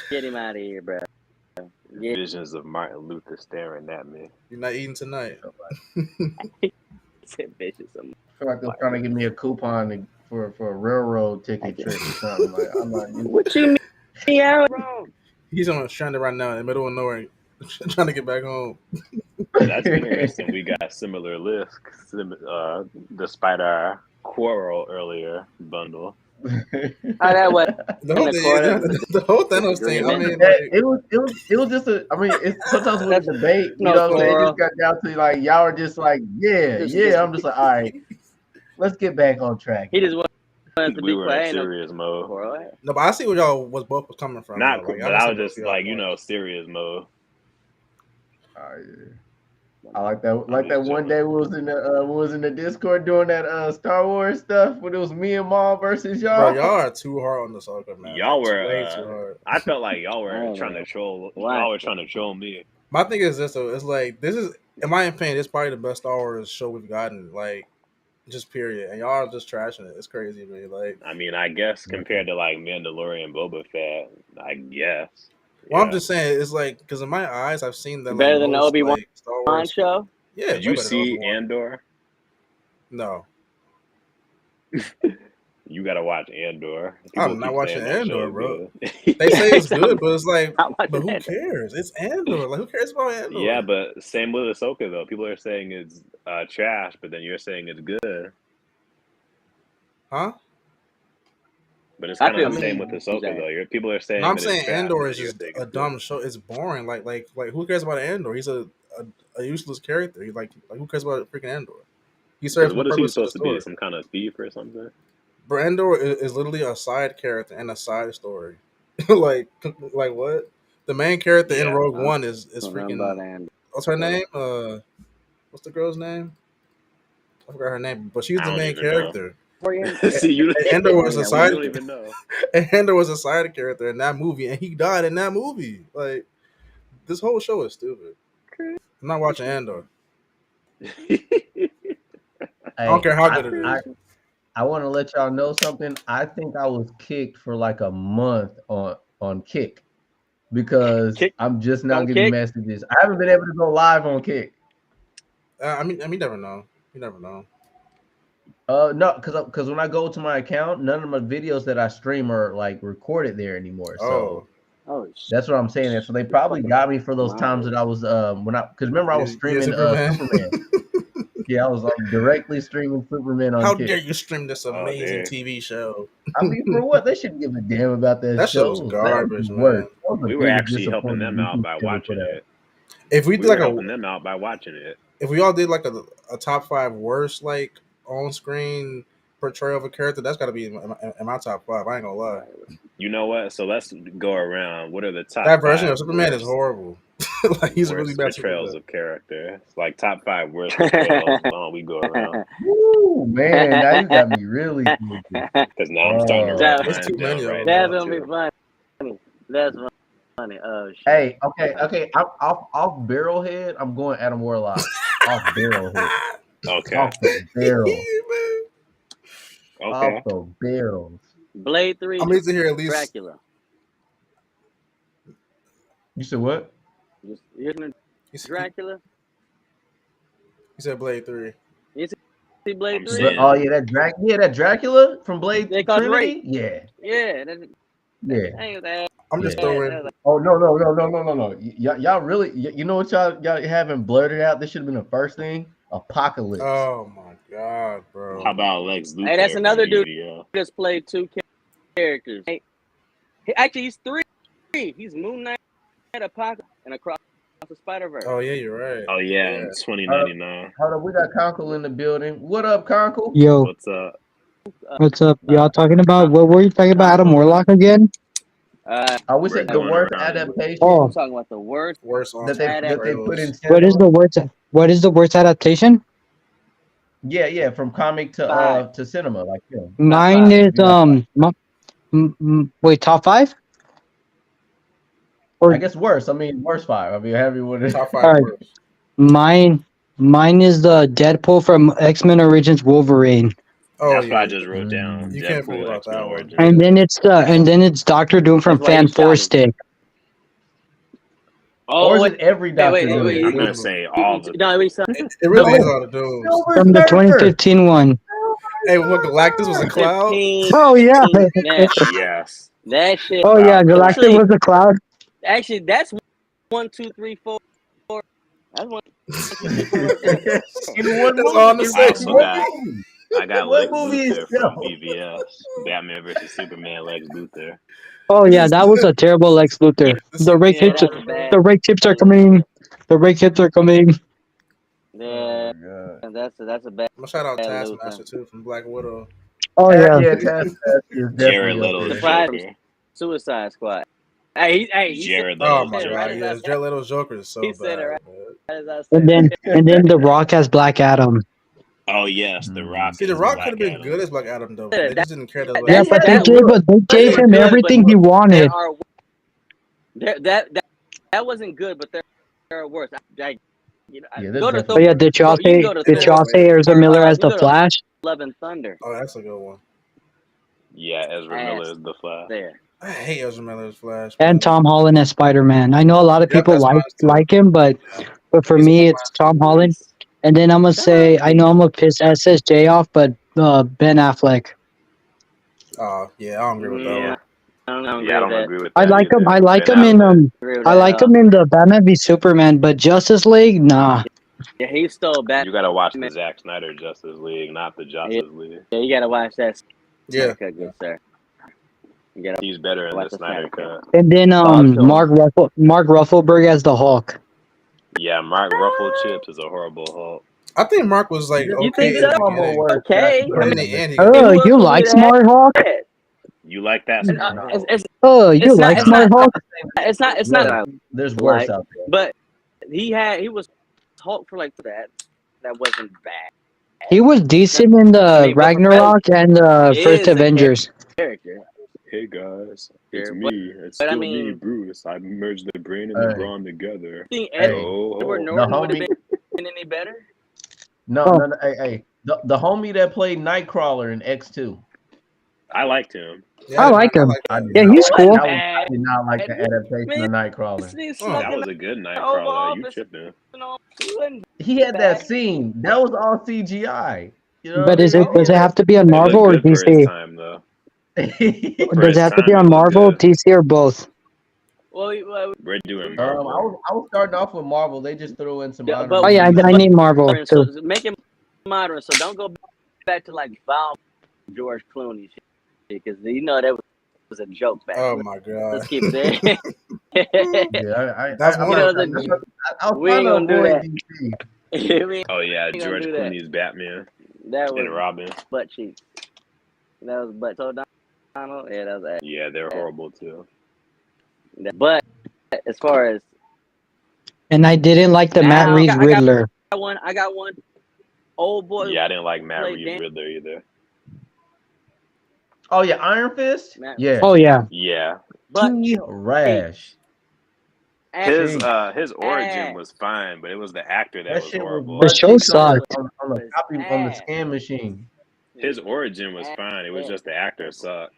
Get him out of here, bro. Visions of Martin Luther staring at me. You're not eating tonight. I feel like they're trying to give me a coupon for a railroad ticket trip or something. Like, I'm not. What you mean? He's on a stranded right now in the middle of nowhere. Trying to get back home. That's interesting. We got similar lists, despite our quarrel earlier bundle. That was the whole Thanos thing. I mean, it was just a. I mean, it's sometimes with a debate, you know what I'm saying? It just got down to like y'all are just like, yeah. I'm just like, all right, let's get back on track. He just wanted to we were in serious mode. No, but I see where y'all was coming from. Not, but I was just like, serious mode. I like that. Like that one day we was in the Discord doing that Star Wars stuff when it was me and Mom versus y'all. Bro, y'all are too hard on the Ahsoka, man. Y'all were way too hard. I felt like y'all were trying to troll. Y'all were trying to troll me. My thing is this though. It's like this is, in my opinion, it's probably the best Star Wars show we've gotten. Like, just period. And y'all are just trashing it. It's crazy to me. Like, I mean, I guess compared to like Mandalorian, Boba Fett, I guess. Well, I'm just saying it's like because in my eyes, I've seen them better than the Obi-Wan Star Wars show. Yeah, did you see Andor? No. You gotta watch Andor. I'm not watching Andor, bro. They say it's good, but it's like, but who cares? It's Andor. Like, who cares about Andor? Yeah, but same with Ahsoka though. People are saying it's trash, but then you're saying it's good. Huh? But it's kind of the same with Ahsoka though. People are saying. I'm saying Andor is just a dumb show. It's boring. Like who cares about Andor? He's a useless character. He's like who cares about freaking Andor? He serves. What is he supposed to be? Some kind of thief or something? Andor is literally a side character and a side story. like what? The main character in Rogue One is freaking. What's her name? What's the girl's name? I forgot her name, but she's the main character. Andor was a side. Andor was a side character in that movie, and he died in that movie. Like, this whole show is stupid. I'm not watching Andor. I don't care how good it is. I want to let y'all know something. I think I was kicked for like a month on Kick because I'm just now getting messages. I haven't been able to go live on Kick. I mean, you never know. You never know. No, because when I go to my account, none of my videos that I stream are like recorded there anymore. So that's what I'm saying. And so they probably got me for those times that I was because remember I was streaming Superman. Yeah, I was directly streaming Superman on. How dare you stream this amazing TV show? I mean, for what? They shouldn't give a damn about that show. That show's garbage, man. We were actually helping them out by watching it. If we did helping them out by watching it. If we all did like a top 5 worst like on-screen portrayal of a character, that's got to be in my top 5. I ain't gonna lie. You know what? So let's go around. What are the top? That version of Superman is horrible. Like he's really bad portrayals of character. It's like top 5 worst portrayals. We go around. Ooh, man, now you got me really. Because now I'm starting to write it's too many. That's gonna be funny. That's funny. Oh shit. Hey, okay. I'm off Barrelhead. I'm going Adam Warlock. Off Barrelhead. Okay. Off the barrel. Okay. Off the barrels. Blade 3. I'm to hear at least Dracula. You said what? You're gonna Dracula. You said Blade 3. You see Blade 3? Oh yeah, that Dracula from Blade Trinity. Yeah. Yeah. I'm just throwing. Oh no! Y'all really? You know what y'all haven't blurted out? This should have been the first thing. Apocalypse. Oh my god, bro! How about Lex Luthor? Hey, that's another dude who just played 2 characters. Hey, actually, he's 3. He's Moon Knight, Apocalypse, and Across the Spider-Verse. Oh yeah, you're right. Oh yeah, 2099. Hold on, we got Conkle in the building. What up, Conkle? Yo, what's up? What's up? Y'all talking about what were you talking about? Adam Warlock again? I would say the worst adaptation. I'm talking about the worst that they put in. What is the worst adaptation? Yeah, from comic to cinema, like film. Mine is wait, top 5? Or I guess worse. I mean, worst 5. I mean, however you want to. Top 5 right. Worst. Mine is the Deadpool from X-Men Origins Wolverine. Oh, that's what I just wrote down. You can't forget about that one. And then it's Doctor Doom from Fan 4 Stick. Oh, or is it every Doctor wait. I'm gonna say all of them. No, it really is all the Doom. From the 2015 one. Hey, what, Galactus was a cloud? Oh yeah. Yes. That shit. Oh yeah, Galactus was a cloud. Actually, that's 1, 2, 3, 4. That's 1. In one movie. I got Lex Luthor from BVS. Batman vs Superman. Lex Luthor. Oh yeah, that was a terrible Lex Luthor. The rake hips are coming. The rake hips are coming. Yeah, that's a bad. I'm gonna shout out Taskmaster too from Black Widow. Oh yeah, Taskmaster is Jared Leto's Joker. Suicide Squad. Hey, Jared Leto's. Oh my god, yes, Jared Leto's Joker is so bad. And then The Rock has Black Adam. Oh yes, The Rock. See, The Rock could have been good as Black Adam though. They just didn't care that. Yeah, but they gave him everything he wanted. That wasn't good, but there are worse. Did y'all say Ezra Miller as the Flash? Love and Thunder. Oh, that's a good one. Yeah, Ezra Miller is the Flash. There. I hate Ezra Miller as Flash. And Tom Holland as Spider-Man. I know a lot of people like him, but for me, it's Tom Holland. And then I'm gonna say, I know I'm gonna piss SSJ off, but Ben Affleck. Oh yeah, I don't agree with that one. I don't agree with that. I like him. I like him in the Batman v Superman, but Justice League, nah. Yeah, he's still bad. You gotta watch the Zack Snyder Justice League, not the Justice League. Yeah, you gotta watch that. Yeah, good sir. He's better in the Snyder cut. And then Mark Ruffalo as the Hulk. Yeah, Mark Ruffalo Chips is a horrible Hulk. I think Mark was like you think so? Okay. Oh, you like Smart Hulk? You like that? You like Smart Hulk? It's not. There's worse out there. But he was Hulk for like that. That wasn't bad. He was decent in the Ragnarok and the first Avengers. Character. Hey guys, it's me. It's still me, Bruce. I merged the brain and the brawn together. Think Edward Norton would have been any better? No. Hey. The homie that played Nightcrawler in X2. I liked him. Yeah, I like him. Yeah, he's cool. I did not like the adaptation of Nightcrawler. That was a good Nightcrawler. You tripping? He had that scene. That was all CGI. You know but does it have to be on Marvel or DC? Does it have to be on Marvel, DC, or both? Well, we're doing Marvel. I was starting off with Marvel. They just threw in some. I need Marvel too. So make it modern. So don't go back to like Val George Clooney shit, because you know that was a joke back. Oh my god! Let's keep it. That's we ain't gonna do that. Oh yeah, George Clooney's Batman. That was and Robin. Butt cheeks. That was butt toe Donald. Yeah, that was. Yeah, they're horrible too. But as far as, and I didn't like the Matt Reeves Riddler. I got one. Old boy. Yeah, I didn't like Matt Reeves Riddler either. Oh yeah, Iron Fist. Yeah. Oh yeah. Yeah. But Rash. His origin was fine, but it was the actor that was horrible. The show sucked. On the Scan Machine. His origin was fine. It was just the actor sucked.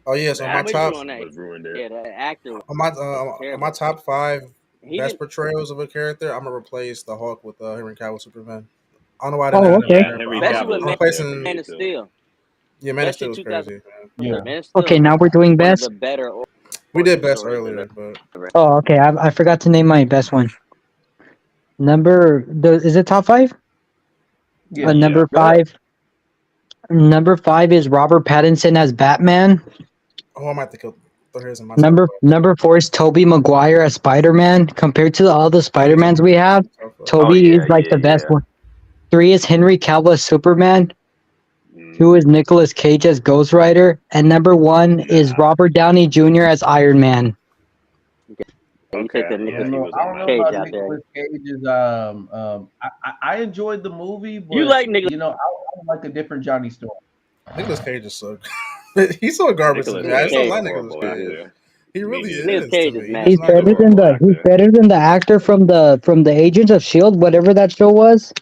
Oh yeah, so my top was ruined it. Yeah, the actor. On my top 5 best portrayals of a character, I'm gonna replace the Hulk with Henry Cavill Superman. I don't know why I didn't Especially with Man of Steel. Yeah, Man of Steel was crazy. Yeah. Okay, now we're doing best. We did best earlier, but oh, okay. I forgot to name my best one. Is it top 5? Yeah. Number 5. Number 5 is Robert Pattinson as Batman. Oh, I might have to throw his in my Number 4 is Tobey Maguire as Spider-Man. Compared to all the Spider-Mans we have, Tobey is like the best one. 3 is Henry Cavill as Superman. 2 is Nicolas Cage as Ghost Rider. And number 1 is Robert Downey Jr. as Iron Man. Okay. I don't know about Nicolas Cage's. I enjoyed the movie, but you like Nicolas? You know, I like a different Johnny Storm. Nicolas Cage is so good. He's so garbage. I don't like Nicolas Cage. He really is. Nicolas Cage is mad. He's better than the actor from the Agents of S.H.I.E.L.D., whatever that show was.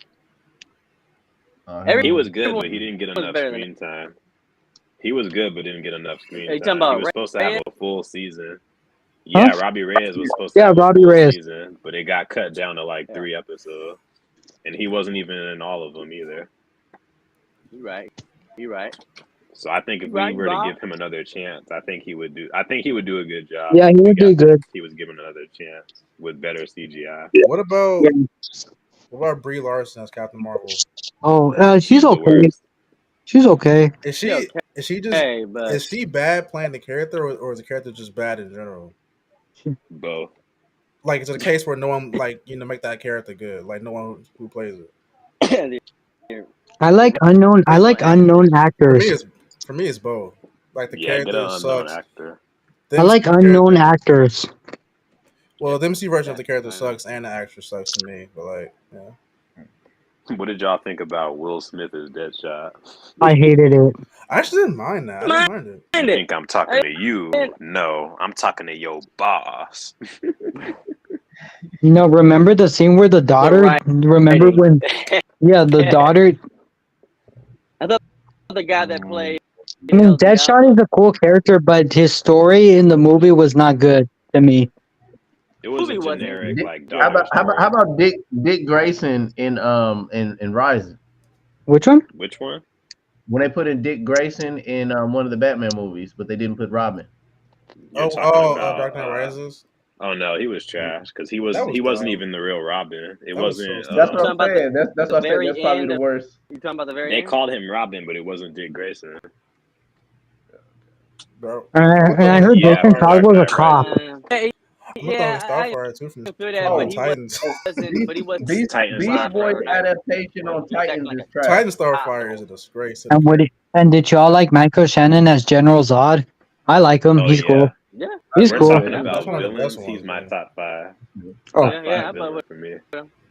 He was good, but he didn't get enough screen time. He was good, but didn't get enough screen time. He was supposed to have a full season. Yeah, huh? Robbie Reyes was supposed to have a full season, but it got cut down to like 3 episodes. And he wasn't even in all of them either. You're right. So I think if we were to give him another chance, I think he would do a good job. Yeah, he would do good. He was given another chance with better CGI. What about Brie Larson as Captain Marvel? Oh, she's okay. She's okay. Is she bad playing the character, or is the character just bad in general? Both. Like, it's a case where no one make that character good. Like, no one who plays it. I like unknown actors. For me, it's both. Like, the character sucks. I like unknown actors. Well, the MC version of the character sucks, and the actress sucks to me. But like, yeah. What did y'all think about Will Smith as Deadshot? I hated it. I actually didn't mind that. I didn't mind it. You think I'm talking to you? No, I'm talking to your boss. remember the scene where the daughter? Remember when? Yeah, the daughter. I thought the guy that played. I mean, Deadshot is a cool character, but his story in the movie was not good to me. It was a generic like. How about Dick Grayson in Rising? Which one? Which one? When they put in Dick Grayson in one of the Batman movies, but they didn't put Robin. Dark Knight Rises. Oh no, he was trash because he wasn't even the real Robin. It wasn't. That's what I'm saying. That's what I said. That's probably the worst. You talking about the very? They called him Robin, but it wasn't Dick Grayson. Bro, I heard Jason Todd was a cop. Starfire too from Titans. Beast Boy's adaptation on Titans is trash. Titan Starfire is a disgrace. And did y'all like Michael Shannon as General Zod? I like him. He's cool. Yeah, he's cool. About villains, he's my top 5. For me.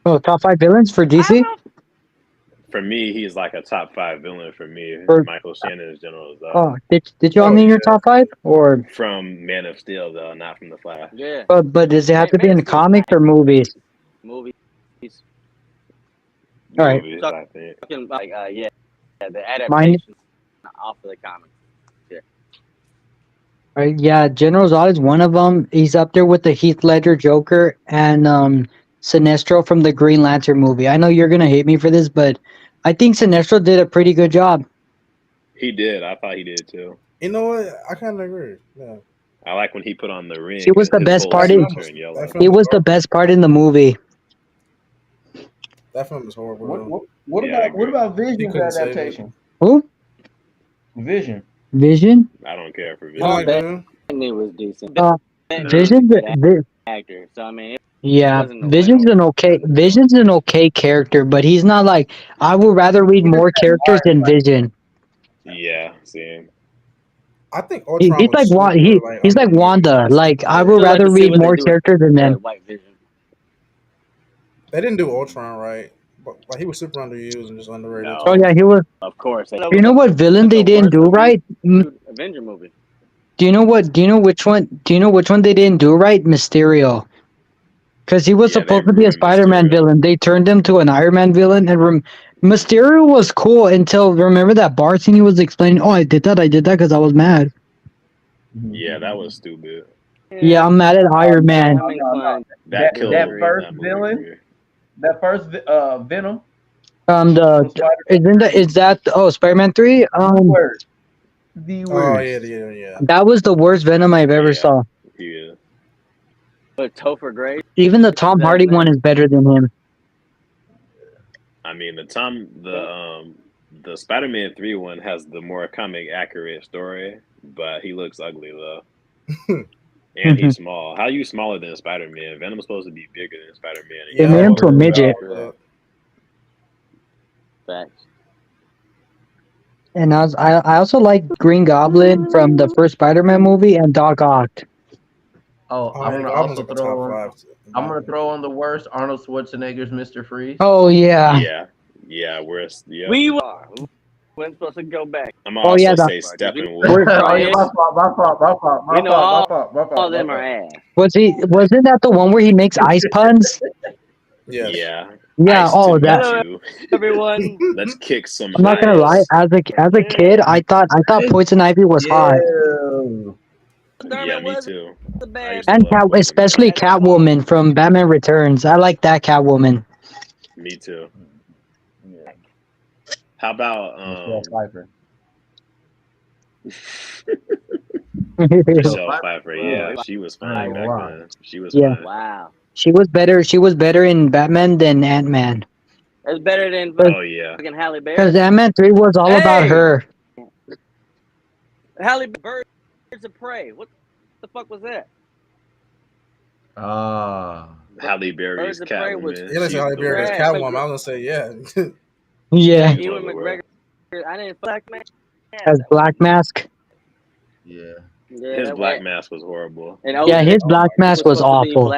Oh, top 5 villains for DC? For me, he's like a top 5 villain for me. Michael Shannon is General Zod. Oh, did y'all name your top 5 or from Man of Steel though, not from the Flash? Yeah. But does it have to be in comics or movies? Movies. All right. Movies, I think. The adaptation off of the comics. Yeah. All right, yeah, General Zod is one of them. He's up there with the Heath Ledger Joker and Sinestro from the Green Lantern movie. I know you're gonna hate me for this, but I think Sinestro did a pretty good job. He did. I thought he did too. You know what? I kind of agree. Yeah. I like when he put on the ring. He was the best part. He was the best part in the movie. That film is horrible. What about Vision's adaptation? Who? Vision. I don't care for Vision. It was decent. Vision's actor. So I mean. Vision's an okay character, but he's not like I would rather read more characters than Vision. Yeah, same. I think Ultron he's like Wanda. Like I would rather read more characters than them. They didn't do Ultron right, but he was super underused and just underrated. No. Oh yeah, he was. Of course. You know what villain they didn't do right? Avenger movie. Do you know which one they didn't do right? Mysterio. Because he was supposed to be a Spider-Man villain. They turned him to an Iron Man villain. And Mysterio was cool until, remember that bar scene he was explaining, oh, I did that because I was mad. Yeah, that was stupid. Yeah, I'm mad at Iron Man. That first villain, that first Venom. Spider-Man 3? The worst. Yeah. That was the worst Venom I've ever saw. Yeah. But Topher Grace. Even the Tom Hardy one is better than him. I mean, the Spider-Man 3 one has the more comic accurate story, but he looks ugly though. And he's small. How are you smaller than Spider-Man? Venom's supposed to be bigger than Spider-Man. They made him to a midget. Facts. And I also like Green Goblin from the first Spider-Man movie and Doc Ock. I'm gonna throw on the worst Arnold Schwarzenegger's Mr. Freeze. Oh yeah. Yeah, worst. Yeah. We weren't supposed to go back. I'm also say Steppenwolf. My fault. All them are ass. Wasn't that the one where he makes ice puns? Yeah. Yeah. That. Everyone, let's kick some. I'm not gonna lie. As a kid, I thought Poison Ivy was hot. Yeah, me too. And especially Catwoman from Batman Returns. I like that Catwoman. Me too. Yeah. How about Michelle Pfeiffer? Yeah, she was fine back then. She was fine. Wow. She was better in Batman than Ant-Man. That's better than fucking Halle Berry. Because Ant-Man 3 was all about her. Halle Berry. Birds of Prey. What the fuck was that? Halle Berry's Catwoman. Yeah, that's Halle Berry's Catwoman. I was gonna say yeah. Yeah. Ewan McGregor. I didn't Black Man. As Black Mask. Yeah. His Black Mask was horrible. His Black Mask was awful.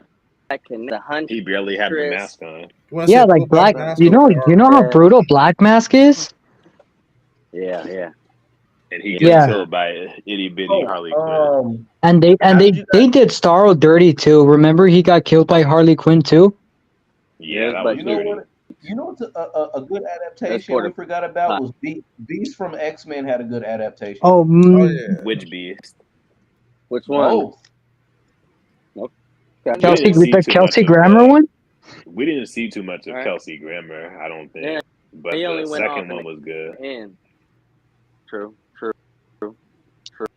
He barely had the mask on. Yeah, like Black. You know how brutal Black Mask is. Yeah. And he gets killed by itty bitty Harley Quinn. And they did Starro dirty too. Remember, he got killed by Harley Quinn too. Yeah, that was You know what's a good adaptation we forgot about was Beast from X-Men had a good adaptation. Oh yeah. Which Beast? Which one? Kelsey Grammer one? We didn't see too much of Kelsey Grammer, I don't think. Yeah. But the second one was good. True.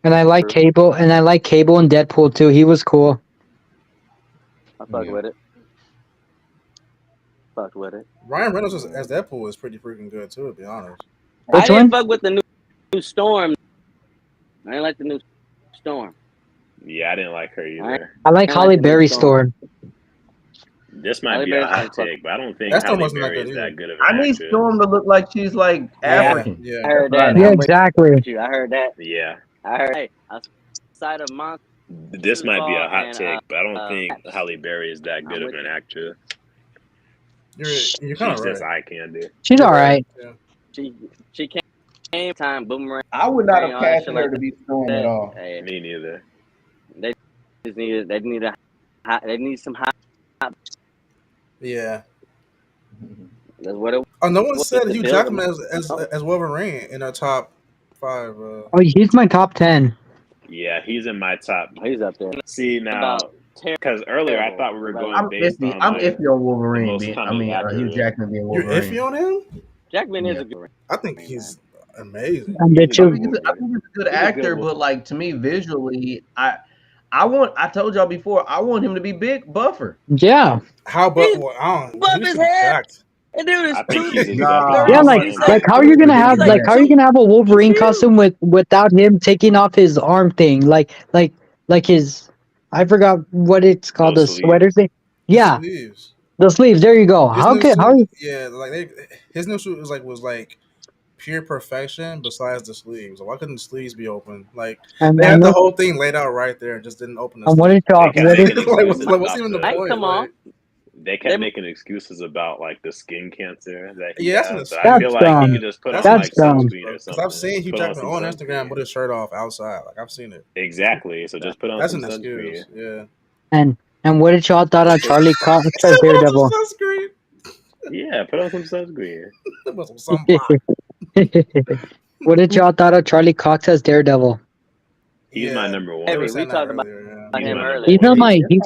And I like Cable, and Deadpool too. He was cool. I fuck with it. Ryan Reynolds as Deadpool is pretty freaking good too, to be honest. I didn't fuck with the new Storm. I didn't like the new Storm. Yeah, I didn't like her either. I like Halle Berry Storm. This might be a hot take, but I don't think Halle Berry is that good of an actor. I need Storm to look like she's like African. Yeah. I heard that. Yeah, exactly. I heard that. Yeah. I heard. Hey, outside of Monster. This might be a hot take, but I don't think Halle Berry is that good of an actress. You're kind of right. Just eye candy. She's all right. Yeah. She came time Boomerang. I would not have cast her to be Storm at all. Hey, me neither. They need some hot. Yeah. That's what it. Oh, no one said Hugh Jackman as Wolverine in our top 5. Oh, he's my top 10. Yeah, he's in my top. He's up there. See now, because earlier I thought we were going I'm based iffy. on. I'm iffy on Wolverine. Hugh Jackman being Wolverine. You're iffy on him? Jackman is a good. I think he's amazing. I think he's a good actor, but like to me, visually, I told y'all before, I want him to be buffer. Yeah. How buff? Well, I don't. Buff his head. And dude is yeah, like how are you gonna have a Wolverine costume without him taking off his arm thing, like his, I forgot what it's called, the sweater thing. Yeah, the sleeves. There you go. Yeah, like his new suit was like pure perfection. Besides the sleeves, why couldn't the sleeves be open? Like they had the whole thing laid out right there and just didn't open. And what did y'all? What's even the point? Come on. They kept making excuses about like the skin cancer that he has. But I feel like he could just put on like sunscreen or something. I've seen Hugh Jackman on Instagram with his shirt off outside. Like I've seen it. Exactly. So just put on some sunscreen. Excuse. Yeah. And what did y'all thought of Charlie Cox as Daredevil? Yeah, put on some sunscreen. What did y'all thought of Charlie Cox as Daredevil? He's my number 1. Hey, we talked about him earlier. He's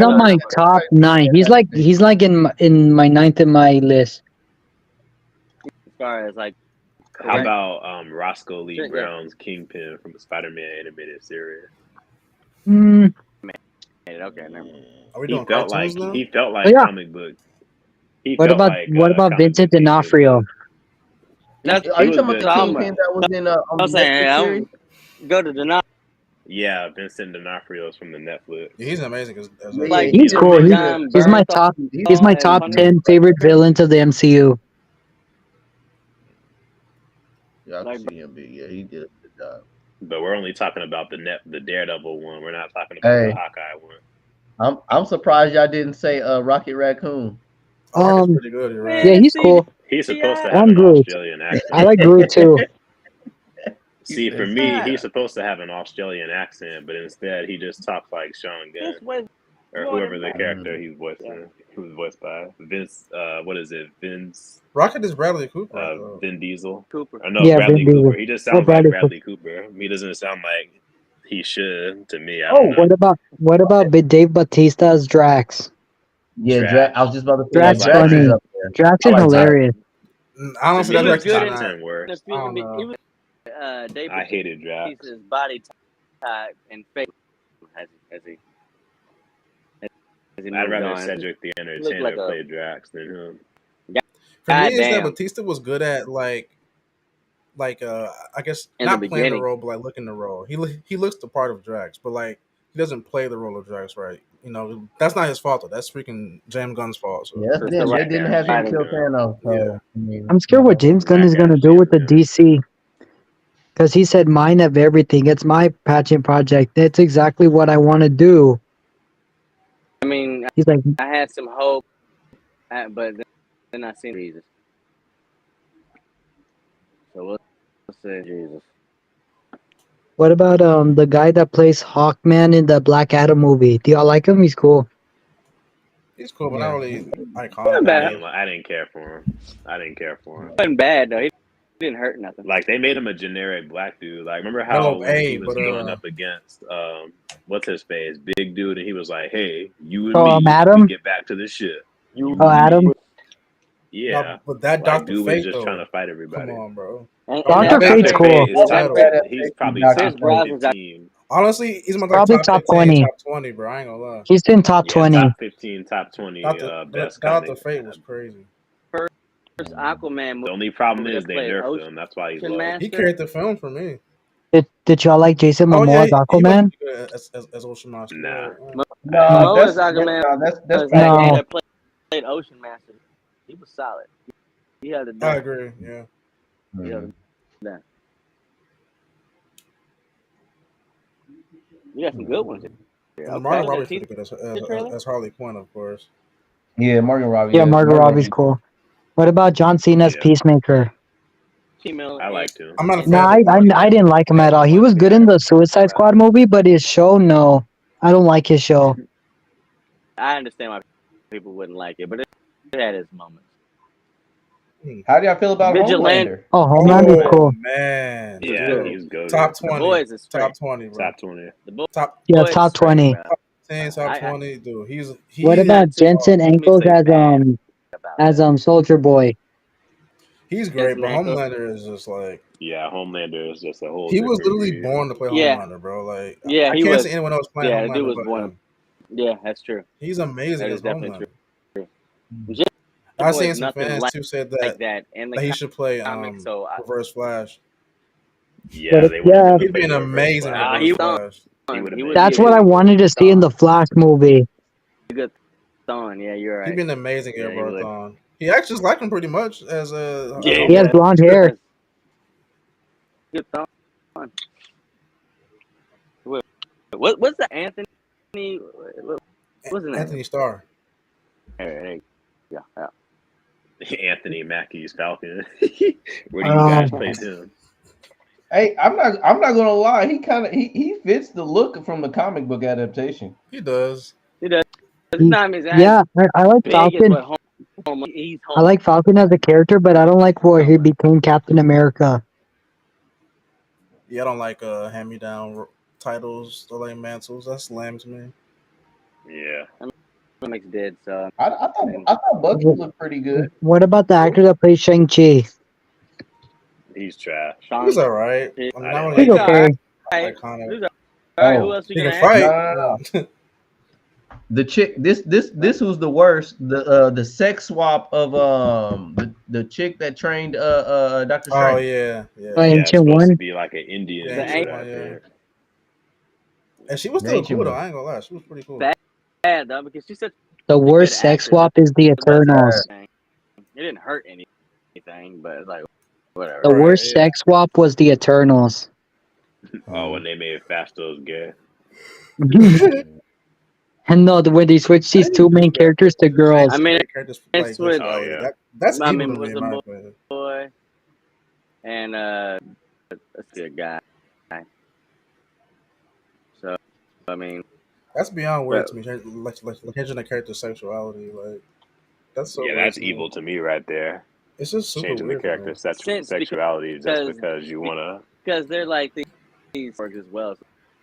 on my top 9. He's like in my 9th in my list. As far as like, how about Roscoe Lee Brown's Kingpin from the Spider-Man animated series? Okay, never mind. He felt like comic book. What about Vincent D'Onofrio? Are you talking about the Kingpin that was in I'm saying go to D'Onofrio. Yeah, Vincent D'Onofrio's from the Netflix. Yeah, he's amazing. He's cool. He's my top. He's my top 10 favorite villains of the MCU. Yeah, I see him. Yeah, he did a good job. But we're only talking about the Daredevil one. We're not talking about the Hawkeye one. I'm surprised y'all didn't say Rocket Raccoon. Pretty good, you're right. Yeah, he's cool. He's supposed to have an Australian accent. I like Groot too. See, for me, he's supposed to have an Australian accent, but instead he just talks like Sean Gunn or whoever the character he's voicing, who's voiced by Vince. What is it? Vince. Rocket is Bradley Cooper. Vin Diesel. Cooper. Or no, Bradley Cooper. He just sounds like Bradley Cooper. He doesn't sound like he should to me. What about Dave Bautista as Drax? Yeah, I was just about to say Drax funny. Drax is hilarious. Honestly, that's top 10 worst. I hated Drax. His body type and face as he I'd rather Cedric the Entertainer play Drax than him. For me, that Batista was good at I guess not playing the role, but like looking the role. He looks the part of Drax, but like he doesn't play the role of Drax right. You know, that's not his fault though. That's freaking James Gunn's fault. So. Yeah, they didn't have him kill Thanos. So, I'm scared what James Gunn is gonna do with the DC. Because he said, mine of everything. It's my passion project. That's exactly what I want to do. I mean, he's like, I had some hope, but then I seen Jesus. So we'll say Jesus. What about the guy that plays Hawkman in the Black Adam movie? Do y'all like him? He's cool. He's cool, but not really iconic. I didn't care for him. He wasn't bad though. He didn't hurt nothing. Like they made him a generic black dude. Like remember how he was going up against what's his face, big dude, and he was like, "Hey, you and me, Adam? get back to this shit." Adam? Yeah, no, but that Dr. Dude Fate was just though. trying to fight everybody. Come on, bro. Dr. Fate's cool. He's probably top 15. Honestly, he's my probably top 20. Top 20, bro. I ain't gonna lie. He's in top 20. Top 15, top 20. Best. Dr. Fate was crazy. First Aquaman movie. The only problem is they nerfed him. That's why he's low. He carried the film for me. Did y'all like Jason Momoa's Aquaman? As Ocean Master. No, that's Aquaman. Played Ocean Master. He was solid. He had it done. I agree. Yeah. He had it done. You got some good ones. Yeah, Margot Robbie's pretty good as Harley Quinn, of course. Yeah, Margot Robbie. Yeah, Margot Robbie's cool. What about John Cena's Peacemaker? I liked him. I'm not a fan. No, I didn't like him at all. He was good in the Suicide Squad movie, but his show, no. I don't like his show. I understand why people wouldn't like it, but it had its moments. How do y'all feel about Homelander? Oh, Homelander's cool. Man. Yeah, he's good. Top 20. The boys is top 20, bro. Top 20. Top 20. Top 10, top 20, dude. He's what about Jensen Ackles as Soldier Boy? He's great, but Homelander is just like... Yeah, Homelander is just a whole... He was literally born to play Homelander, bro. Like, I can't see anyone else playing Homelander. Yeah, dude was born. Yeah, that's true. He's amazing as Homelander. True. I've seen some fans too said that he should play Reverse Flash. Yeah, he'd be an amazing Reverse Flash. That's what I wanted to see in the Flash movie. Good Thawne, yeah, you're right. He'd be an amazing Edward Thawne. He acts just like him pretty much as a. He has blonde hair. Good Thawne. What's the Anthony? What's his name? Anthony Starr. Hey, yeah. Anthony Mackie's Falcon. Where do you guys place him? Hey, I'm not gonna lie. He fits the look from the comic book adaptation. He does. Yeah, I like Falcon. I like Falcon as a character, but I don't like where he became Captain America. Yeah, I don't like hand-me-down titles or like mantles. That's lame to me. Yeah. Makes dead, so I thought Bucky looked pretty good. What about the actor that plays Shang-Chi? He's trash. He's alright. He's okay. Alright, who else we gonna fight? The chick, this was the worst. The sex swap of the chick that trained Dr. Strange. Oh yeah. It's supposed to be like an Indian. And she was still cool though. I ain't gonna lie, she was pretty cool. Bad though, because she's such the worst sex swap is the Eternals. It didn't hurt anything, but it's like whatever. The worst sex swap was the Eternals. Oh, when they made Fastos gay. And no, when they switched these two main characters to girls. I mean, that's was a boy, and that's a good guy. So, I mean, that's beyond weird to me. Like changing the character's sexuality, like that's so. Yeah, that's evil to me right there. It's just super changing weird, the character's sexuality just because you wanna. Because they're like these works as well.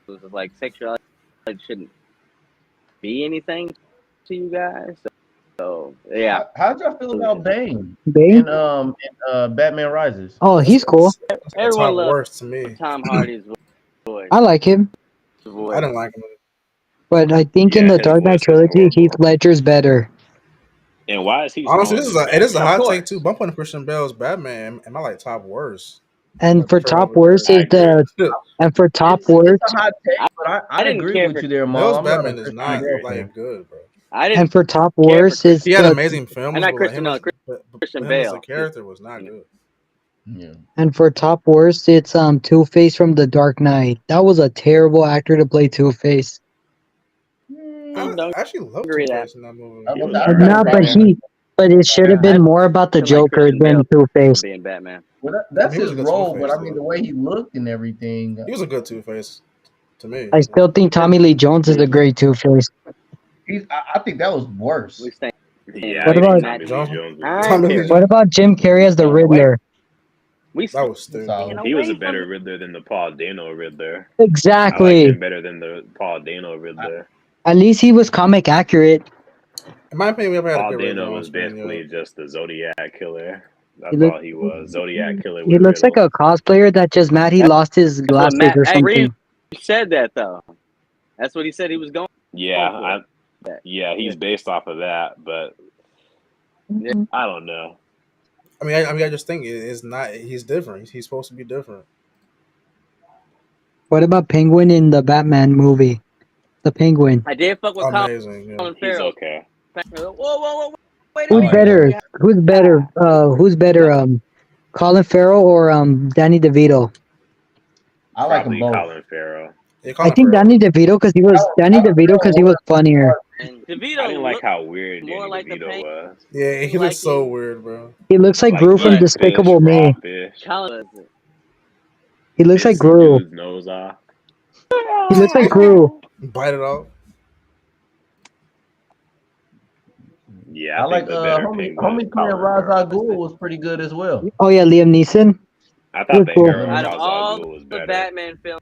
So it's like sexuality shouldn't be anything to you guys. So yeah. How'd y'all feel about Bane? Bane in Batman Rises? Oh, he's cool. Everyone loves to me. Tom Hardy's voice. I like him. I didn't like him. But I think in the Dark Knight trilogy, Heath Ledger's better. And why is he? Honestly, it is a hot take too. But I'm putting Christian Bale's Batman. Am I like top worst? And for top worst is the. And for top worst, it's a hot take, but I didn't agree with you there, Mom. Bale's Batman is not like good, bro. And for top worst is he had amazing films. And not Christian Bale. The character was not good. Yeah. And for top worst, it's Two-Face from The Dark Knight. That was a terrible actor to play Two-Face. I actually love Two-Face in that movie. But it should have been more about the Joker than Two-Face. Being Batman. Well, that's his role, but I mean the way he looked and everything. He was a good Two-Face to me. I still think Tommy Lee Jones is a great Two-Face. I think that was worse. Yeah. What about what about Jim Carrey as the Riddler? That was stupid. He was a better Riddler than the Paul Dano Riddler. Exactly. I liked him better than the Paul Dano Riddler. At least he was comic accurate. In my opinion, we never had Paul a good Dano was basically just the Zodiac killer. That's all he was. Zodiac killer. He looks like a cosplayer that just mad he lost his glasses or something. He said that though. That's what he said he was going. Yeah, he's based off of that, but I don't know. I mean, I just think it's not. He's different. He's supposed to be different. What about Penguin in the Batman movie? The Penguin. I did fuck with Amazing. Colin He's Farrell. okay. Whoa! Wait a Who's minute. better? Who's better? Colin Farrell or Danny DeVito? I like them both. Colin Farrell. Yeah, I think Danny DeVito because he was funnier. And DeVito I didn't like how weird Danny like DeVito was. Yeah, he looks so weird, bro. He looks like Gru from Despicable Me. He looks like Gru. Nose off. He looks like Gru. Bite it off. Yeah, I like homie playing Ra's al Ghul was pretty good as well. Oh yeah, Liam Neeson. I thought the hero out of Ra's al all Ghul was the better. Batman films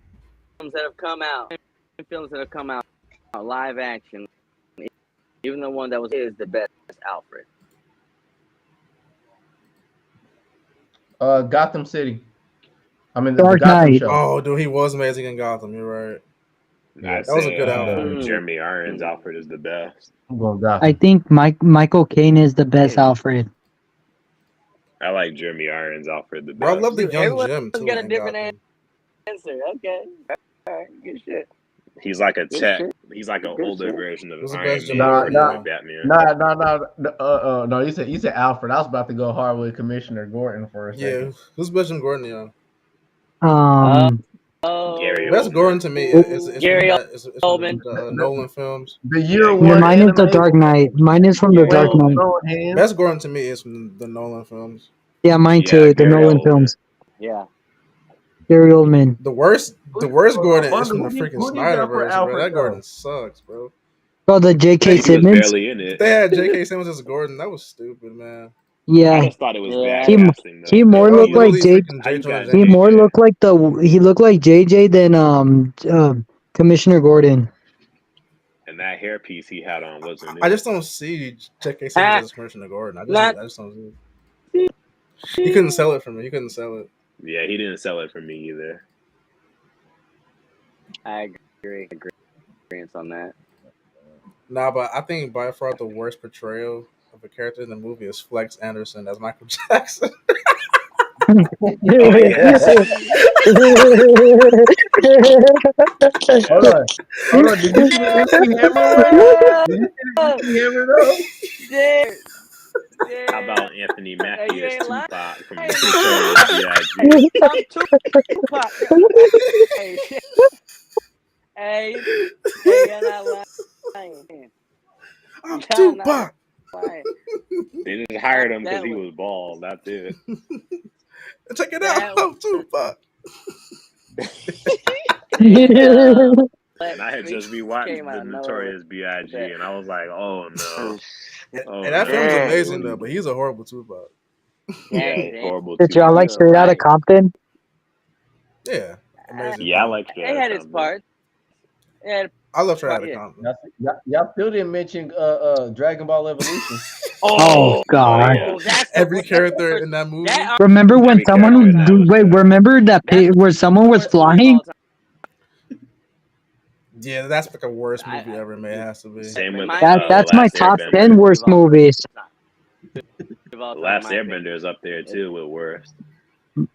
that have come out, live action, even the one that was the best, Alfred. Gotham City. I mean, Dark the Gotham Knight. show. Oh, dude, he was amazing in Gotham. You're right. That was a good Alfred. Jeremy Irons Alfred is the best. I'm going Gotham. I think Michael Caine is the best Alfred. I like Jeremy Irons Alfred the best. Bro, I love the young Everyone Jim too. got a different answer. Okay. All right. Good shit. He's like a tech. He's like an older version of Who's the Iron best Man. Jim Batman. No. You said Alfred. I was about to go hard with Commissioner Gordon for a second. Yeah, who's best Jim Gordon? Yeah. Gary Best Oldman. Gordon to me is Gary Oldman. Nolan films. The year Yeah, one. mine is the Dark Knight. Mine is from the Dark Knight. Best Gordon to me is from the Nolan films. Yeah, mine too. The Gary Nolan Oldman. films. Yeah. Gary Oldman. The worst Gordon is from the freaking who do you got for Snyderverse, bro. Alfred, That though? Gordon sucks, bro. Oh, the J.K. He was Simmons. barely in it. They had J.K. Simmons as Gordon. That was stupid, man. I Yeah, just thought it was bad He- casting. Though. he more looked like Literally J. freaking How you Jonah guys- He Jameson. more looked like he looked like JJ than Commissioner Gordon. And that hairpiece he had on wasn't it? I just don't see J.K. Simmons as Commissioner Gordon. I just don't see it. He couldn't sell it for me. He couldn't sell it. Yeah, he didn't sell it for me either. I agree on that. Nah, but I think by far the worst portrayal of a character in the movie is Flex Anderson as Michael Jackson. Hold on. Did you see MC Hammer? Did you see MC Hammer though? How about Anthony Mackie as Tupac from Hey. Tupac? Hey, you're not lying. I'm Tupac. They just hired him because he was bald. That's it. Check it out. I'm Tupac. And I had just rewatched the Notorious B.I.G. and I was like, oh no. And that film's amazing though, but he's a horrible Tupac. Yeah, horrible. Did y'all like Straight Outta Compton? Yeah, amazing. Yeah, I like that. It had its parts. I love Straight Outta Compton. Y'all still didn't mention Dragon Ball Evolution. Oh God! Yeah. Every character in that movie. Remember when someone remember that where someone was flying? Yeah, that's like a worst movie ever made. It has to be. Same with That's my Last top Airbender. 10 worst movies. Last Airbender is up there too with worst.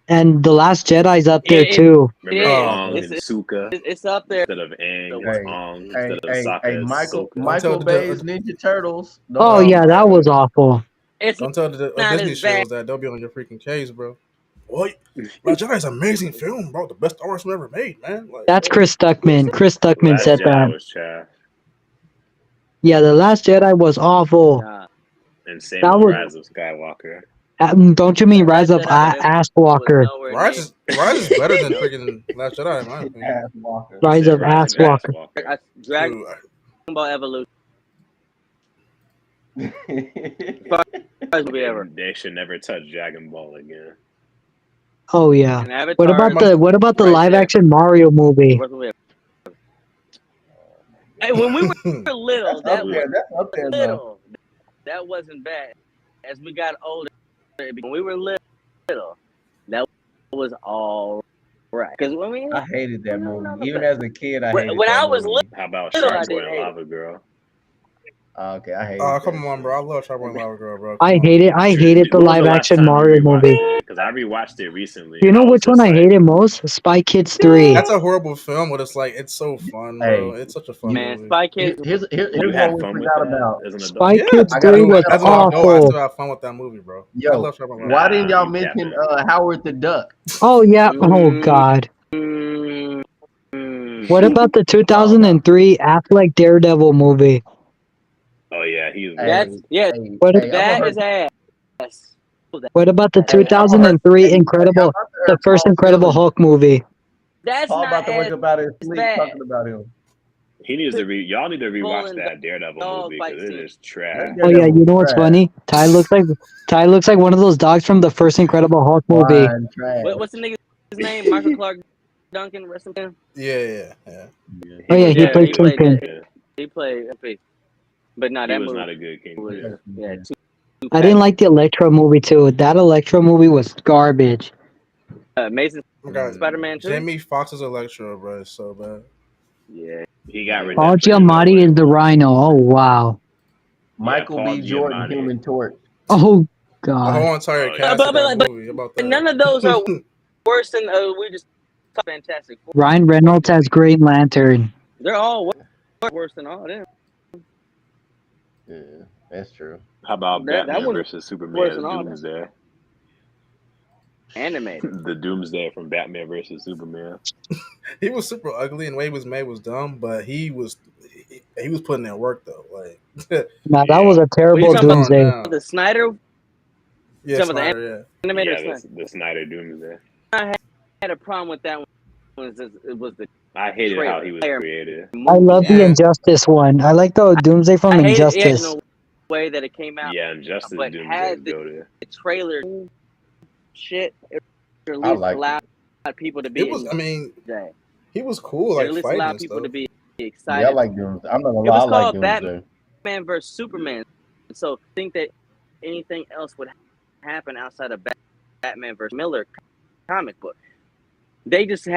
And The Last Jedi's up there too. Remember Oh. Ong and Suka It's up there. instead of Aang, it's Ong Hey, instead of Sokka. it's Michael Sokka. Bay's Ninja Turtles. Oh yeah, that was awful. It's Don't tell the not Disney as bad. shows that they'll be on your freaking case, bro. What? Bro, Jedi's an amazing film, bro. The best Star Wars film ever made, man. Like, That's Chris Stuckman. Chris Stuckman Last said Jedi that. was trash. Yeah, The Last Jedi was awful. And same with Rise of Skywalker. Don't you mean Rise of Asswalker? Rise is better than freaking Last Jedi, in my opinion. Rise of Asswalker. Dragon Ball Evolution. They should never touch Dragon Ball again. Oh yeah. What about the live action Mario movie? Hey, when we were little, that wasn't bad. As we got older, when we were little, that was all right. Because I hated that movie. Even as a kid, I hated when I was little. How about Shark Boy and Lava Girl? Okay, I hate it. Oh, come on, bro. I love Shark Boy and Lava Girl, bro. I hated the live action Mario movie. Because I rewatched it recently. You know which one I hated most? Spy Kids 3. That's a horrible film, but it's like, it's so fun, bro. It's such a fun movie. Spy Kids. Here's what we forgot about. Spy Kids 3 was awful. I still have fun with that movie, bro. Yo, why didn't y'all mention Howard the Duck? Oh, yeah. Oh, God. What about the 2003 Affleck Daredevil movie? Oh yeah, that is ass. What about the 2003 the first Incredible Hulk movie? That's Paul not about to wake up out of his sleep talking about him. He needs to y'all need to rewatch that Daredevil movie because it is trash. Oh yeah, you know what's funny? Ty looks like one of those dogs from the first Incredible Hulk movie. What's the nigga's name? Michael Clark Duncan, wrestling. Yeah. Oh yeah, he played Kingpin. He played. But no, that was movie not a good Kingpin. I didn't like the Electro movie too. That Electro movie was garbage. Amazing Spider-Man 2. Jamie Foxx's Electro, bro, is so bad. Yeah, he got rid. Paul Giamatti is the Rhino. Oh wow. Michael B. Jordan, Human Torch. Oh god. I don't want to tell you that movie about that. None of those are worse than we just talked Fantastic Four. Ryan Reynolds has Green Lantern. They're all worse than all of them. Yeah, that's true. How about Batman versus Superman Doomsday? Animated. The Doomsday from Batman versus Superman. He was super ugly and the way he was made was dumb, but he was putting in work though. Like nah, that was a terrible Doomsday. The Snyder. Yeah, Snyder, the Snyder Doomsday. I had a problem with that one. It was the. I hated how he was created. I love the Injustice one. I like the Doomsday from Injustice. In the way that it came out. Yeah, Injustice but Doomsday had the trailer shit. It at least allowed people to be. It was. I mean, he was cool. Like at least allowed people to be excited. Yeah, I like Doomsday. I'm not gonna lie. I like Doomsday. Batman versus Superman. So think that anything else would happen outside of Batman versus Miller comic book. They just should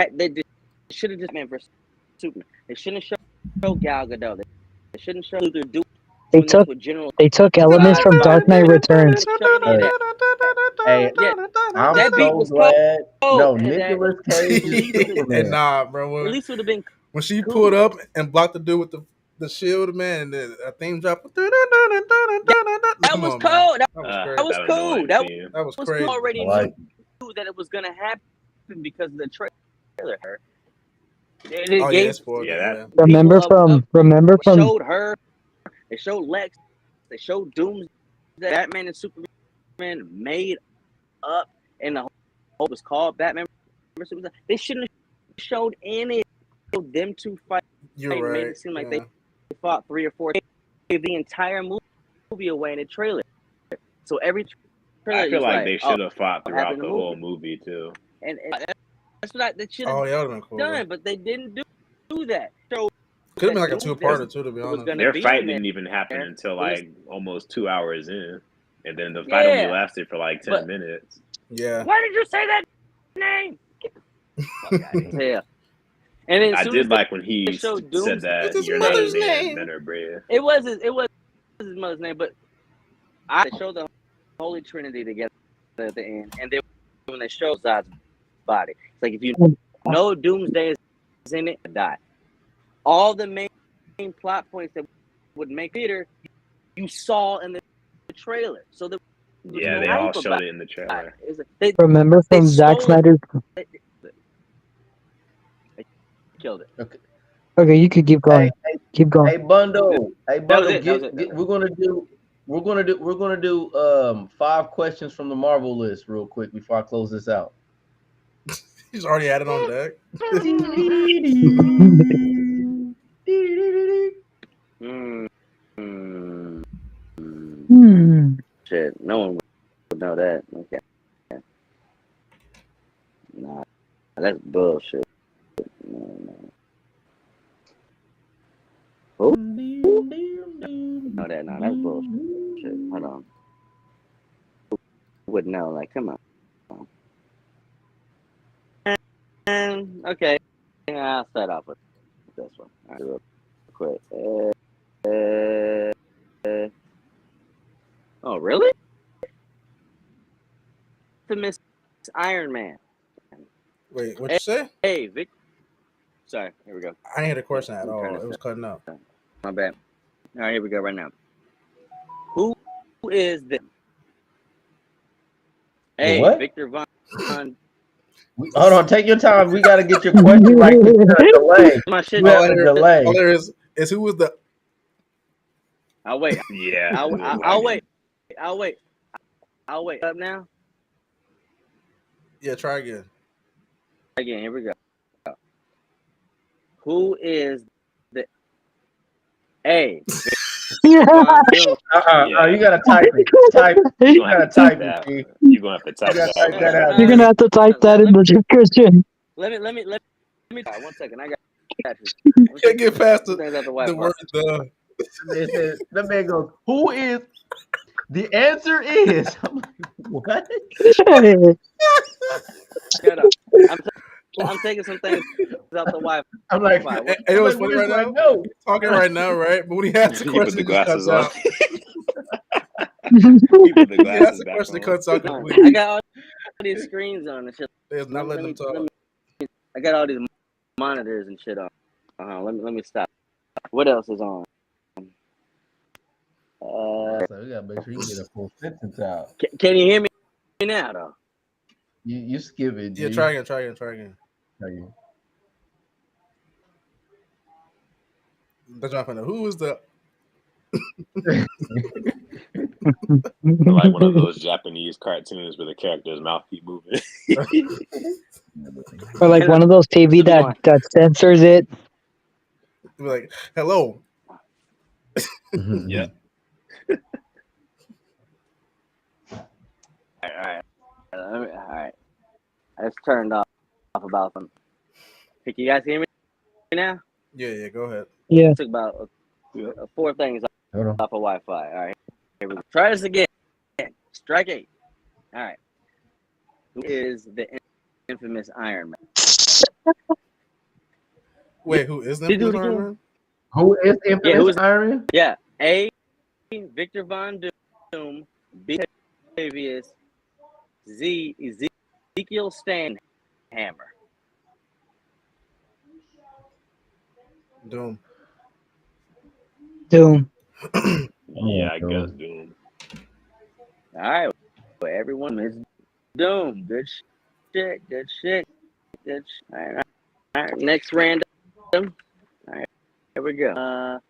have just been versus Superman. They shouldn't show Gal Gadot. They shouldn't show Luther doing They took elements from Dark Knight Returns. Hey, I'm so glad. No, Nicolas Cage. And nah, bro. At least would have been when she pulled up and blocked the dude with the shield, man, and the theme drop. That was cool. That was cool. That was crazy. We already knew that it was gonna happen because of the trailer. Remember from showed her. They showed Lex. They showed Doomsday. Batman and Superman made up, and the whole was called Batman. They shouldn't have showed any of them two fight. You're right. Made it seem like they fought 3 or 4. Gave the entire movie away in the trailer. So every trailer, I feel like they should have fought throughout the whole movie too. And that's what they should have done, but they didn't do that. So could have been like a 2-parter too, to be honest. Their fight didn't even happen until like almost 2 hours in, and then the fight only lasted for like 10 minutes. Yeah. Why did you say that name? Yeah. And then I did like when he said that your name, men are brave. It was his mother's name, but I showed the Holy Trinity together at the end, and then when they show Zod's body, it's like if you know Doomsday is in it, die. All the main plot points that would make Peter, you saw in the trailer. So they all showed it in the trailer. Remember from Zack Snyder's. They killed it. Okay, you could keep going. Keep going. Hey, Bundle. We're gonna do. We're gonna do 5 questions from the Marvel list real quick before I close this out. He's already had it on deck. Shit, no one would know that. Okay. Nah, that's bullshit. No. Who? No, that's bullshit. Hold on. Who would know? Like, come on. Okay. Yeah, I'll start off with this one. All right, real quick. Oh, really? Infamous Iron Man. Wait, what you say? Hey, Vic. Sorry, here we go. I ain't hear the question at all. It was cutting out. My bad. All right, here we go right now. Who is the... Hey, what? Victor Von... Hold on, take your time. We got to get your question right. Delay. My shit. Delay. All there is who was the... I'll wait. Yeah. I'll wait. I'll wait. Up now? Yeah, try again. Again, here we go. Who is the A? You gotta type it. You gotta type it. You're gonna have to type that out. You're gonna have to type that in the description. Let me. 1 second. I got you. Can't get past the word the. The man goes, "Who is?" The answer is. I'm like, what? Shut up. I'm taking some things out the Wi-Fi. I'm like, it was funny right now. No. Talking right now, right? But when he has the question, the glasses on. He has the question, cuts out completely. I got all these screens on and shit. There's not letting them talk. I got all these monitors and shit on. Let me stop. What else is on? So we gotta make sure you get a full sentence out. Can you hear me now, though? You skip it. Yeah, try again. That's not funny. Who is the? Like one of those Japanese cartoons where the character's mouth keep moving. Or like one of those TV that censors it. Like, hello. Yeah. All right. That's turned off about them. Can you guys hear me now? Yeah, go ahead. Yeah. Took about 4 things off of Wi-Fi. All right. Here we go. Try this again. Strike 8. All right. Who is the infamous Iron Man? Wait, who is the infamous Iron Man? Who is the infamous Iron Man? Yeah. A. Victor Von Doom. B. Octavius. Z. Ezekiel Stanhammer. Doom. Yeah, I guess Doom. All right. Well, everyone is Doom. Good shit. All right. Next random. All right. Here we go.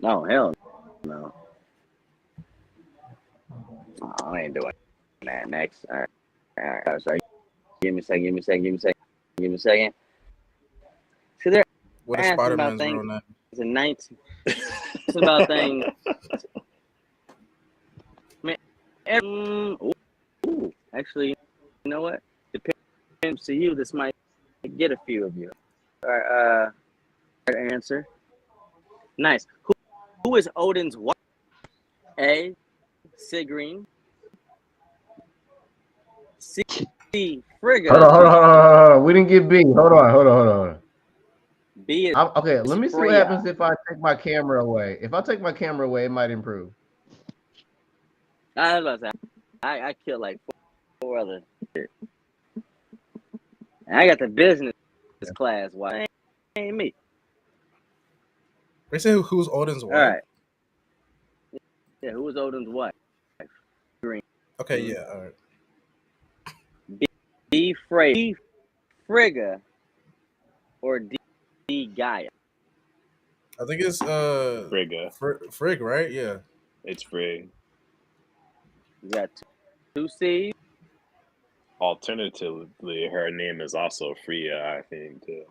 No, hell no. Oh, I ain't doing that. Next. All right. Sorry. Give me a second. See, they're what is Spider-Man's real name? It's a 19. It's about things. Man, actually, you know what? Depends to you. This might get a few of you. All right. Answer. Nice. Who is Odin's wife? A. Sigrun. C. Frigga. Hold on. We didn't get B. Hold on. B is okay. Let me see what happens if I take my camera away. If I take my camera away, it might improve. I was about to say, I killed like 4 other shit. I got the business class. Why ain't me? They say who's Odin's wife? All right. Yeah, who was Odin's wife? Green. Okay, yeah, all right. D. Frigga or D. Gaia? I think it's Frigga. Frigg, right? Yeah. It's Frigg. You got two C's. Alternatively, her name is also Freya, I think, too.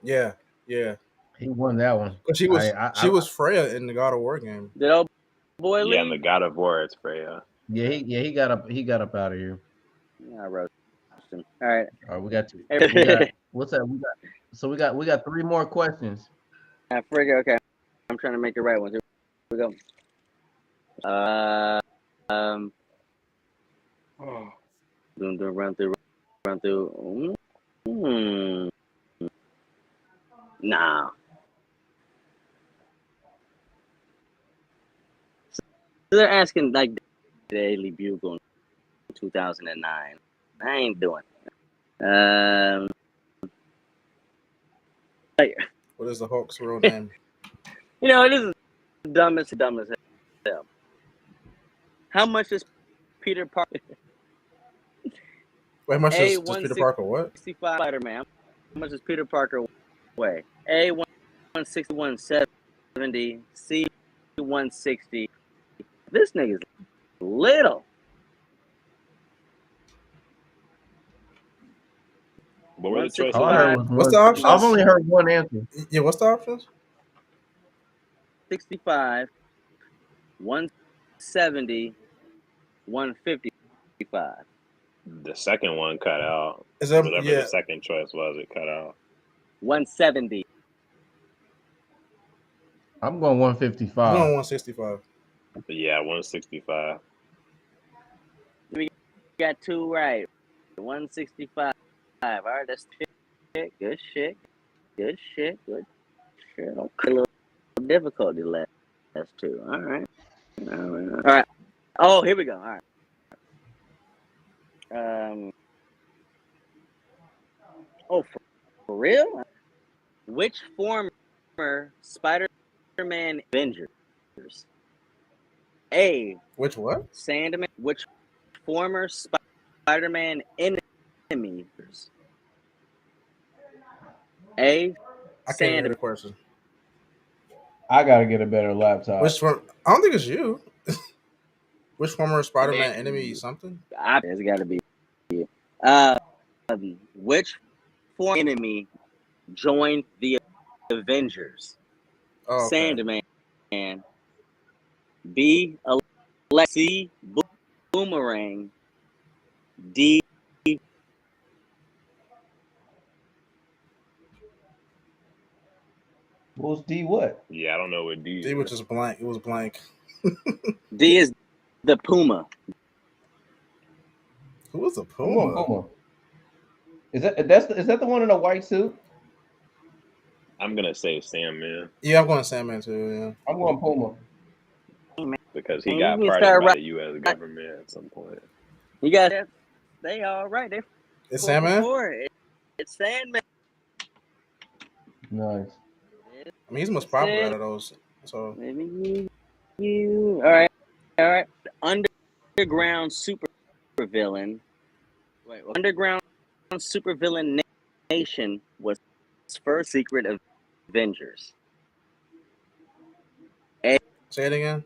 Yeah. He won that one. But she was Freya in the God of War game. Did old boy leave? Yeah, in the God of War, it's Freya. Yeah, he got up out of here. Yeah, I wrote him. All right. We got what's that? We got 3 more questions. Frigga, okay. I'm trying to make the right one. Here we go. Run through. Nah. So they're asking like Daily Bugle in 2009. I ain't doing it. What is the Hulk's real name? It is dumb as hell. How much is Peter Parker? Wait, how much does Peter Parker what? 65 Spider-Man. How much does Peter Parker weigh? A 160, 170, C 160. This nigga's little. What were the choices? What's the options? I've only heard one answer. Yeah, what's the options? 65, 170, 155. The second one cut out. Whatever the second choice was, it cut out. 170. I'm going 155. I'm going 165. Yeah, 165. We got 2 right. 165. All right, that's good shit. Okay, a little difficulty last 2. All right. Oh, here we go. All right. For real? Which former Spider-Man Avengers? A. Which what? Sandman. Which former Spider-Man enemies? A. I can't hear the question. I gotta get a better laptop. Which one? I don't think it's you. Which former Spider-Man enemy something? It's got to be. Which former enemy joined the Avengers? Oh, okay. Sandman. B. C. Boomerang. D. What was D what? Yeah, I don't know what D is. D was just blank. It was blank. D is the Puma. Who was the Puma? Is that the one in a white suit? I'm gonna say Sandman. Yeah, I'm going Sandman too. Yeah, I'm going Puma. Because he got pardoned by the U.S. government at some point. You got it. They all right. It's Sandman? It's Sandman. Nice. I mean, he's the most popular out of those. So maybe you. All right. Underground supervillain. Underground supervillain nation was first secret of Avengers. Say it again.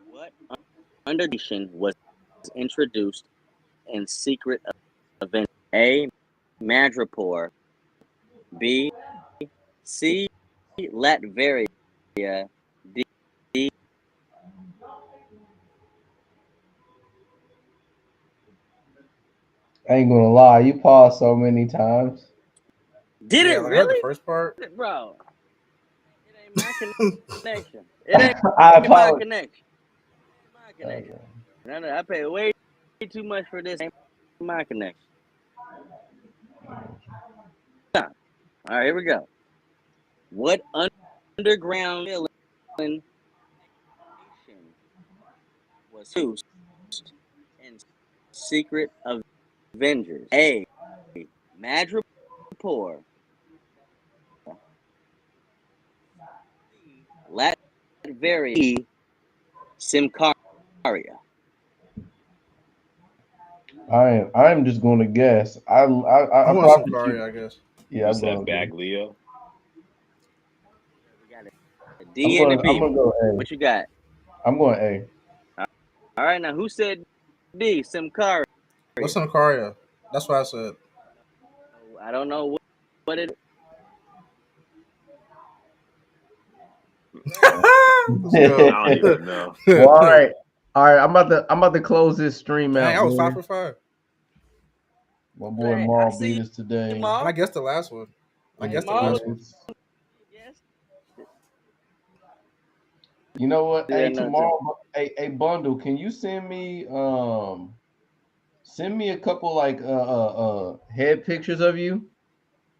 What nation was introduced in Secret Avengers? A. Madripoor. B. C. Latveria. D. I ain't gonna lie, you paused so many times. Did it really? I heard the first part, bro. It ain't my connection. It ain't my connection. I pay way too much for this. Ain't my connection. All right, here we go. What underground villain was used in Secret Avengers? A. Madripoor. Latveria. Symkaria. I'm just going to guess. I'm Symkaria, I guess. Yeah, you said Baglio. We got a D and a B. I'm gonna go A. What you got? I'm going A. All right, now who said D? Simcaria. What's Simcaria? That's what I said. I don't know what it. I don't even know. Well, all right. I'm about to close this stream out. Dang, I was 5 for 5. My boy Maul beat us today. And I guess the last one. I guess the last one. You know what? Hey, tomorrow, a bundle. Can you send me a couple like head pictures of you,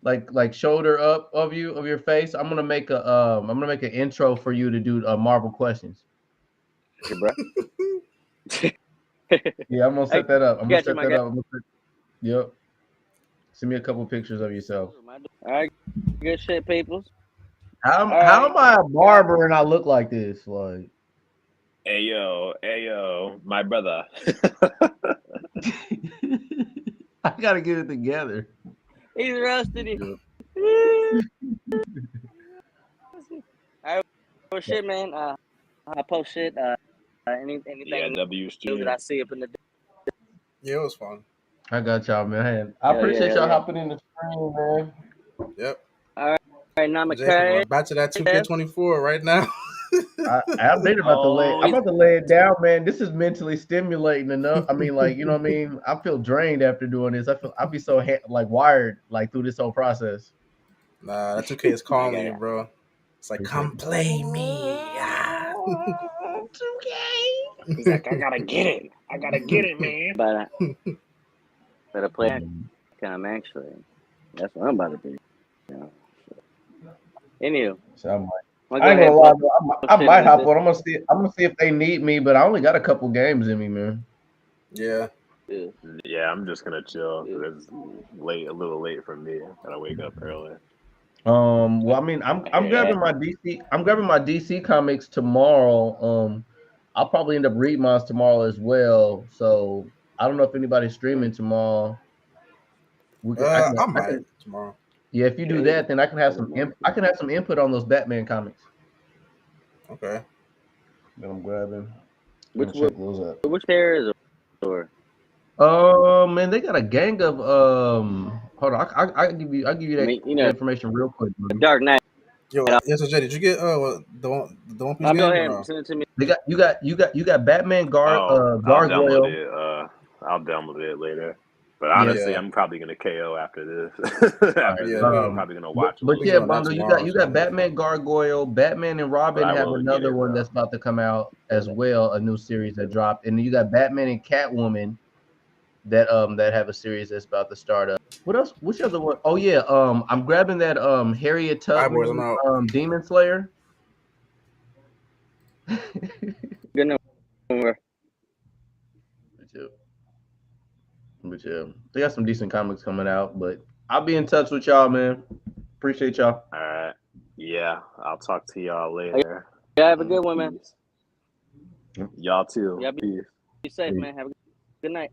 like shoulder up of you, of your face? I'm gonna make an intro for you to do Marvel questions. Okay, bro. Yeah, I'm gonna set that up. Yep. Send me a couple pictures of yourself. All right, good shit, peoples. How am I a barber and I look like this? Like, hey yo, my brother. I gotta get it together. He's rusty. All right, well, shit, man. I post shit. Anything that I see up in the. Yeah, it was fun. I got y'all, man. I appreciate y'all hopping in the stream, man. Yep. All right, now McCray. Back to that 2K24 right now. I'm about to lay it down, man. This is mentally stimulating enough. I mean, like, you know what I mean? I feel drained after doing this. I'll be so wired like through this whole process. Nah, that 2K is calling you, bro. It's like, come play me. 2K. He's like, I gotta get it, man. But better play come actually. That's what I'm about to do. Anywho. So I ain't gonna lie, bro. I might hop on. I'm gonna see if they need me, but I only got a couple games in me, man. Yeah. Yeah, I'm just gonna chill. It's a little late for me. Gotta wake up early. Well, I mean, I'm grabbing my DC comics tomorrow. I'll probably end up reading mine tomorrow as well. So I don't know if anybody's streaming tomorrow. I might tomorrow. Yeah, if you do that, then I can have some input on those Batman comics. Okay. That I'm grabbing. Which pair is it? Man, they got a gang of Hold on, I'll give you that information real quick. Dark Knight. Yo, yes, Jay, did you get the one piece game? Go ahead, send it to me. You got Batman Gargoyle. I'll download it later. But honestly, I'm probably gonna KO after this. I'm probably gonna watch. But yeah, Bundle, you got Batman Gargoyle, Batman and Robin have another one that's about to come out as well, a new series that dropped, and then you got Batman and Catwoman that have a series that's about to start up. What else? Which other one? Oh yeah, I'm grabbing that Harriet Tubman Demon Slayer. Good number. But yeah, they got some decent comics coming out. But I'll be in touch with y'all, man. Appreciate y'all. All right. Yeah, I'll talk to y'all later. Yeah, have a good one, man. Y'all too. Yeah, be safe, man. Have a good night.